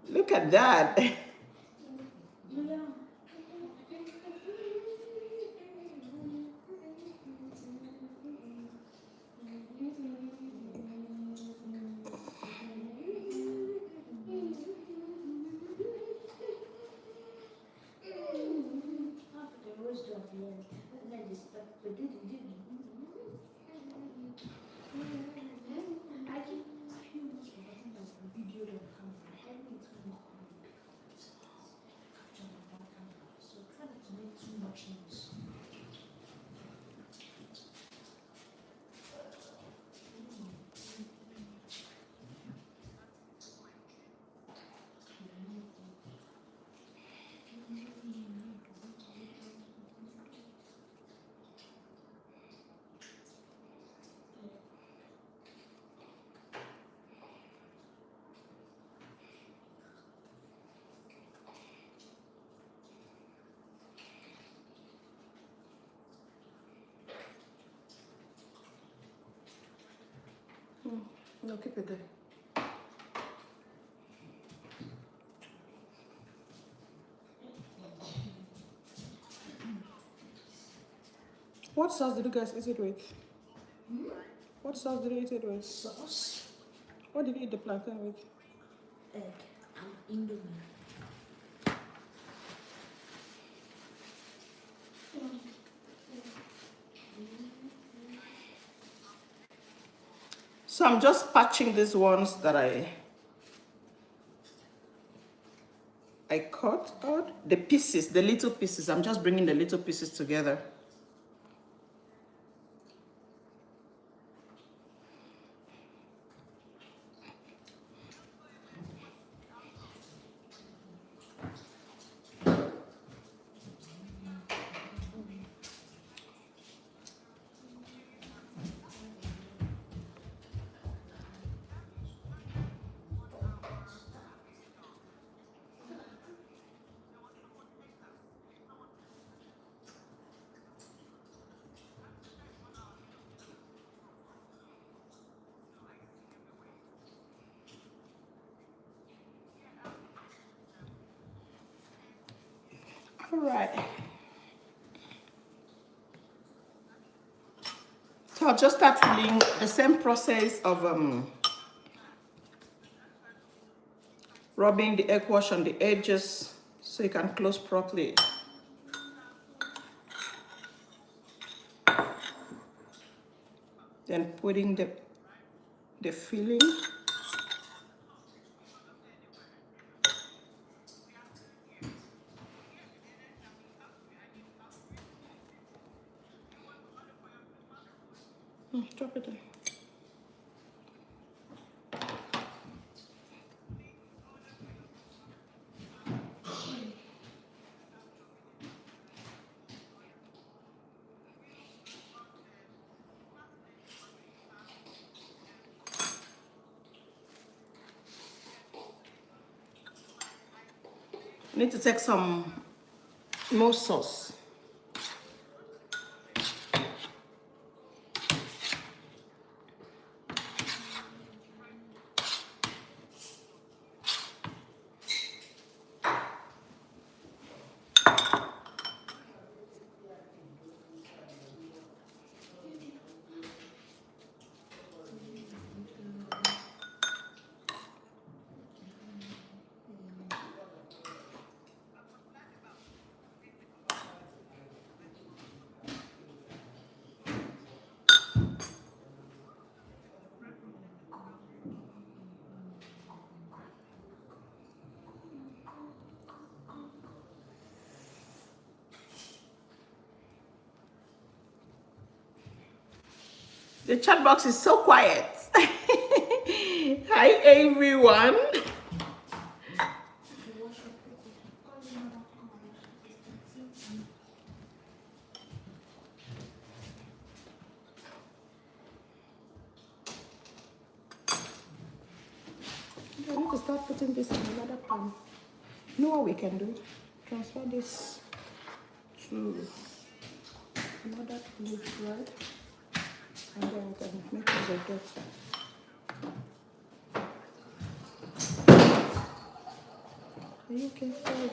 Look at that. No, keep it there. What sauce did you guys eat it with? What sauce did you eat it with? Sauce, What did you eat the plantain with? egg, and indomie. So I'm just patching these ones that I cut out. The pieces, the little pieces. I'm just bringing the little pieces together. All right. So I'll just start filling the same process of rubbing the egg wash on the edges so you can close properly. Then putting the filling. Drop it in. I need to take some more sauce. The chat box is so quiet. Hi everyone. I need to start putting this in another pan. You know what we can do? Transfer this to another plate, right? And then we can make it like that. Are you okay? Sorry.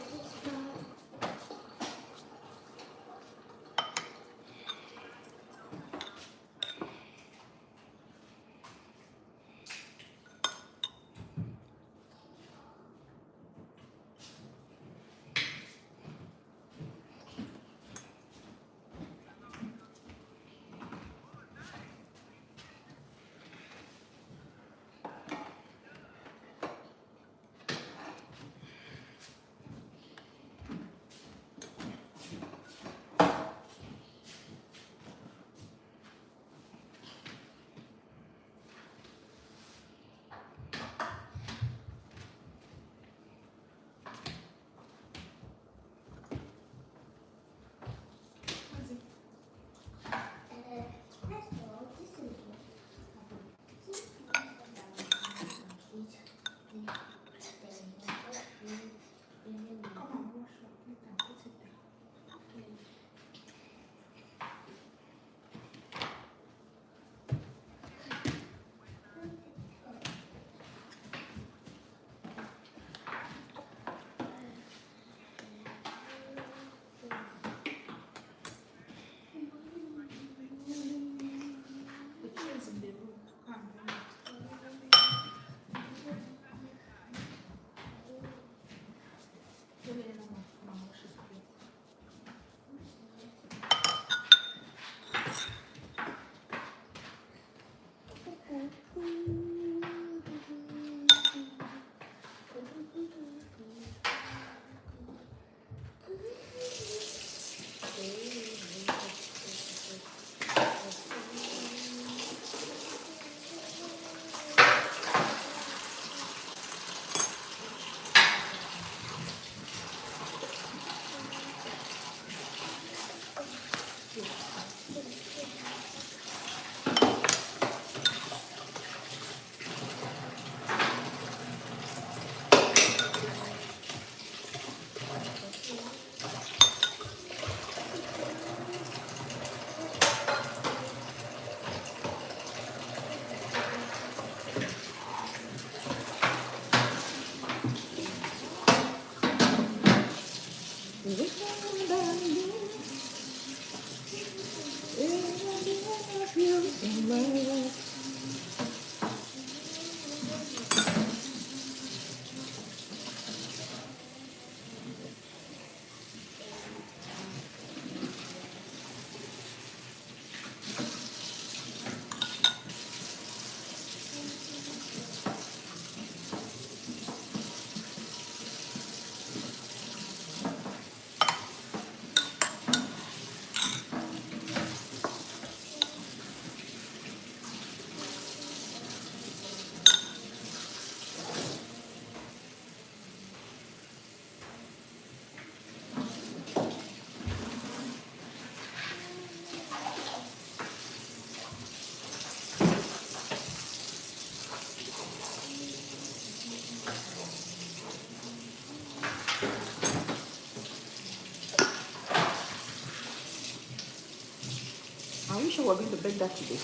Are we sure we're going to bake that today?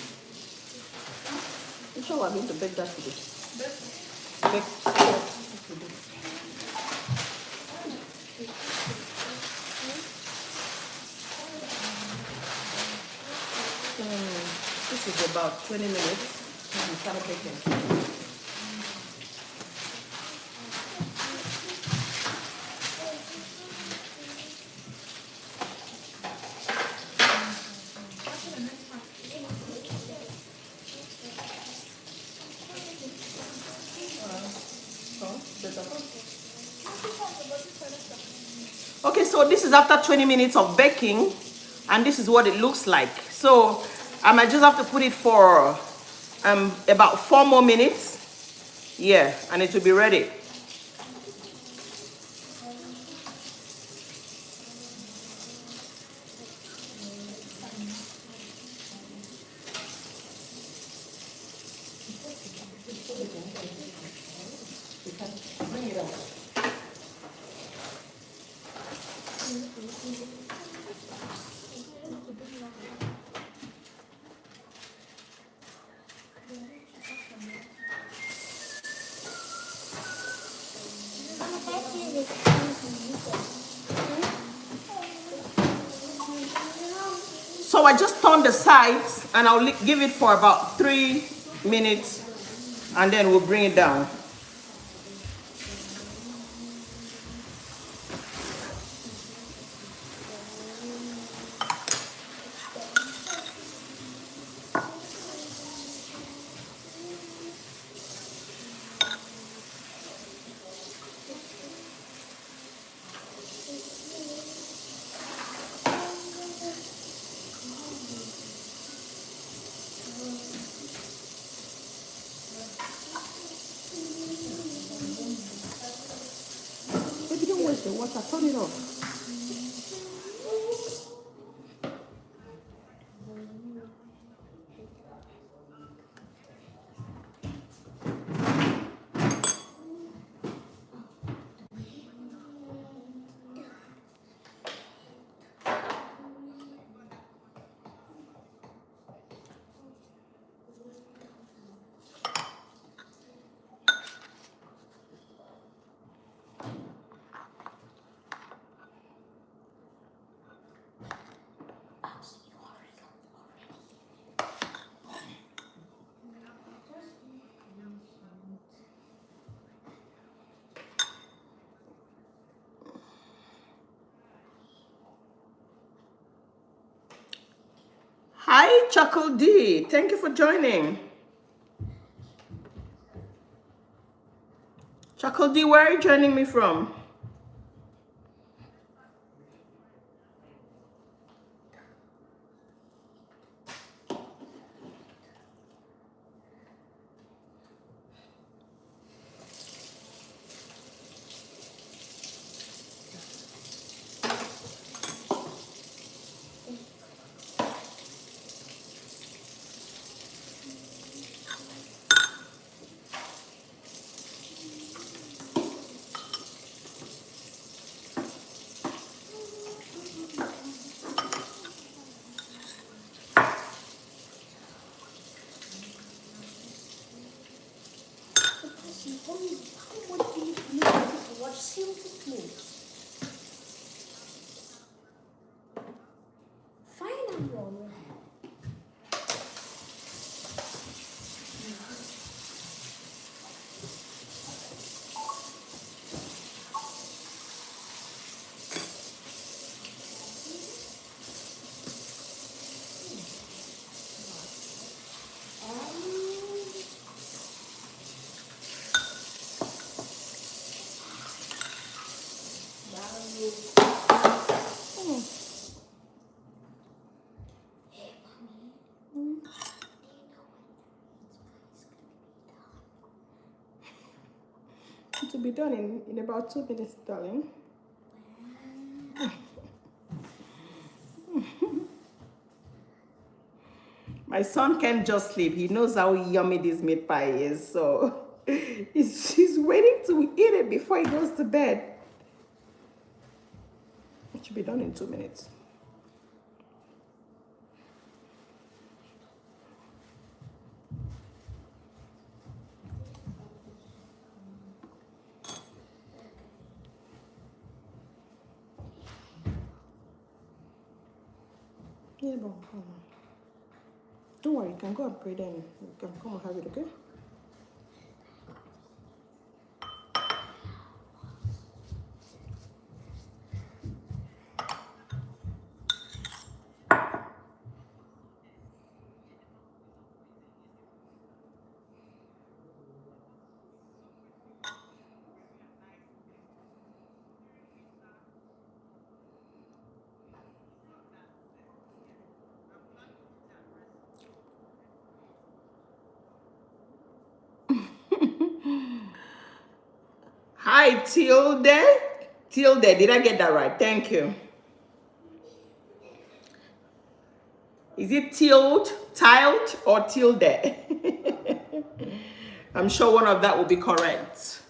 I'm sure we're going to bake that today. Bake. This is about 20 minutes. And we start baking. Okay, so this is after 20 minutes of baking, and this is what it looks like. So I might just have to put it for about 4 more minutes. Yeah, and it will be ready. So I just turn the sides and I'll give it for about 3 minutes and then we'll bring it down. Baby, don't waste the water, turn it off. Hi, Chuckle D. Thank you for joining. Chuckle D, where are you joining me from? Hey, mommy. It will be done in about 2 minutes, darling. My son can't just sleep. He knows how yummy this meat pie is, so he's waiting to eat it before he goes to bed. It should be done in 2 minutes. Yeah, but don't worry, you can go and pray then. You can come and have it, okay? Hi, Tilde. Tilde, did I get that right? Thank you. Is it tiled, or tilde? I'm sure one of that will be correct.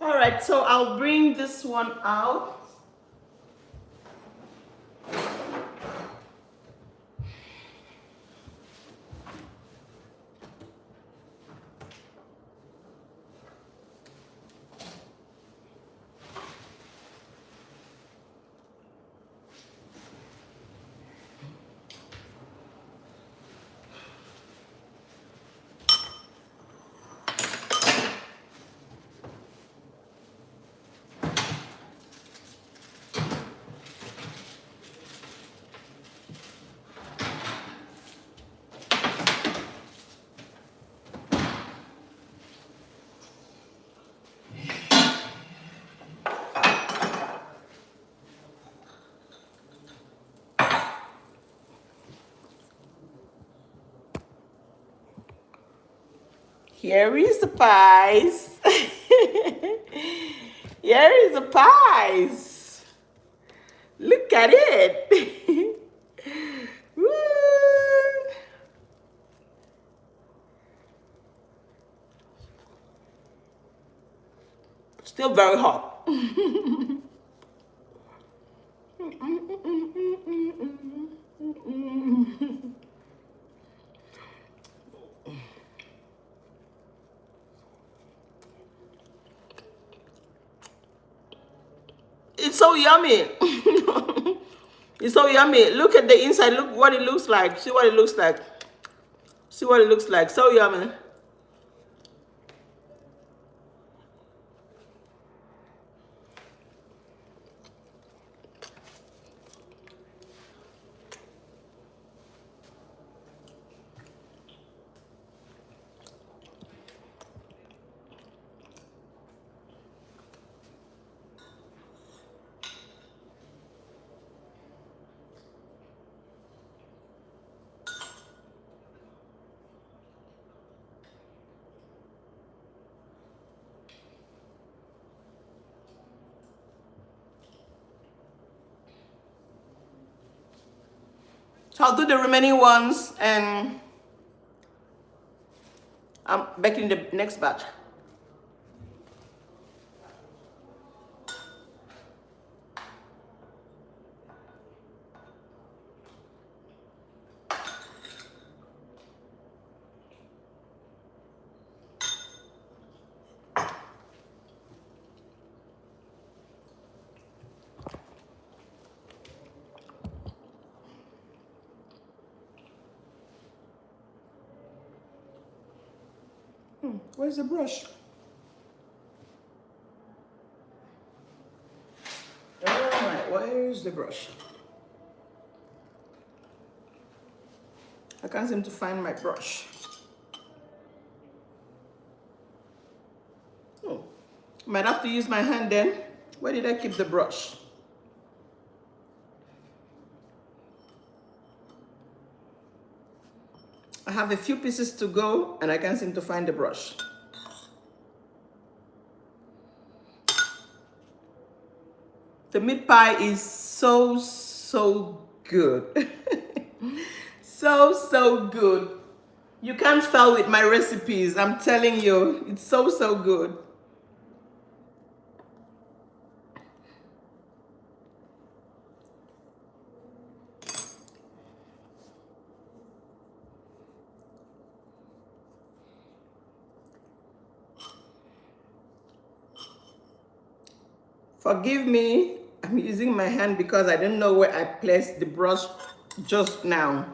All right, so I'll bring this one out. Here is the pies. Here is the pies. Look at it. Woo. Still very hot. It's so yummy. It's so yummy. Look at the inside. Look what it looks like. See what it looks like. See what it looks like. So yummy. So I'll do the remaining ones and I'm baking the next batch. Where's the brush? Oh my, where's the brush? I can't seem to find my brush. Oh, might have to use my hand then. Where did I keep the brush? I have a few pieces to go and I can't seem to find the brush. The meat pie is so good. So good. You can't fail with my recipes, I'm telling you. It's so good. Forgive me, I'm using my hand because I didn't know where I placed the brush just now.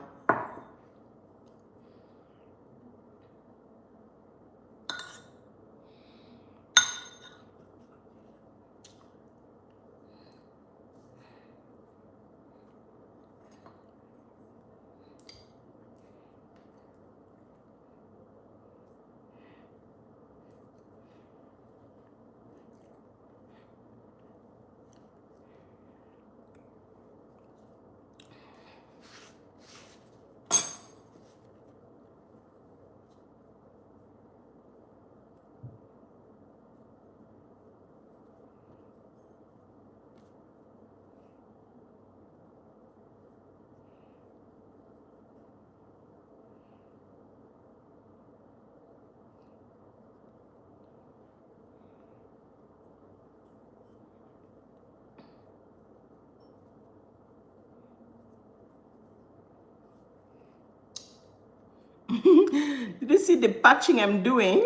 Did you see the patching I'm doing?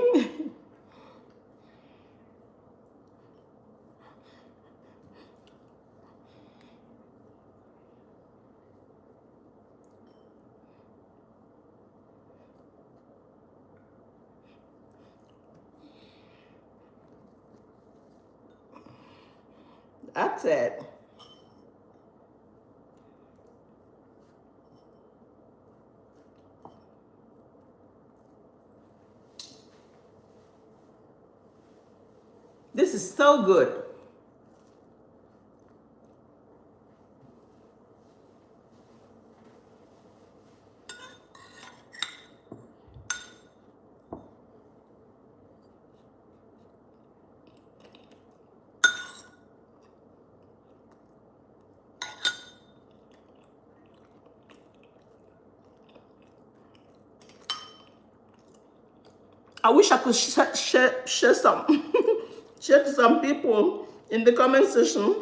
That's it. This is so good. I wish I could share some, share to some people in the comment section.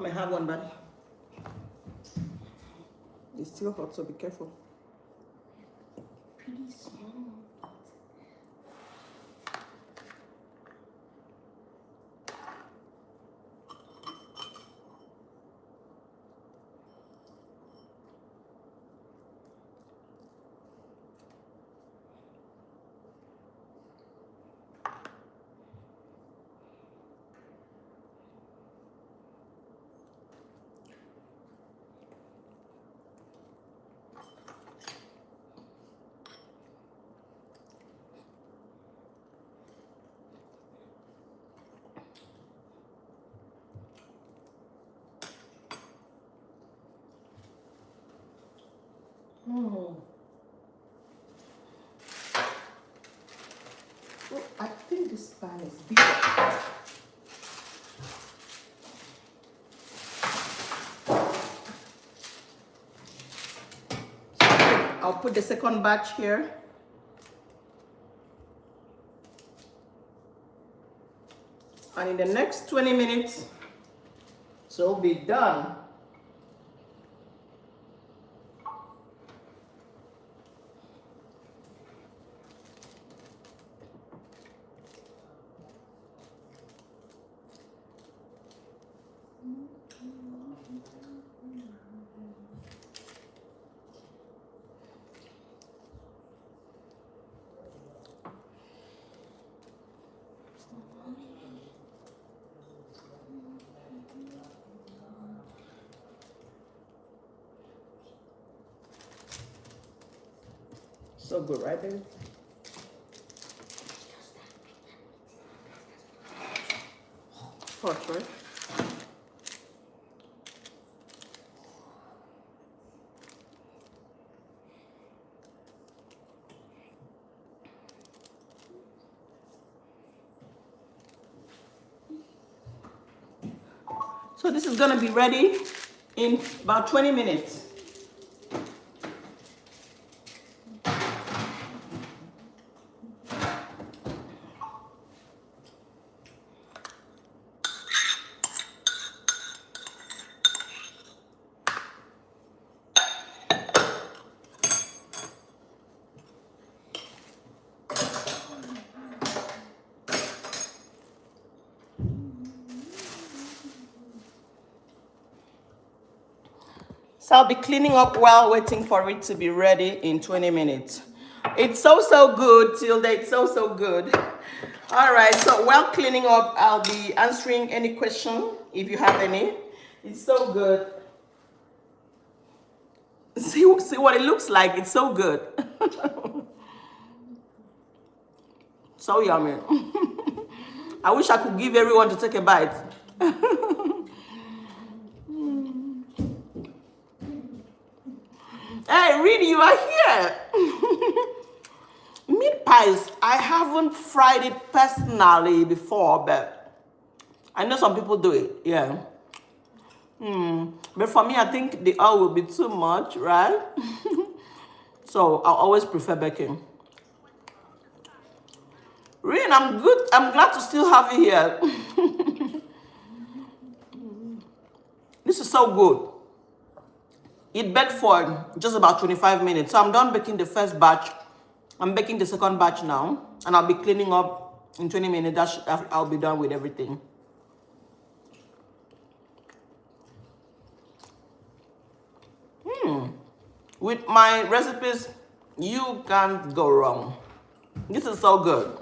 Come and have one, buddy. It's still hot, so be careful. Pretty small. Oh, I think this pan is bigger. I'll put the second batch here. And in the next 20 minutes, so it'll be done. So good, right, baby? Hot, right? So this is gonna be ready in about 20 minutes. So I'll be cleaning up while waiting for it to be ready in 20 minutes. It's so good, Tilda. It's so good. All right, so while cleaning up, I'll be answering any question if you have any. It's so good. See what it looks like. It's so good. So yummy. I wish I could give everyone to take a bite. Hey, Reedy, you are here. Meat pies, I haven't fried it personally before, but I know some people do it, yeah. But for me, I think the oil will be too much, right? So I always prefer baking. Reed, I'm good. I'm glad to still have you here. This is so good. It baked for just about 25 minutes. So I'm done baking the first batch. I'm baking the second batch now. And I'll be cleaning up in 20 minutes. I'll be done with everything. With my recipes, you can't go wrong. This is so good.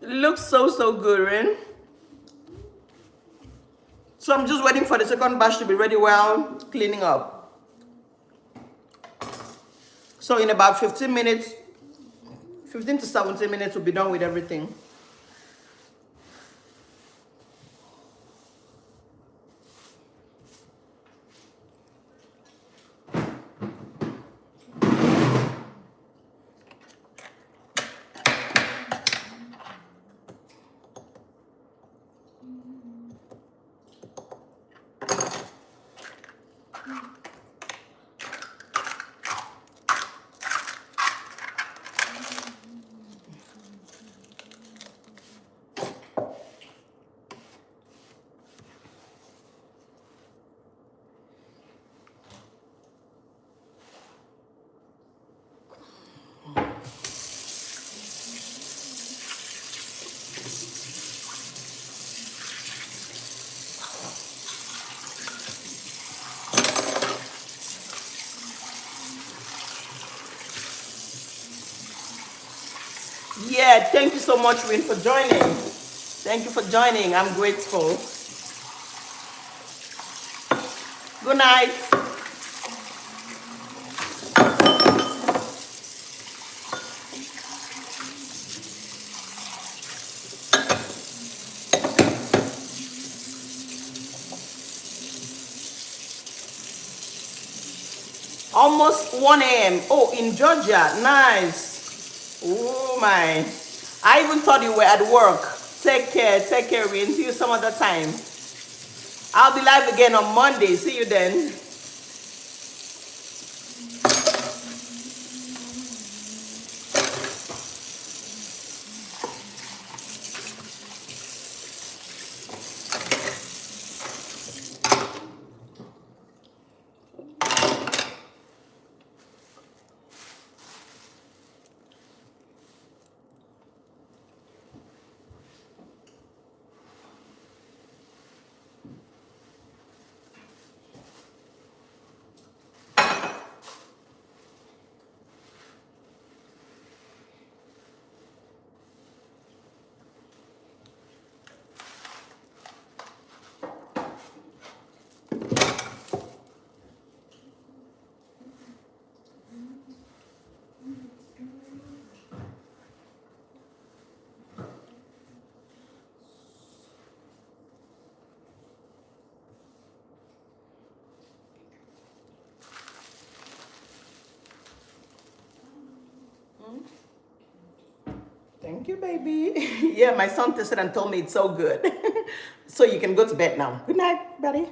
It looks so good, right? So I'm just waiting for the second batch to be ready while cleaning up. So in about 15 minutes, 15 to 17 minutes, we'll be done with everything. Yeah, thank you so much, Win, for joining. Thank you for joining. I'm grateful. Good night. Almost 1 a.m. Oh, in Georgia. Nice. Oh, my. I even thought you were at work. Take care, Win. See you some other time. I'll be live again on Monday. See you then. Thank you, baby. Yeah, my son tested and told me it's so good. So you can go to bed now. Good night, buddy.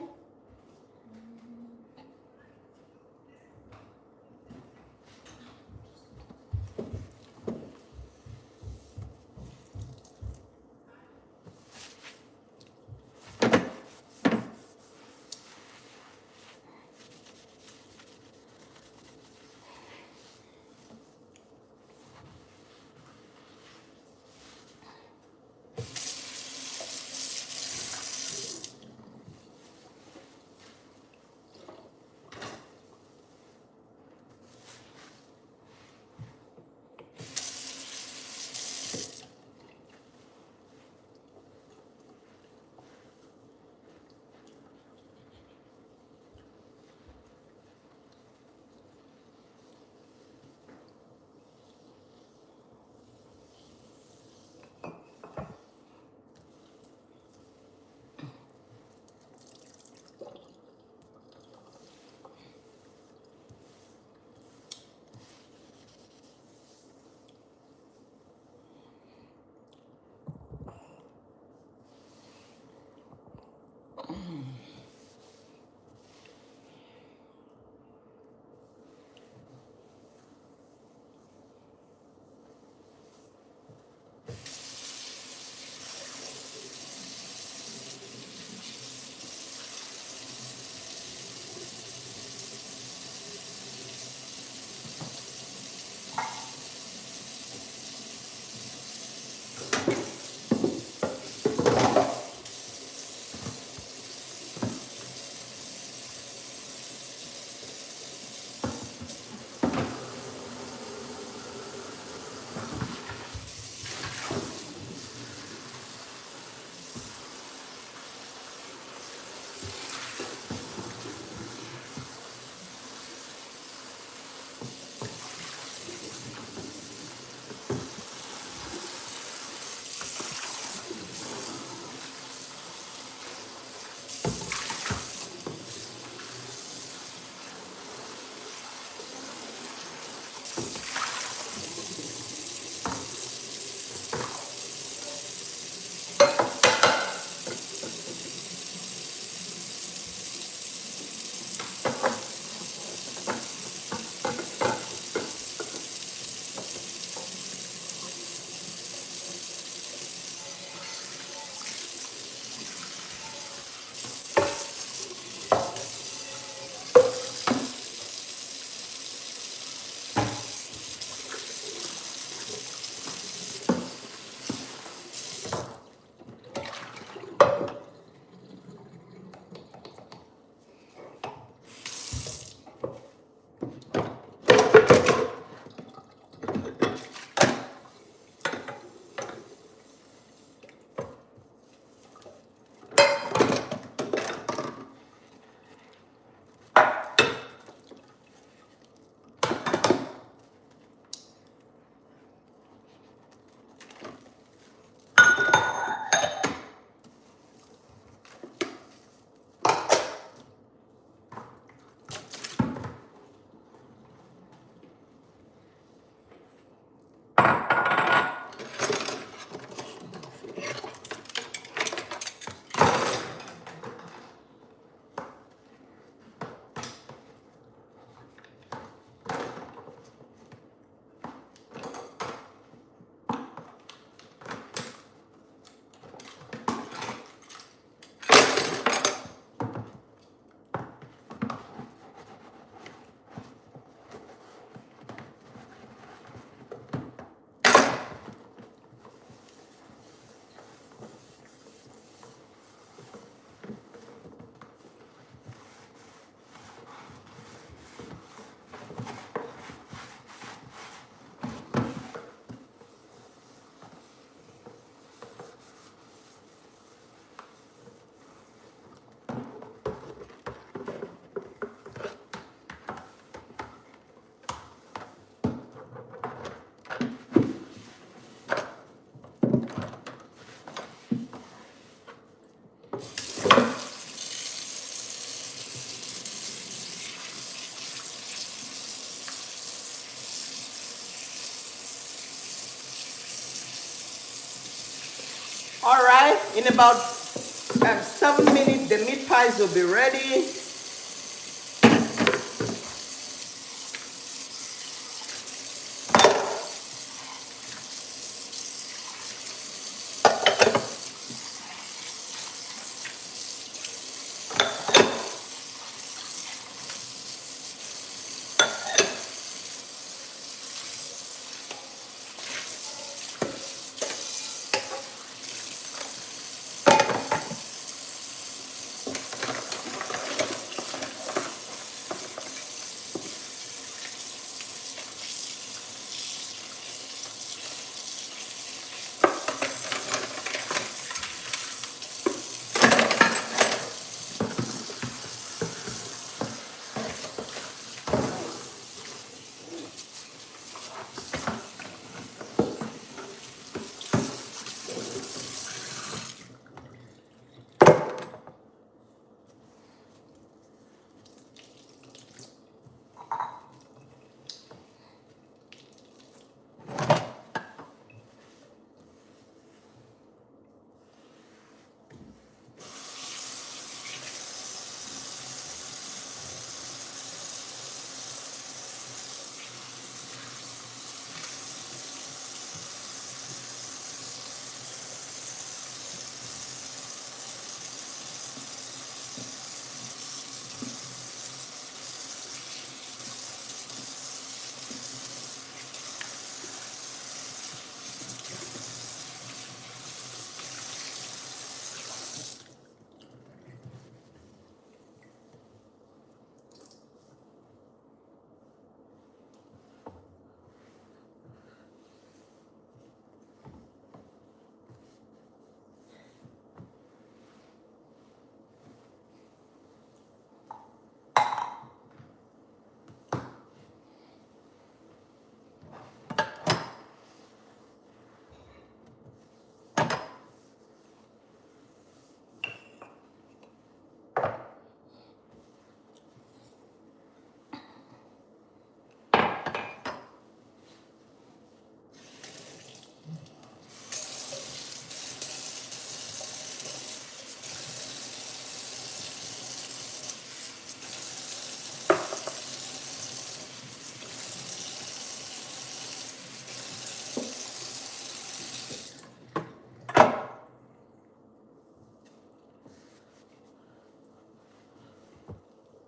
All right, in about 7 minutes, the meat pies will be ready.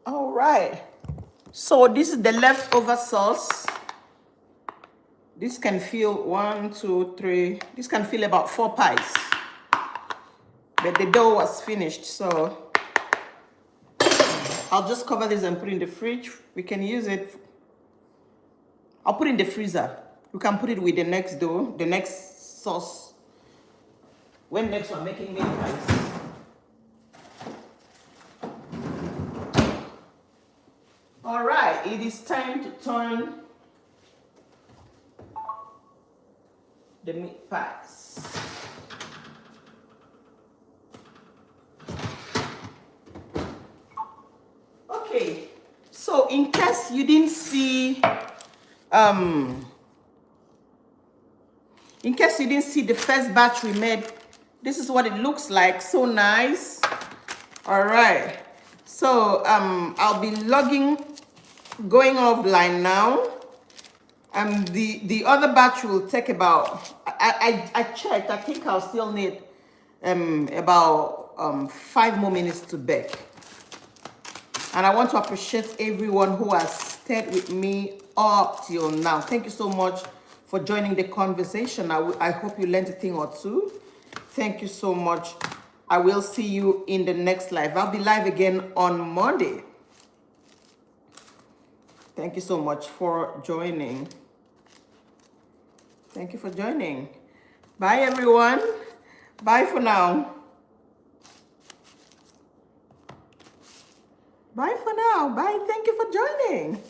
All right. So this is the leftover sauce. This can fill 1, 2, 3. This can fill about 4 pies. But the dough was finished, so I'll just cover this and put it in the fridge. We can use it. I'll put it in the freezer. We can put it with the next dough, the next sauce. When next we're making meat pies. All right, it is time to turn the meat pies. Okay, so in case you didn't see, the first batch we made, this is what it looks like. So nice. All right, so I'll be going offline now. The other batch will take about, I checked, I think I'll still need about 5 more minutes to bake. And I want to appreciate everyone who has stayed with me up till now. Thank you so much for joining the conversation. I hope you learned a thing or two. Thank you so much. I will see you in the next live. I'll be live again on Monday. Thank you so much for joining. Thank you for joining. Bye, everyone. Bye for now. Bye for now. Bye. Thank you for joining.